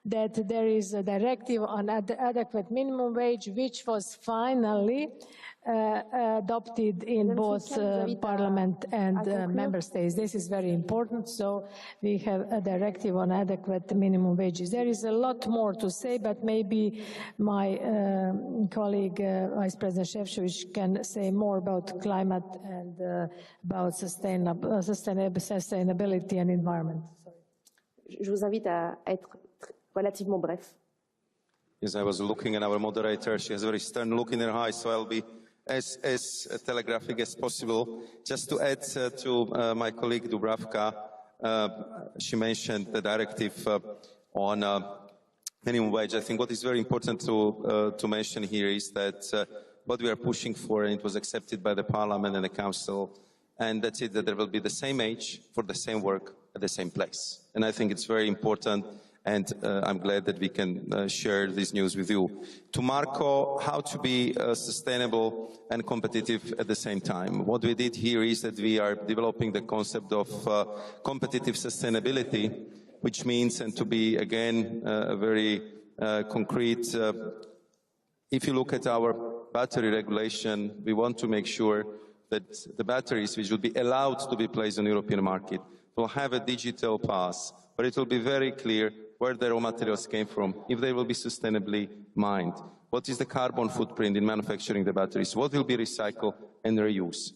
that there is a directive on adequate minimum wage, which was finally adopted in both Parliament and member states. This is very important. So we have a directive on adequate minimum wages. There is a lot more to say, but maybe my colleague, Vice President Šefčovič, can say more about climate and about sustainability and environment. Je vous invite à être relativement bref. Yes, I was looking at our moderator. She has a very stern look in her eyes, so I'll be as telegraphic as possible. Just to add to my colleague Dubravka, she mentioned the directive on minimum wage. I think what is very important to mention here is that what we are pushing for, and it was accepted by the Parliament and the Council, and that's it, that there will be the same age for the same work at the same place. And I think it's very important, and I'm glad that we can share this news with you. To Marco, how to be sustainable and competitive at the same time. What we did here is that we are developing the concept of competitive sustainability, which means, and to be again very concrete, if you look at our battery regulation, we want to make sure that the batteries which will be allowed to be placed on the European market will have a digital pass, but it will be very clear where the raw materials came from, if they will be sustainably mined. What is the carbon footprint in manufacturing the batteries? What will be recycled and reused?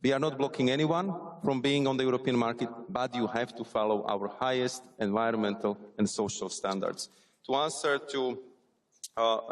We are not blocking anyone from being on the European market, but you have to follow our highest environmental and social standards. To answer to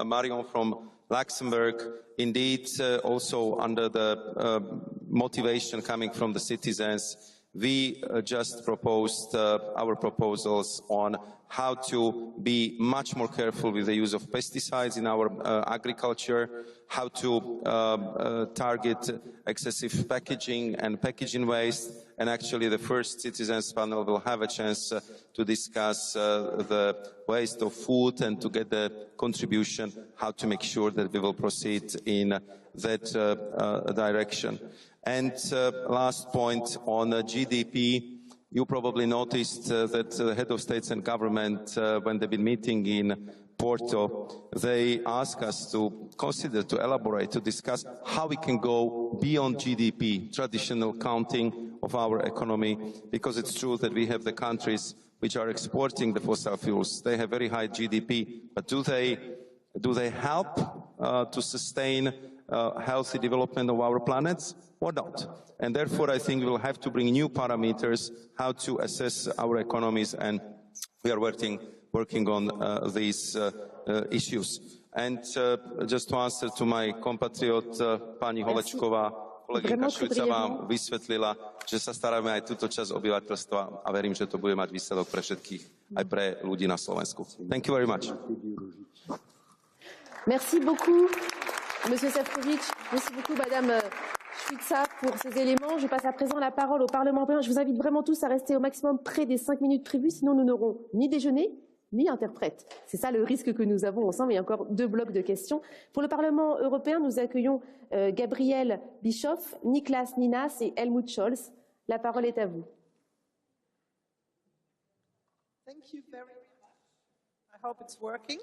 Marion from Luxembourg, indeed, also under the motivation coming from the citizens, we just proposed our proposals on how to be much more careful with the use of pesticides in our agriculture, how to target excessive packaging and packaging waste, and actually the first citizens panel will have a chance to discuss the waste of food and to get the contribution how to make sure that we will proceed in that direction. And last point on GDP, you probably noticed that the head of states and government, when they've been meeting in Porto, they asked us to consider, to elaborate, to discuss how we can go beyond GDP, traditional counting of our economy, because it's true that we have the countries which are exporting the fossil fuels. They have very high GDP, but do they help to sustain healthy development of our planets or not? And therefore, I think we will have to bring new parameters how to assess our economies, and we are working on these issues. And just to answer to my compatriot, pani Holečková, kolegynka Šujca vám vysvetlila, že sa staráme aj túto časť obyvateľstva a verím, že to bude mať výsledok pre všetkých, aj pre ľudí na Slovensku. Thank you very much. Merci beaucoup, Monsieur Šefčovič. Merci beaucoup, Madame Šujca, pour ces éléments. Je passe à présent la parole au Parlement européen. Je vous invite vraiment tous à rester au maximum près des 5 minutes prévues, sinon nous n'aurons ni déjeuner, ni interprète. C'est ça le risque que nous avons ensemble. Il y a encore 2 blocs de questions. Pour le Parlement européen, nous accueillons Gabriel Bischoff, Niklas Ninas et Helmut Scholz. La parole est à vous. Thank you very much. I hope it's working.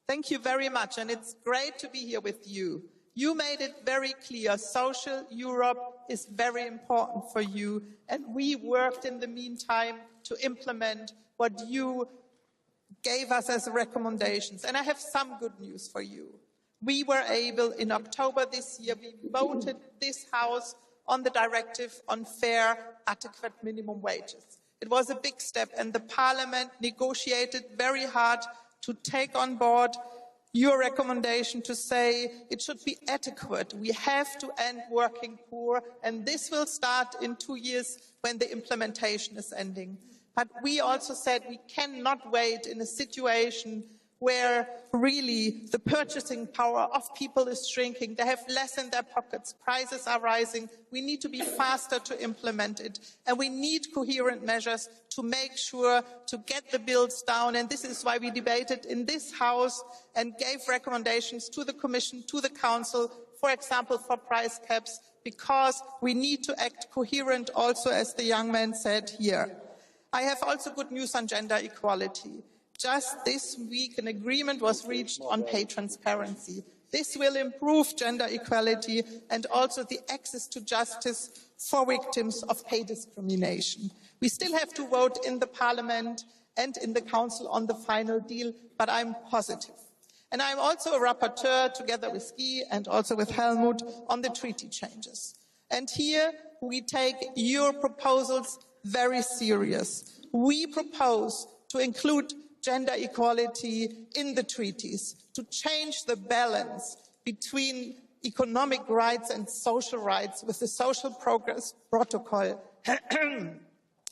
Thank you very much, and it's great to be here with you. You made it very clear, social Europe is very important for you, and we worked in the meantime to implement what you gave us as recommendations. And I have some good news for you. We were able, in October this year, we voted this House on the directive on fair, adequate minimum wages. It was a big step, and the Parliament negotiated very hard to take on board your recommendation to say it should be adequate. We have to end working poor, and this will start in 2 years when the implementation is ending. But we also said we cannot wait in a situation where really the purchasing power of people is shrinking. They have less in their pockets. Prices are rising. We need to be faster to implement it. And we need coherent measures to make sure to get the bills down. And this is why we debated in this House and gave recommendations to the Commission, to the Council, for example, for price caps, because we need to act coherent also, as the young man said here. I have also good news on gender equality. Just this week, an agreement was reached on pay transparency. This will improve gender equality and also the access to justice for victims of pay discrimination. We still have to vote in the Parliament and in the Council on the final deal, but I'm positive. And I'm also a rapporteur, together with Guy and also with Helmut, on the treaty changes. And here we take your proposals very serious. We propose to include gender equality in the treaties, to change the balance between economic rights and social rights with the social progress protocol.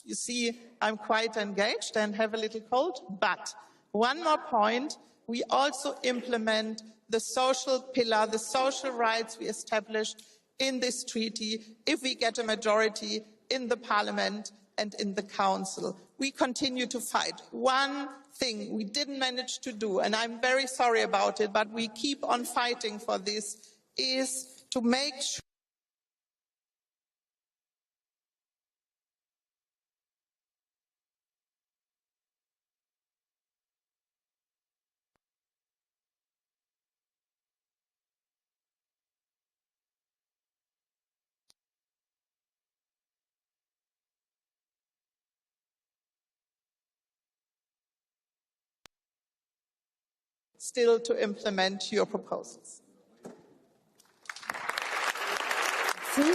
You see, I'm quite engaged and have a little cold, but One more point, we also implement the social pillar, the social rights we established in this treaty if we get a majority in the Parliament and in the Council. We continue to fight. One thing we didn't manage to do, and I'm very sorry about it, but we keep on fighting for this, is to make sure still to implement your proposals. Merci.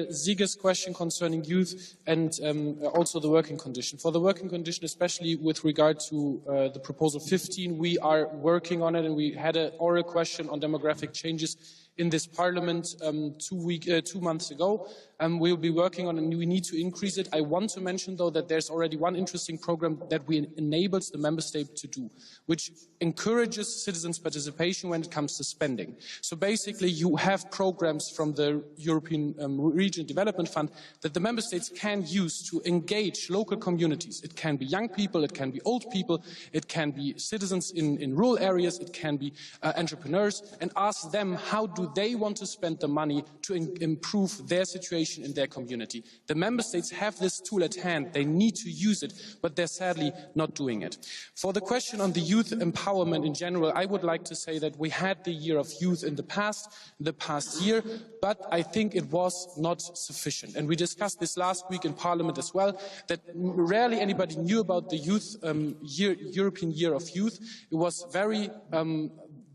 Sieger's question concerning youth and also the working condition. For the working condition, especially with regard to the proposal 15, we are working on it, and we had an oral question on demographic changes in this Parliament 2 months ago. We'll be working on it, and we need to increase it. I want to mention, though, that there's already one interesting program that enables the member state to do, which encourages citizens' participation when it comes to spending. So basically, you have programs from the European Regional Development Fund that the member states can use to engage local communities. It can be young people, it can be old people, it can be citizens in rural areas, it can be entrepreneurs, and ask them how do they want to spend the money to improve their situation in their community. The member states have this tool at hand. They need to use it, but they're sadly not doing it. For the question on the youth empowerment in general, I would like to say that we had the year of youth in the past year, but I think it was not sufficient. And we discussed this last week in Parliament as well, that rarely anybody knew about the youth European Year of Youth. It was very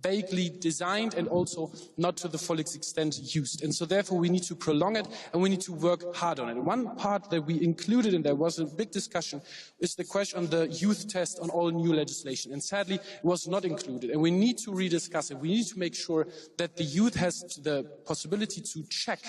vaguely designed and also not to the full extent used. And so therefore we need to prolong it, and we need to work hard on it. One part that we included, and there was a big discussion, is the question on the youth test on all new legislation. And sadly, it was not included. And we need to rediscuss it. We need to make sure that the youth has the possibility to check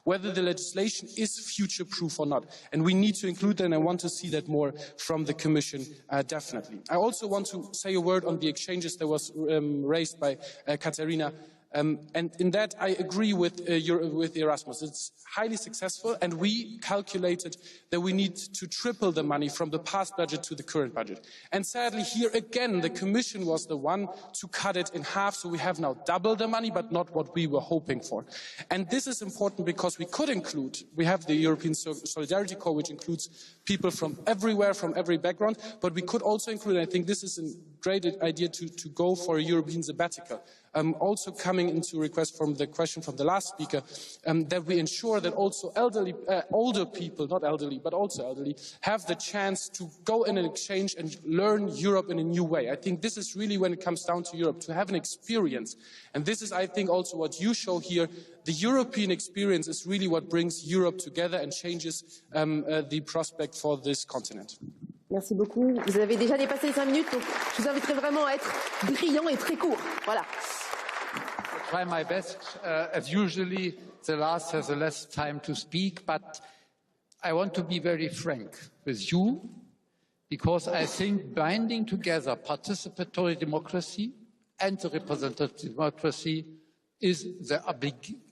whether the legislation is future-proof or not. And we need to include that, and I want to see that more from the Commission, definitely. I also want to say a word on the exchanges that was raised by Katerina. And in that, I agree with Erasmus. It's highly successful, and we calculated that we need to triple the money from the past budget to the current budget. And sadly, here again, the Commission was the one to cut it in half, so we have now double the money, but not what we were hoping for. And this is important because we have the European Solidarity Corps, which includes people from everywhere, from every background, but we could also include, and I think this is a great idea to go for a European sabbatical. Also coming into request from the question from the last speaker, that we ensure that also older people, not elderly, but also elderly, have the chance to go in an exchange and learn Europe in a new way. I think this is really when it comes down to Europe, to have an experience. And this is, I think, also what you show here. The European experience is really what brings Europe together and changes the prospect for this continent. Merci beaucoup. Vous avez déjà dépassé les 5 minutes, donc je vous inviterai vraiment à être brillant et très court. Voilà. I'll try my best. As usually, the last has the less time to speak, but I want to be very frank with you, because I think binding together participatory democracy and the representative democracy is the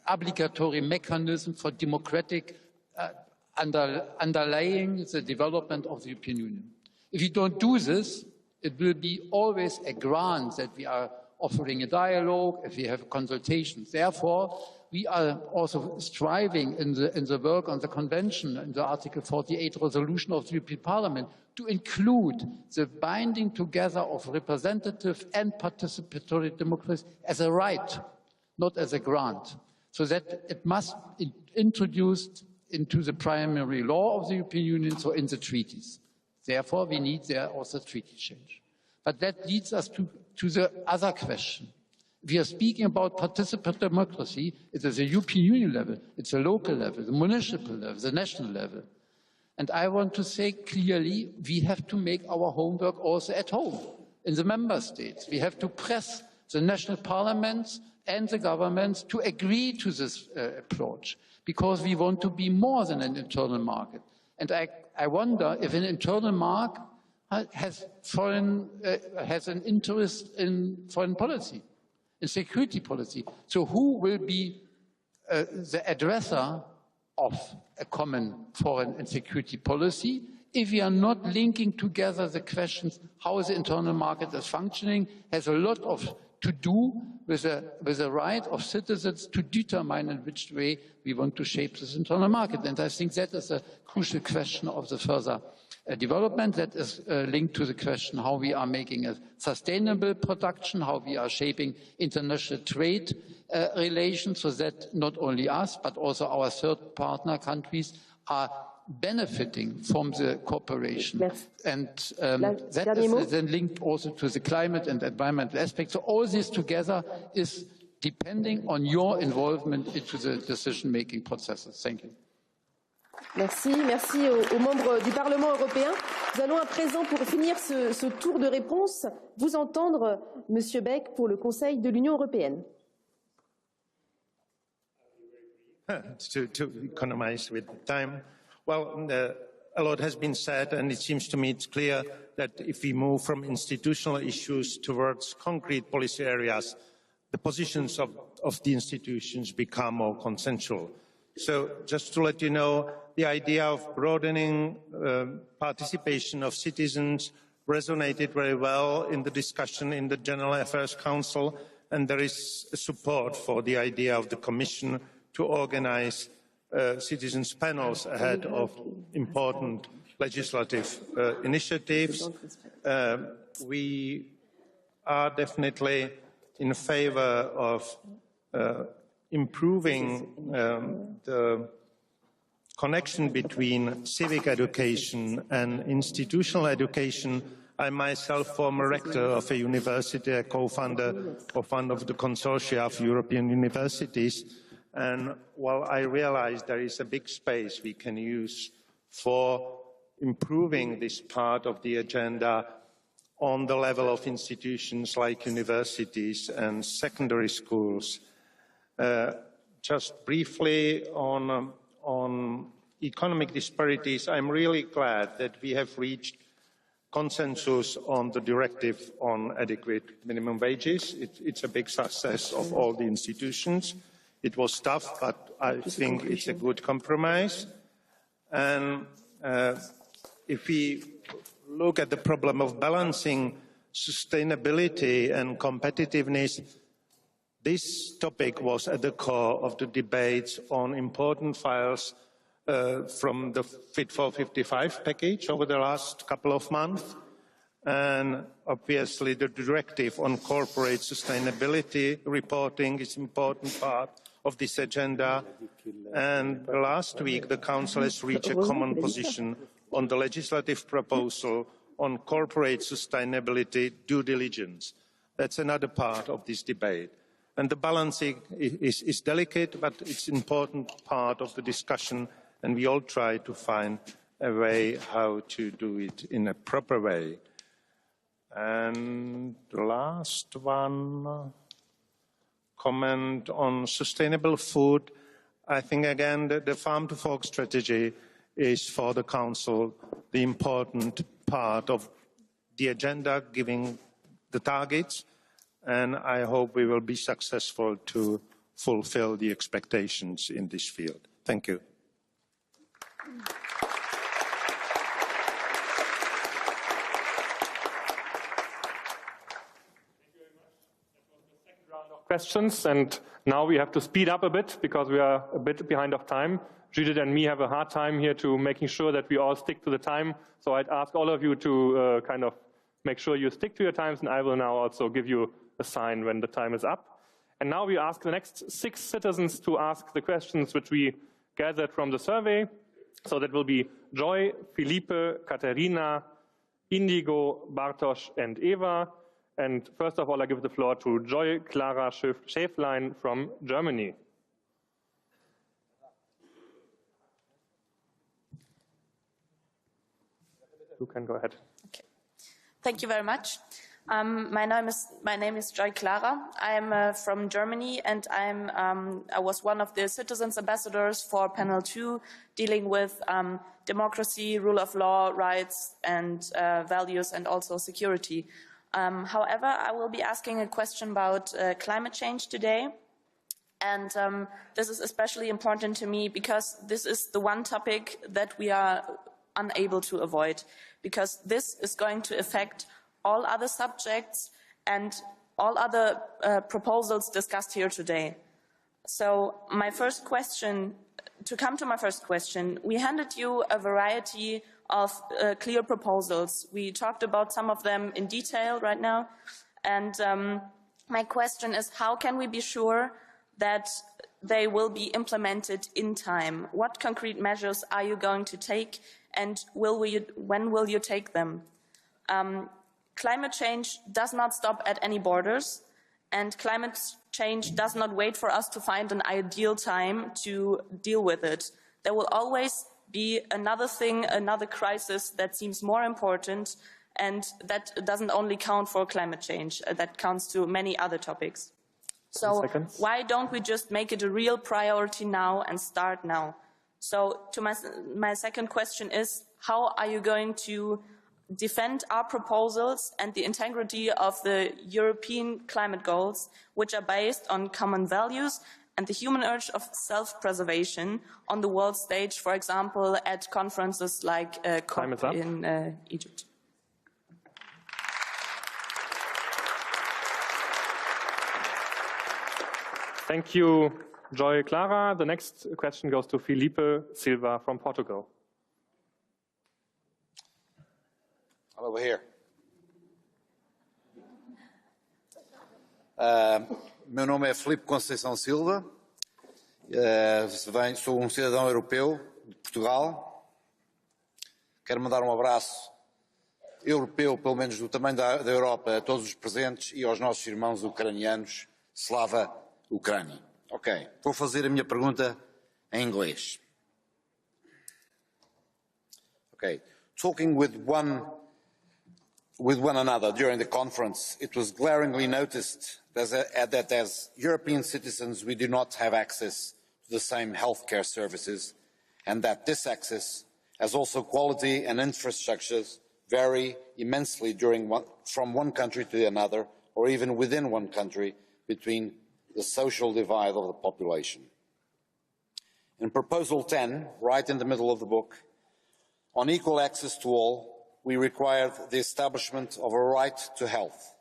obligatory mechanism for democratic underlying the development of the European Union. If you don't do this, it will be always a grant that we are offering a dialogue, if we have consultations. Therefore, we are also striving in the work on the Convention, in the Article 48 resolution of the European Parliament, to include the binding together of representative and participatory democracy as a right, not as a grant, so that it must be introduced into the primary law of the European Union, so in the treaties. Therefore, we need there also treaty change. But that leads us to the other question. We are speaking about participatory democracy. It is a European Union level, it's a local level, the municipal level, the national level. And I want to say clearly, we have to make our homework also at home, in the member states. We have to press the national parliaments and the governments to agree to this approach, because we want to be more than an internal market. And I wonder if an internal market has an interest in foreign policy, in security policy. So who will be the addresser of a common foreign and security policy if we are not linking together the questions how the internal market is functioning? Has a lot to do with the right of citizens to determine in which way we want to shape this internal market. And I think that is a crucial question of the further development that is linked to the question how we are making a sustainable production, how we are shaping international trade relations so that not only us but also our third partner countries are benefiting from the cooperation. Merci. And that is then linked also to the climate and environmental aspects. So all this together is depending on your involvement into the decision-making processes. Thank you. Merci, merci aux membres du Parlement européen. Nous allons à présent, pour finir ce tour de réponse, vous entendre, Monsieur Beck, pour le Conseil de l'Union européenne. To economize with time, well, a lot has been said, and it seems to me it's clear that if we move from institutional issues towards concrete policy areas, the positions of the institutions become more consensual. So just to let you know, the idea of broadening participation of citizens resonated very well in the discussion in the General Affairs Council, and there is support for the idea of the Commission to organize citizens' panels ahead of important legislative initiatives. We are definitely in favor of improving the connection between civic education and institutional education. I myself, former rector of a university, a co-founder of one of the consortia of European universities, and while I realize there is a big space we can use for improving this part of the agenda on the level of institutions like universities and secondary schools. Just briefly on economic disparities, I'm really glad that we have reached consensus on the directive on adequate minimum wages. It's a big success of all the institutions. It was tough, but I think it's a good compromise. And if we look at the problem of balancing sustainability and competitiveness, this topic was at the core of the debates on important files from the Fit for 55 package over the last couple of months. And obviously the directive on corporate sustainability reporting is an important part of this agenda. And last week the Council has reached a common position on the legislative proposal on corporate sustainability due diligence. That's another part of this debate. And the balancing is delicate, but it's an important part of the discussion, and we all try to find a way how to do it in a proper way. And the last one, comment on sustainable food. I think, again, that the Farm to Fork strategy is for the Council the important part of the agenda, giving the targets, and I hope we will be successful to fulfill the expectations in this field. Thank you. Questions, and now we have to speed up a bit because we are a bit behind of time. Judith and me have a hard time here to making sure that we all stick to the time. So I'd ask all of you to kind of make sure you stick to your times, and I will now also give you a sign when the time is up. And now we ask the next 6 citizens to ask the questions which we gathered from the survey. So that will be Joy, Felipe, Katerina, Indigo, Bartosz, and Eva. And first of all, I give the floor to Joy Clara Schäflein from Germany. You can go ahead. Okay. Thank you very much. My name is Joy Clara. I'm from Germany, and I was one of the citizens ambassadors for panel 2, dealing with democracy, rule of law, rights, and values, and also security. However, I will be asking a question about climate change today. And this is especially important to me because this is the one topic that we are unable to avoid, because this is going to affect all other subjects and all other proposals discussed here today. So to come to my first question, we handed you a variety of clear proposals. We talked about some of them in detail right now. And my question is, how can we be sure that they will be implemented in time? What concrete measures are you going to take, and when will you take them? Climate change does not stop at any borders, and climate change does not wait for us to find an ideal time to deal with it. There will always be another thing, another crisis that seems more important, and that doesn't only count for climate change, that counts to many other topics. So why don't we just make it a real priority now and start now? So to my second question is, how are you going to defend our proposals and the integrity of the European climate goals, which are based on common values and the human urge of self-preservation on the world stage, for example, at conferences like COP in Egypt? Thank you, Joy Clara. The next question goes to Felipe Silva from Portugal. I'm over here. Meu nome é Filipe Conceição Silva, sou cidadão europeu de Portugal. Quero mandar abraço europeu, pelo menos do tamanho da Europa, a todos os presentes e aos nossos irmãos ucranianos. Slava Ucrânia. Ok, vou fazer a minha pergunta em inglês. Okay, talking with one another during the conference, it was glaringly noticed that as European citizens we do not have access to the same healthcare services, and that this access, as also quality and infrastructures, vary immensely from one country to another, or even within one country, between the social divide of the population. In Proposal 10, right in the middle of the book, on equal access to all, we required the establishment of a right to health,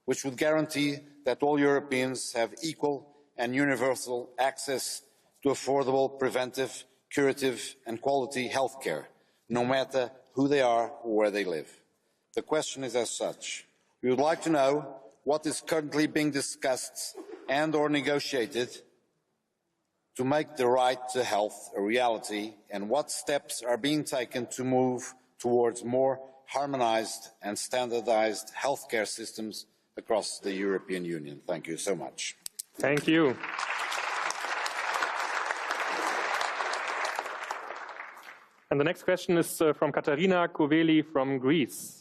which would guarantee that all Europeans have equal and universal access to affordable, preventive, curative and quality health care, no matter who they are or where they live. The question is as such. We would like to know what is currently being discussed and or negotiated to make the right to health a reality, and what steps are being taken to move towards more harmonized and standardized healthcare systems across the European Union. Thank you so much. Thank you. And the next question is from Katarina Koveli from Greece.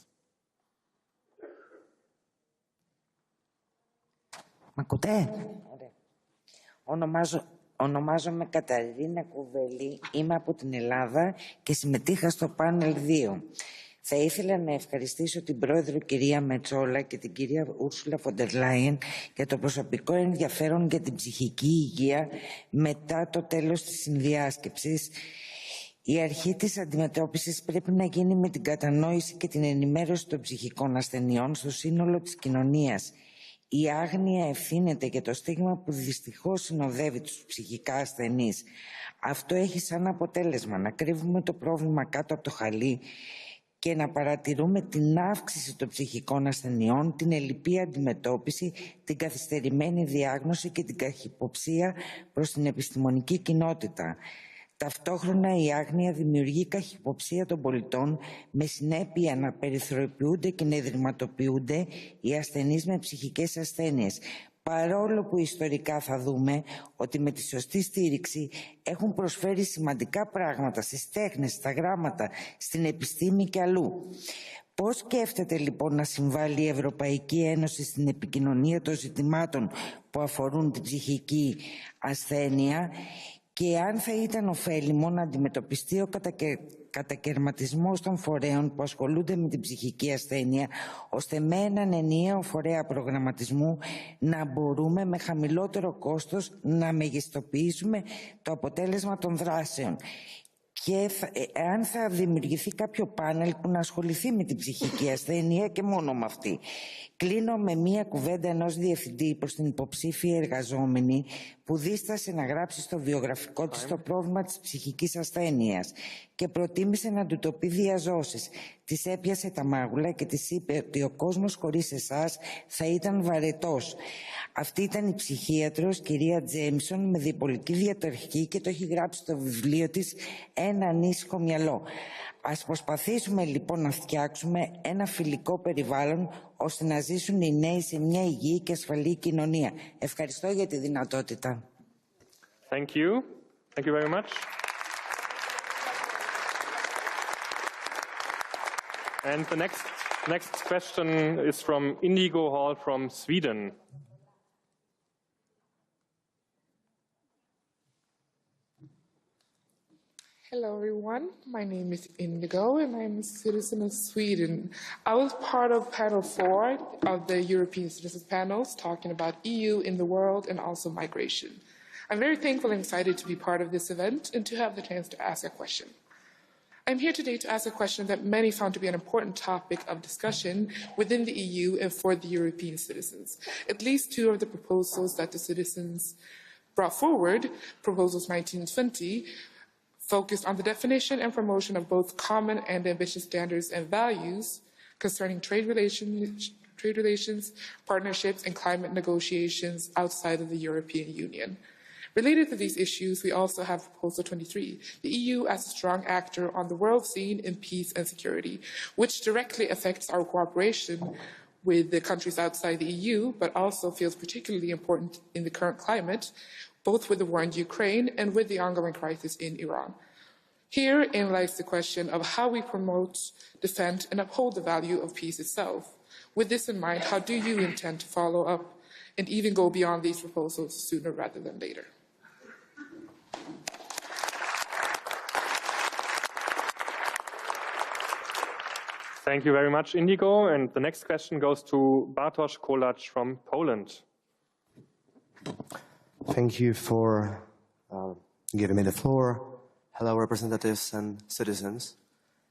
Μ' ακούτε? Ονομάζομαι Καταρίνα Κουβέλη, είμαι από την Ελλάδα και συμμετείχα στο πάνελ 2. Θα ήθελα να ευχαριστήσω την πρόεδρο κυρία Μετσόλα και την κυρία Ούρσουλα Φοντερ Λάιεν για το προσωπικό ενδιαφέρον για την ψυχική υγεία μετά το τέλος της συνδιάσκεψης. Η αρχή της αντιμετώπισης πρέπει να γίνει με την κατανόηση και την ενημέρωση των ψυχικών ασθενειών στο σύνολο της κοινωνίας. Η άγνοια ευθύνεται για το στίγμα που δυστυχώς συνοδεύει τους ψυχικά ασθενείς. Αυτό έχει σαν αποτέλεσμα να κρύβουμε το πρόβλημα κάτω από το χαλί και να παρατηρούμε την αύξηση των ψυχικών ασθενειών, την ελλειπή αντιμετώπιση, την καθυστερημένη διάγνωση και την καχυποψία προς την επιστημονική κοινότητα. Ταυτόχρονα η άγνοια δημιουργεί καχυποψία των πολιτών με συνέπεια να περιθωριοποιούνται και να ιδρυματοποιούνται οι ασθενείς με ψυχικές ασθένειες. Παρόλο που ιστορικά θα δούμε ότι με τη σωστή στήριξη έχουν προσφέρει σημαντικά πράγματα στις τέχνες, στα γράμματα, στην επιστήμη και αλλού. Πώς σκέφτεται λοιπόν να συμβάλλει η Ευρωπαϊκή Ένωση στην επικοινωνία των ζητημάτων που αφορούν την ψυχική ασθένεια και αν θα ήταν ωφέλιμο να αντιμετωπιστεί ο κατακαιρματισμός των φορέων που ασχολούνται με την ψυχική ασθένεια, ώστε με έναν ενιαίο φορέα προγραμματισμού να μπορούμε με χαμηλότερο κόστος να μεγιστοποιήσουμε το αποτέλεσμα των δράσεων. Και αν θα δημιουργηθεί κάποιο πάνελ που να ασχοληθεί με την ψυχική ασθένεια και μόνο με αυτή. Κλείνω με μία κουβέντα ενός διευθυντή προς την υποψήφια εργαζόμενη που δίστασε να γράψει στο βιογραφικό της το πρόβλημα της ψυχικής ασθένειας και προτίμησε να του το πει διαζώσεις. Της έπιασε τα μάγουλα και της είπε ότι ο κόσμος χωρίς εσάς θα ήταν βαρετός. Αυτή ήταν η ψυχίατρος κυρία Τζέμισον με διπολική διαταραχή και το έχει γράψει στο βιβλίο της «Ένα ανήσυχο μυαλό». Ας προσπαθήσουμε λοιπόν να φτιάξουμε ένα φιλικό περιβάλλον ώστε να ζήσουν οι νέοι σε μια υγιή και ασφαλή κοινωνία. Ευχαριστώ για τη δυνατότητα. Thank you. Thank you very much. And the next question is from Indigo Hall from Sweden. Hello everyone, my name is Indigo and I'm a citizen of Sweden. I was part of panel 4 of the European Citizens panels talking about EU in the world and also migration. I'm very thankful and excited to be part of this event and to have the chance to ask a question. I'm here today to ask a question that many found to be an important topic of discussion within the EU and for the European citizens. At least two of the proposals that the citizens brought forward, proposals 19 and 20, focused on the definition and promotion of both common and ambitious standards and values concerning trade relations, partnerships, and climate negotiations outside of the European Union. Related to these issues, we also have Proposal 23, the EU as a strong actor on the world scene in peace and security, which directly affects our cooperation with the countries outside the EU, but also feels particularly important in the current climate, both with the war in Ukraine and with the ongoing crisis in Iran. Herein lies the question of how we promote, defend, and uphold the value of peace itself. With this in mind, how do you intend to follow up and even go beyond these proposals sooner rather than later? Thank you very much, Indigo. And the next question goes to Bartosz Kolacz from Poland. Thank you for giving me the floor. Hello, representatives and citizens.